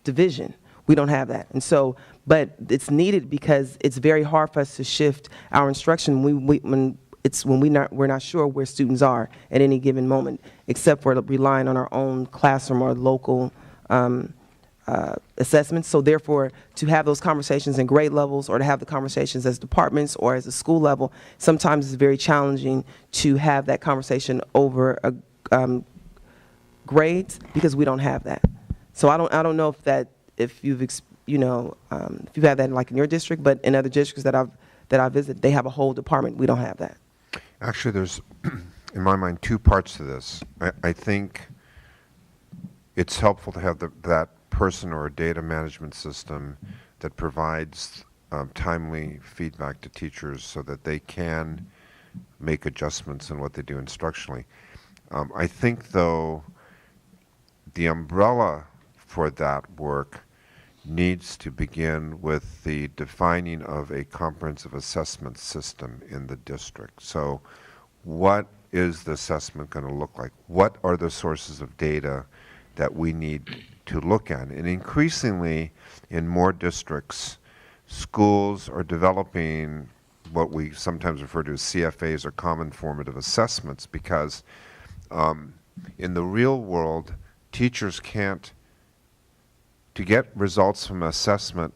division. We don't have that. And so, but it's needed because it's very hard for us to shift our instruction when we're not sure where students are at any given moment, except for relying on our own classroom or local assessments. So therefore, to have those conversations in grade levels, or to have the conversations as departments or as a school level, sometimes it's very challenging to have that conversation over grades, because we don't have that. So I don't know if you've if you have that like in your district, but in other districts that I visit, they have a whole department. We don't have that. Actually, there's, in my mind, 2 parts to this. I think it's helpful to have that person or a data management system that provides timely feedback to teachers so that they can make adjustments in what they do instructionally. I think, though, the umbrella for that work needs to begin with the defining of a comprehensive assessment system in the district. So what is the assessment going to look like? What are the sources of data that we need to look at? And increasingly, in more districts, schools are developing what we sometimes refer to as CFAs, or common formative assessments, because in the real world, teachers can't, to get results from assessment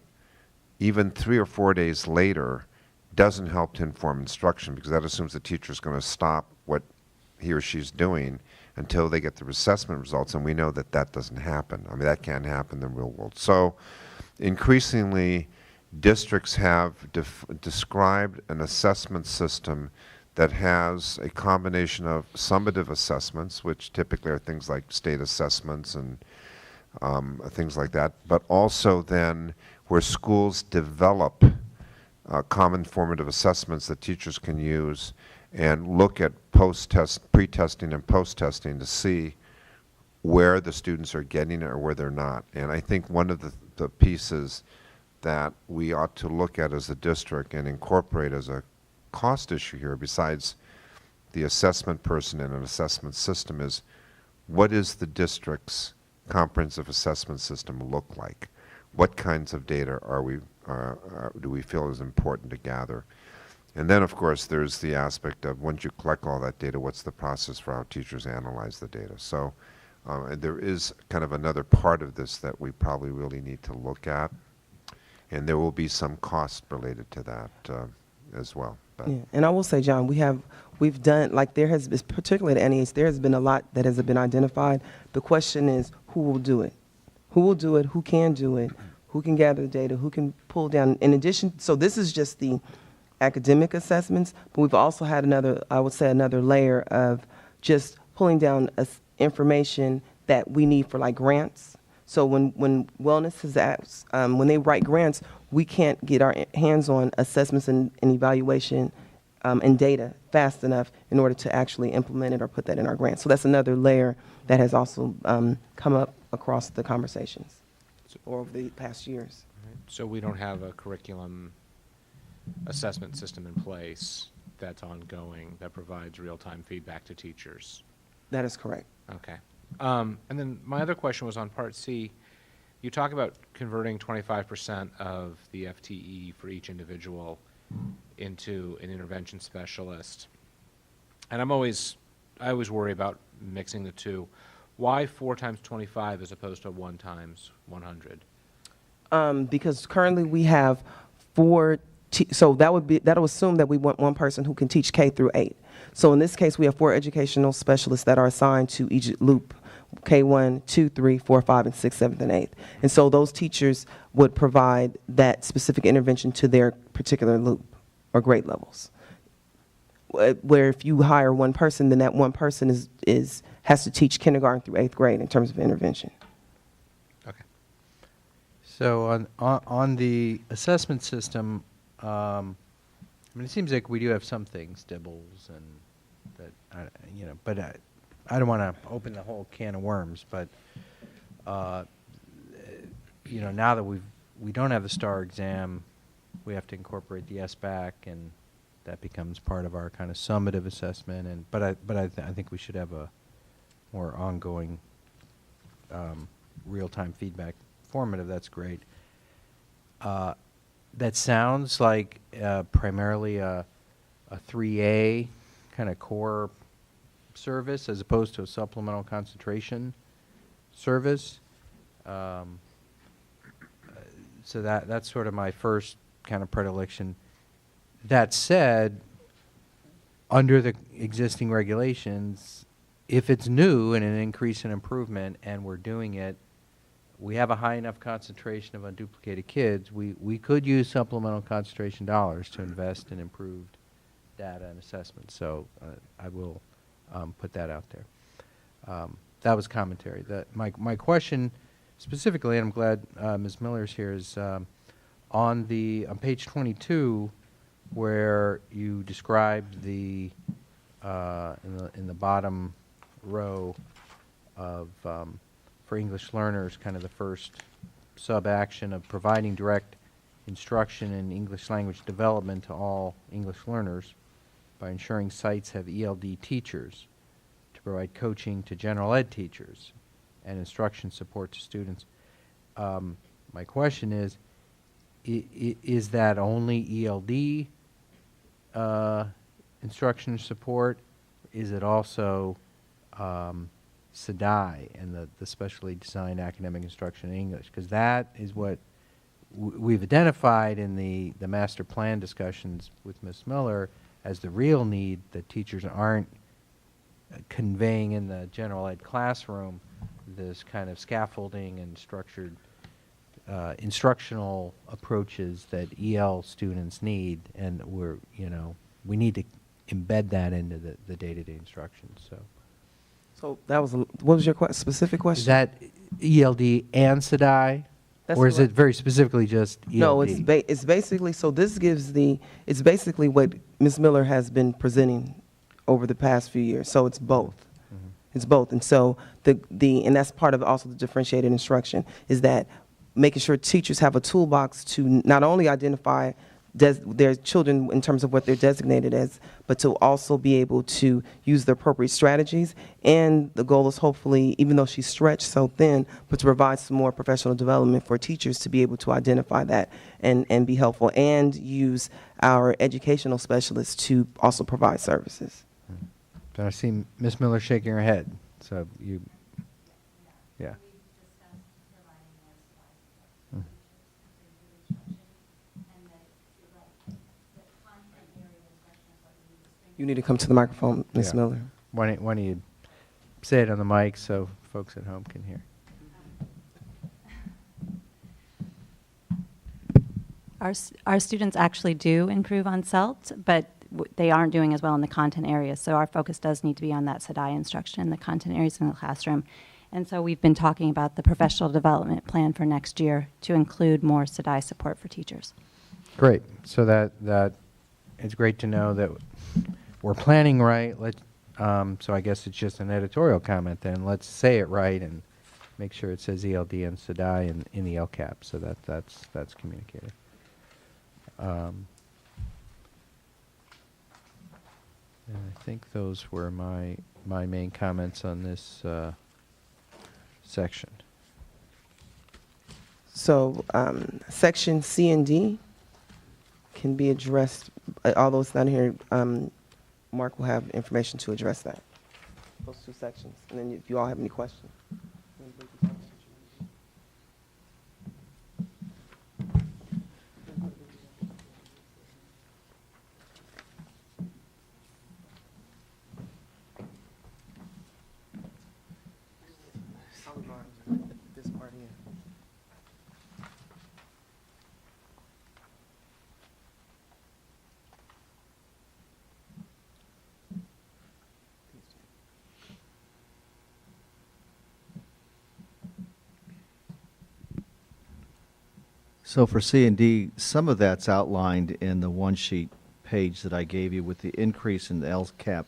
even 3 or 4 days later doesn't help to inform instruction, because that assumes the teacher is going to stop what he or she's doing until they get the assessment results, and we know that that doesn't happen. I mean, that can't happen in the real world. So increasingly, districts have described an assessment system that has a combination of summative assessments, which typically are things like state assessments and things like that, but also then where schools develop common formative assessments that teachers can use and look at pre-testing and post-testing to see where the students are getting it or where they're not. And I think one of the pieces that we ought to look at as a district and incorporate as a cost issue here, besides the assessment person and an assessment system, is what is the district's comprehensive assessment system look like? What kinds of data do we feel is important to gather? And then, of course, there's the aspect of once you collect all that data, what's the process for how teachers analyze the data? So there is kind of another part of this that we probably really need to look at, and there will be some cost related to that as well. But Yeah, and I will say, John, we've done, like there has been, particularly at NEH, there has been a lot that has been identified. The question is, who will do it? Who will do it? Who can do it? Who can gather the data? Who can pull down? In addition, so this is just the academic assessments, but we've also had another layer of just pulling down information that we need for like grants. So when wellness is asked, when they write grants, we can't get our hands on assessments and evaluation and data fast enough in order to actually implement it or put that in our grants. So that's another layer that has also come up across the conversations over the past years. So we don't have a curriculum assessment system in place that's ongoing, that provides real-time feedback to teachers. That is correct. Okay. And then my other question was on Part C. You talk about converting 25% of the FTE for each individual into an intervention specialist. And I always worry about mixing the two. Why 4 times 25 as opposed to 1 times 100? Because currently we have 4, so that'll assume that we want one person who can teach K through 8. So in this case, we have 4 educational specialists that are assigned to each loop, K1, 2, 3, 4, 5, and 6, 7th, and 8th. And so those teachers would provide that specific intervention to their particular loop or grade levels. Where if you hire one person, then that one person has to teach kindergarten through 8th grade in terms of intervention. Okay. So on the assessment system, I mean, it seems like we do have some things, dibbles, and that, you know, but I don't want to open the whole can of worms, but, you know, now that we don't have the STAR exam, we have to incorporate the SBAC, and that becomes part of our kind of summative assessment. And but I think we should have a more ongoing, real-time feedback formative. That's great. That sounds like primarily a 3A kind of core service as opposed to a supplemental concentration service. So that's sort of my first kind of predilection. That said, under the existing regulations, if it's new and an increase in improvement and we're doing it, we have a high enough concentration of unduplicated kids, we could use supplemental concentration dollars to invest in improved data and assessment. So I will put that out there. That was commentary. My question specifically, and I'm glad Ms. Miller's here, is on page 22, where you described in the bottom row of for English learners, kind of the first sub-action of providing direct instruction in English language development to all English learners by ensuring sites have ELD teachers to provide coaching to general ed teachers and instruction support to students. My question is that only ELD instruction support? Is it also SEDI and the specially designed academic instruction in English? Because that is what we've identified in the master plan discussions with Ms. Miller as the real need that teachers aren't conveying in the general ed classroom, this kind of scaffolding and structured instructional approaches that EL students need, and we need to embed that into the day-to-day instruction. So that was what was your specific question? Is that ELD and SEDI, or is it very specifically just ELD? No, it's basically, so this gives it's basically what Ms. Miller has been presenting over the past few years. So it's both. Mm-hmm. It's both. And so and that's part of also the differentiated instruction, is that making sure teachers have a toolbox to not only identify their children in terms of what they're designated as, but to also be able to use the appropriate strategies. And the goal is hopefully, even though she's stretched so thin, but to provide some more professional development for teachers to be able to identify that and be helpful, and use our educational specialists to also provide services. So I see Ms. Miller shaking her head. So yeah. You need to come to the microphone, Ms. Yeah. Miller. Why don't you say it on the mic so folks at home can hear? Our students actually do improve on CELT, but they aren't doing as well in the content areas. So our focus does need to be on that SEDI instruction in the content areas in the classroom. And so we've been talking about the professional development plan for next year to include more SEDI support for teachers. Great. So that it's great to know that we're planning right. So I guess it's just an editorial comment then. Let's say it right and make sure it says ELD and SEDI in the LCAP, so that's communicated. And I think those were my main comments on this section. So section C and D can be addressed, although it's not here, Mark will have information to address that, those two sections. And then if you all have any questions. This part here. So for C and D, some of that's outlined in the one-sheet page that I gave you with the increase in the LCAP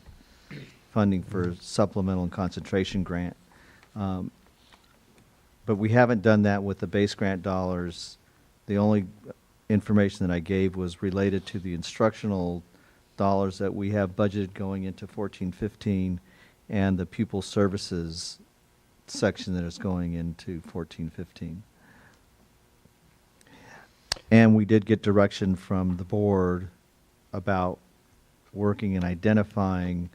funding for supplemental and concentration grant. But we haven't done that with the base grant dollars. The only information that I gave was related to the instructional dollars that we have budgeted going into 14-15 and the pupil services section that is going into 14-15. And we did get direction from the board about working and identifying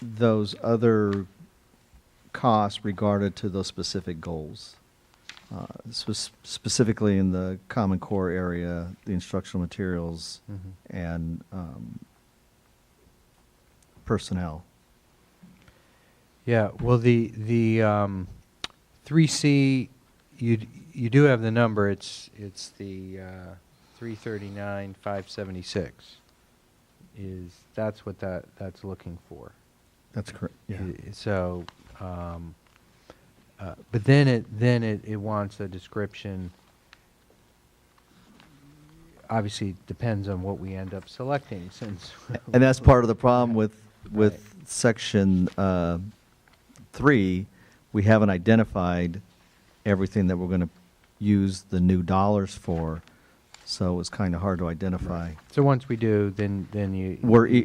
those other costs regarded to those specific goals. Specifically in the Common Core area, the instructional materials, and personnel. Yeah, well, the 3C, you do have the number. It's the 339,576. That's what that's looking for. That's correct. Yeah. So, but then it wants a description. Obviously, it depends on what we end up selecting, since. And that's part of the problem with section 3. We haven't identified everything that we're going to use the new dollars for, so it's kind of hard to identify. So once we do, then you.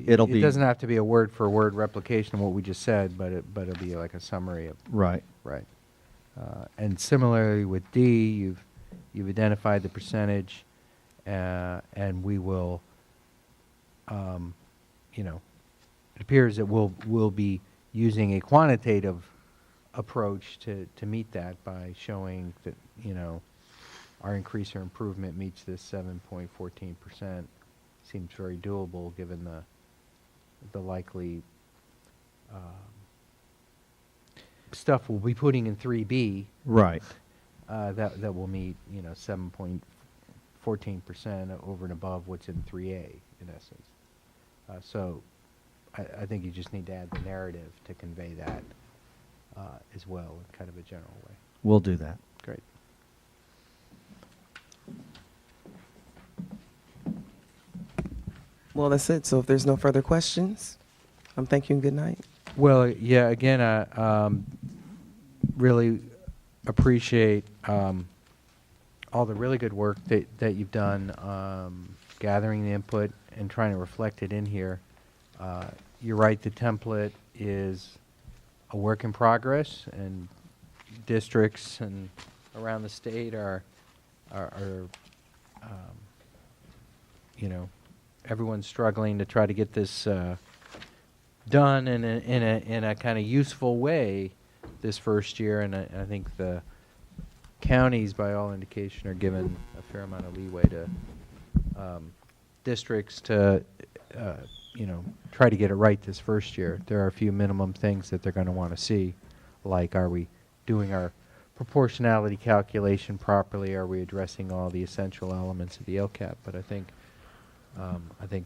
It'll be. It doesn't have to be a word for word replication of what we just said, but it'll be like a summary of. Right. Right. And similarly with D, you've identified the percentage, and we will, it appears that we'll be using a quantitative approach to meet that by showing that, our increase or improvement meets this 7.14%. Seems very doable given the likely stuff we'll be putting in 3B. Right. That will meet, 7.14% over and above what's in 3A, in essence. So I think you just need to add the narrative to convey that as well in kind of a general way. We'll do that. Great. Well, that's it. So if there's no further questions, thank you and good night. Well, yeah, again, I really appreciate all the really good work that you've done gathering the input and trying to reflect it in here. You're right, the template is a work in progress, and districts and around the state are everyone's struggling to try to get this done in a kind of useful way this first year, and I think the counties, by all indication, are given a fair amount of leeway to districts to try to get it right this first year. There are a few minimum things that they're going to want to see, like, are we doing our proportionality calculation properly? Are we addressing all the essential elements of the LCAP? But I think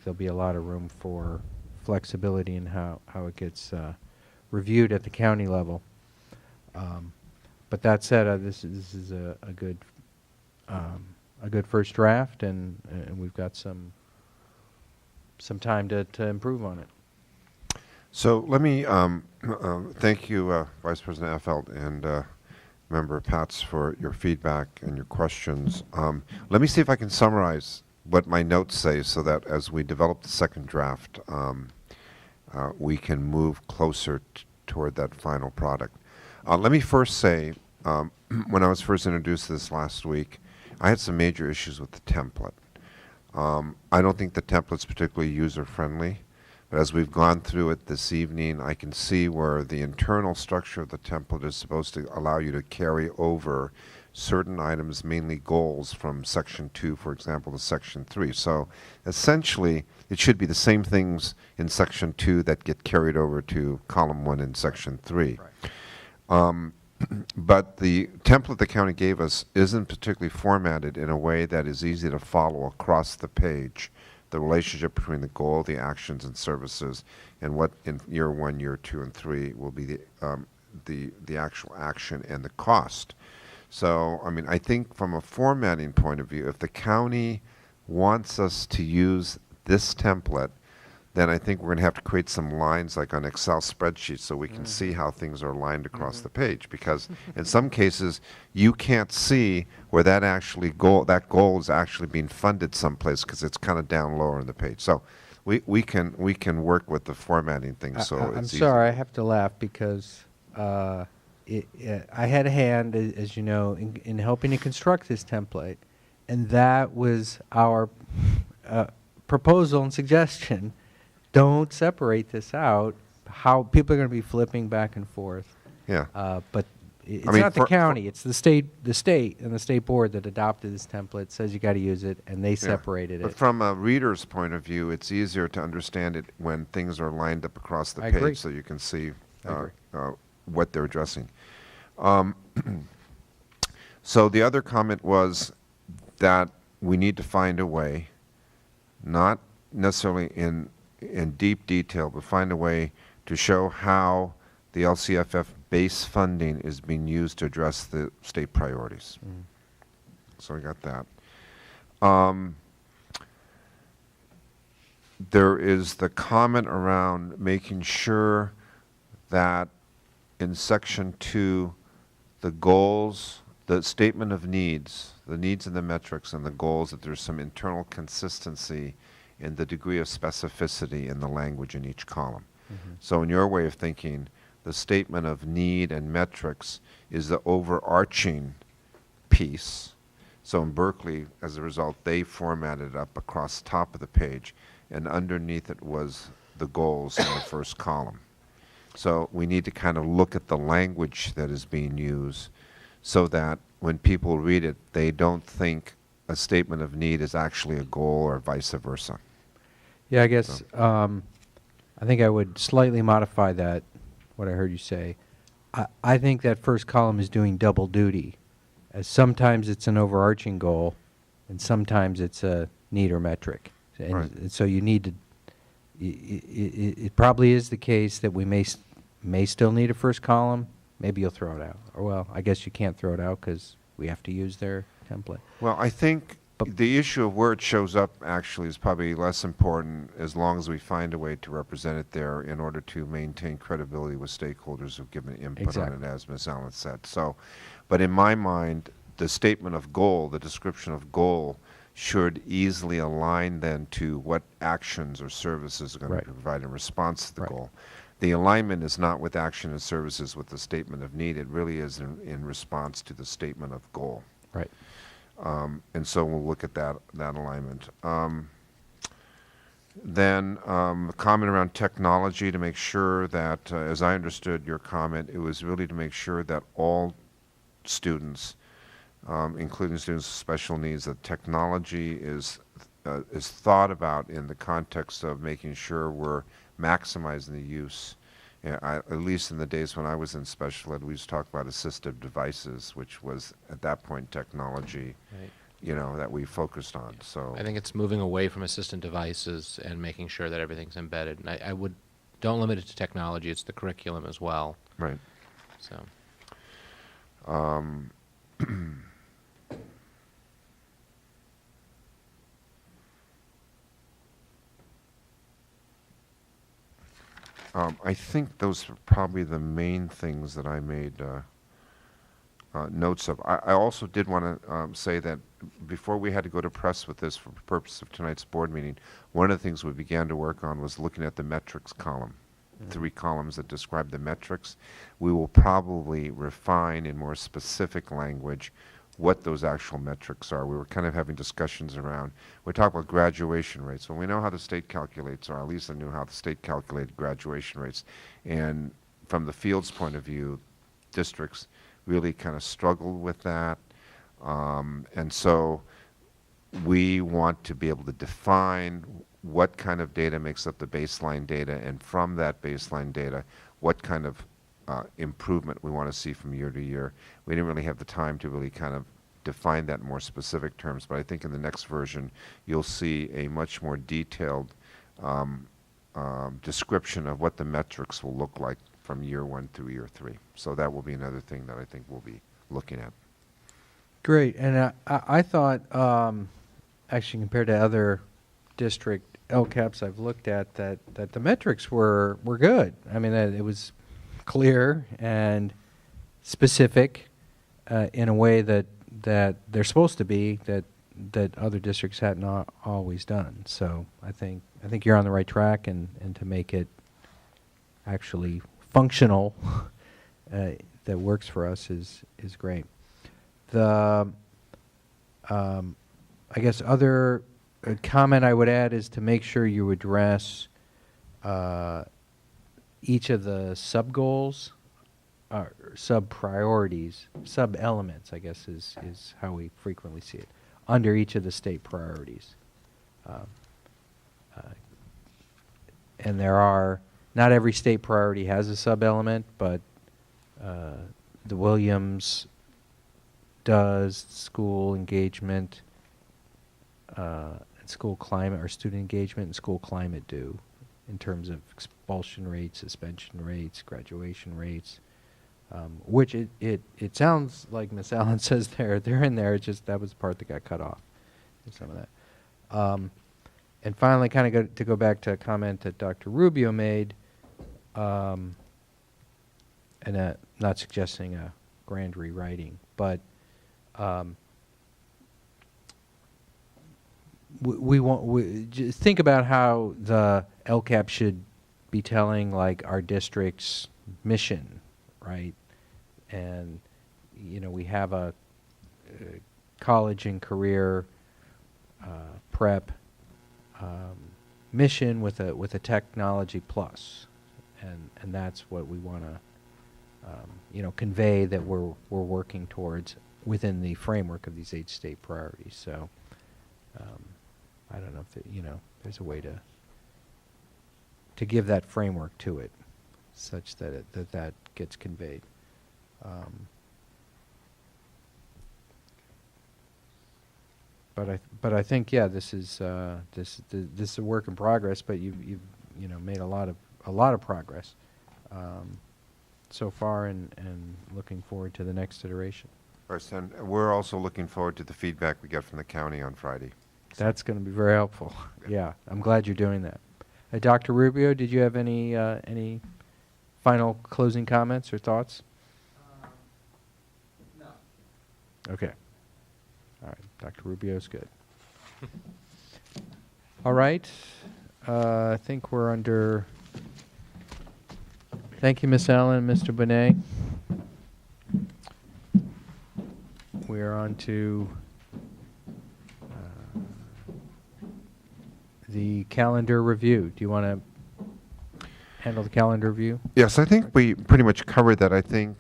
there'll be a lot of room for flexibility in how it gets reviewed at the county level. But that said, this is a good first draft, and we've got some time to improve on it. So let me thank you, Vice President Affelt and Member Pats, for your feedback and your questions. Let me see if I can summarize what my notes say so that as we develop the second draft, we can move closer toward that final product. Let me first say, when I was first introduced to this last week, I had some major issues with the template. I don't think the template's particularly user-friendly, but as we've gone through it this evening, I can see where the internal structure of the template is supposed to allow you to carry over certain items, mainly goals, from Section 2, for example, to Section 3. So essentially, it should be the same things in Section 2 that get carried over to Column 1 in Section 3. But the template the county gave us isn't particularly formatted in a way that is easy to follow across the page, the relationship between the goal, the actions and services, and what in year 1, year 2, and 3 will be the actual action and the cost. So, I mean, I think from a formatting point of view, if the county wants us to use this template, then I think we're going to have to create some lines like on Excel spreadsheets so we can see how things are aligned across the page. Because in some cases, you can't see where that goal is actually being funded someplace because it's kind of down lower on the page. So we can work with the formatting thing. So I'm it's sorry, I have to laugh because I had a hand, as you know, in helping to construct this template, and that was our proposal and suggestion. Don't separate this out. How people are going to be flipping back and forth. Yeah. But it's I mean, not the county. It's the state and the state board that adopted this template, says you got to use it, and they separated But it. from a reader's point of view, it's easier to understand it when things are lined up across the I page agree. so you can see I agree. what they're addressing. So the other comment was that we need to find a way, not necessarily in deep detail, but find a way to show how the LCFF base funding is being used to address the state priorities. So we got that. There is the comment around making sure that in Section 2, the goals, the statement of needs, the needs and the metrics and the goals, that there's some internal consistency in the degree of specificity in the language in each column. So in your way of thinking, the statement of need and metrics is the overarching piece. So in Berkeley, as a result, they formatted it up across the top of the page, and underneath it was the goals in the first column. So we need to kind of look at the language that is being used so that when people read it, they don't think a statement of need is actually a goal or vice versa. Yeah, I guess I think I would slightly modify that, what I heard you say. I think that first column is doing double duty, as sometimes it's an overarching goal, and sometimes it's a need or metric. And, Right. and so you need to, it probably is the case that we may still need a first column. Maybe you'll throw it out. Or, well, I guess you can't throw it out because we have to use their template. Well, I think the issue of where it shows up actually is probably less important as long as we find a way to represent it there in order to maintain credibility with stakeholders who've given input on it, as Ms. Allen said. So, but in my mind, the statement of goal, the description of goal, should easily align then to what actions or services are going to be provided in response to the goal. The alignment is not with action and services with the statement of need. It really is in response to the statement of goal. Right. And so we'll look at that alignment. Then a comment around technology to make sure that, as I understood your comment, it was really to make sure that all students, including students with special needs, that technology is thought about in the context of making sure we're maximizing the use. At least in the days when I was in special ed, we used to talk about assistive devices, which was at that point technology, you know, that we focused on. So I think it's moving away from assistant devices and making sure that everything's embedded. And I would, don't limit it to technology, it's the curriculum as well. Right. So. I think those are probably the main things that I made notes of. I also did want to say that before we had to go to press with this for the purpose of tonight's board meeting, one of the things we began to work on was looking at the metrics column. 3 columns that describe the metrics. We will probably refine in more specific language what those actual metrics are. We were kind of having discussions around, we talk about graduation rates. Well, we know how the state calculates, or Lisa knew how the state calculated graduation rates. And from the field's point of view, districts really kind of struggled with that. And so we want to be able to define what kind of data makes up the baseline data, and from that baseline data, what kind of improvement we want to see from year to year. We didn't really have the time to really kind of define that in more specific terms, but I think in the next version, you'll see a much more detailed description of what the metrics will look like from year 1 through year 3. So that will be another thing that I think we'll be looking at. Great, and I thought, actually compared to other district LCAPs I've looked at, that the metrics were good. I mean, that it was clear and specific in a way that they're supposed to be, that other districts had not always done. So I think you're on the right track, and to make it actually functional that works for us is great. The I guess other comment I would add is to make sure you address each of the sub-goals, sub-priorities, sub-elements, I guess is how we frequently see it, under each of the state priorities. And there are, not every state priority has a sub-element, but the Williams does, school engagement, and school climate, or student engagement and school climate do, in terms of expulsion rates, suspension rates, graduation rates, which it sounds like Ms. Allen says they're in there. It's just that was the part that got cut off, some of that. And finally, kind of to go back to a comment that Dr. Rubio made, and not suggesting a grand rewriting, but we just think about how the LCAP should be telling, like, our district's mission, right? And we have a college and career prep mission with a technology plus, and that's what we want to convey, that we're working towards within the framework of these 8 state priorities. So I don't know if there's a way to give that framework to it, such that that gets conveyed. But I think, yeah, this is a work in progress. But you've made a lot of progress so far, and looking forward to the next iteration. Right, and we're also looking forward to the feedback we get from the county on Friday. That's going to be very helpful. Yeah, I'm glad you're doing that. Dr. Rubio, did you have any final closing comments or thoughts? No. Okay. All right, Dr. Rubio's good. All right, I think we're under. Thank you, Ms. Allen, Mr. Bonet. We're on to the calendar review. Do you want to handle the calendar review? Yes, I think we pretty much covered that. I think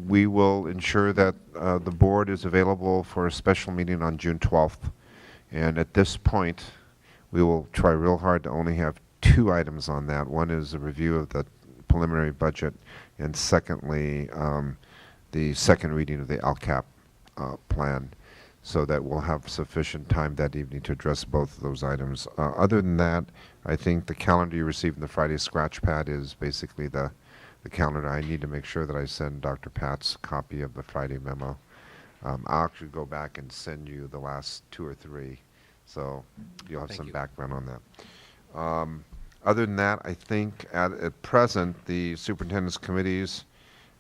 we will ensure that the board is available for a special meeting on June 12th. And at this point, we will try real hard to only have 2 items on that. One is a review of the preliminary budget, and secondly, the second reading of the LCAP plan, so that we'll have sufficient time that evening to address both of those items. Other than that, I think the calendar you received in the Friday scratch pad is basically the calendar. I need to make sure that I send Dr. Pat's copy of the Friday memo. I'll actually go back and send you the last 2 or 3, so you'll have some background on that. Other than that, I think at present, the superintendent's committees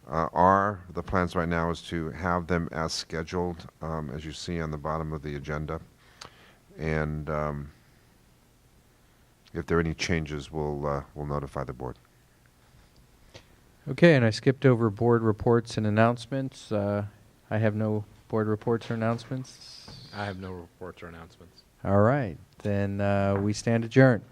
The plans right now is to have them as scheduled, as you see on the bottom of the agenda. And if there are any changes, we'll notify the board. Okay, and I skipped over board reports and announcements. I have no board reports or announcements. I have no reports or announcements. All right, then we stand adjourned.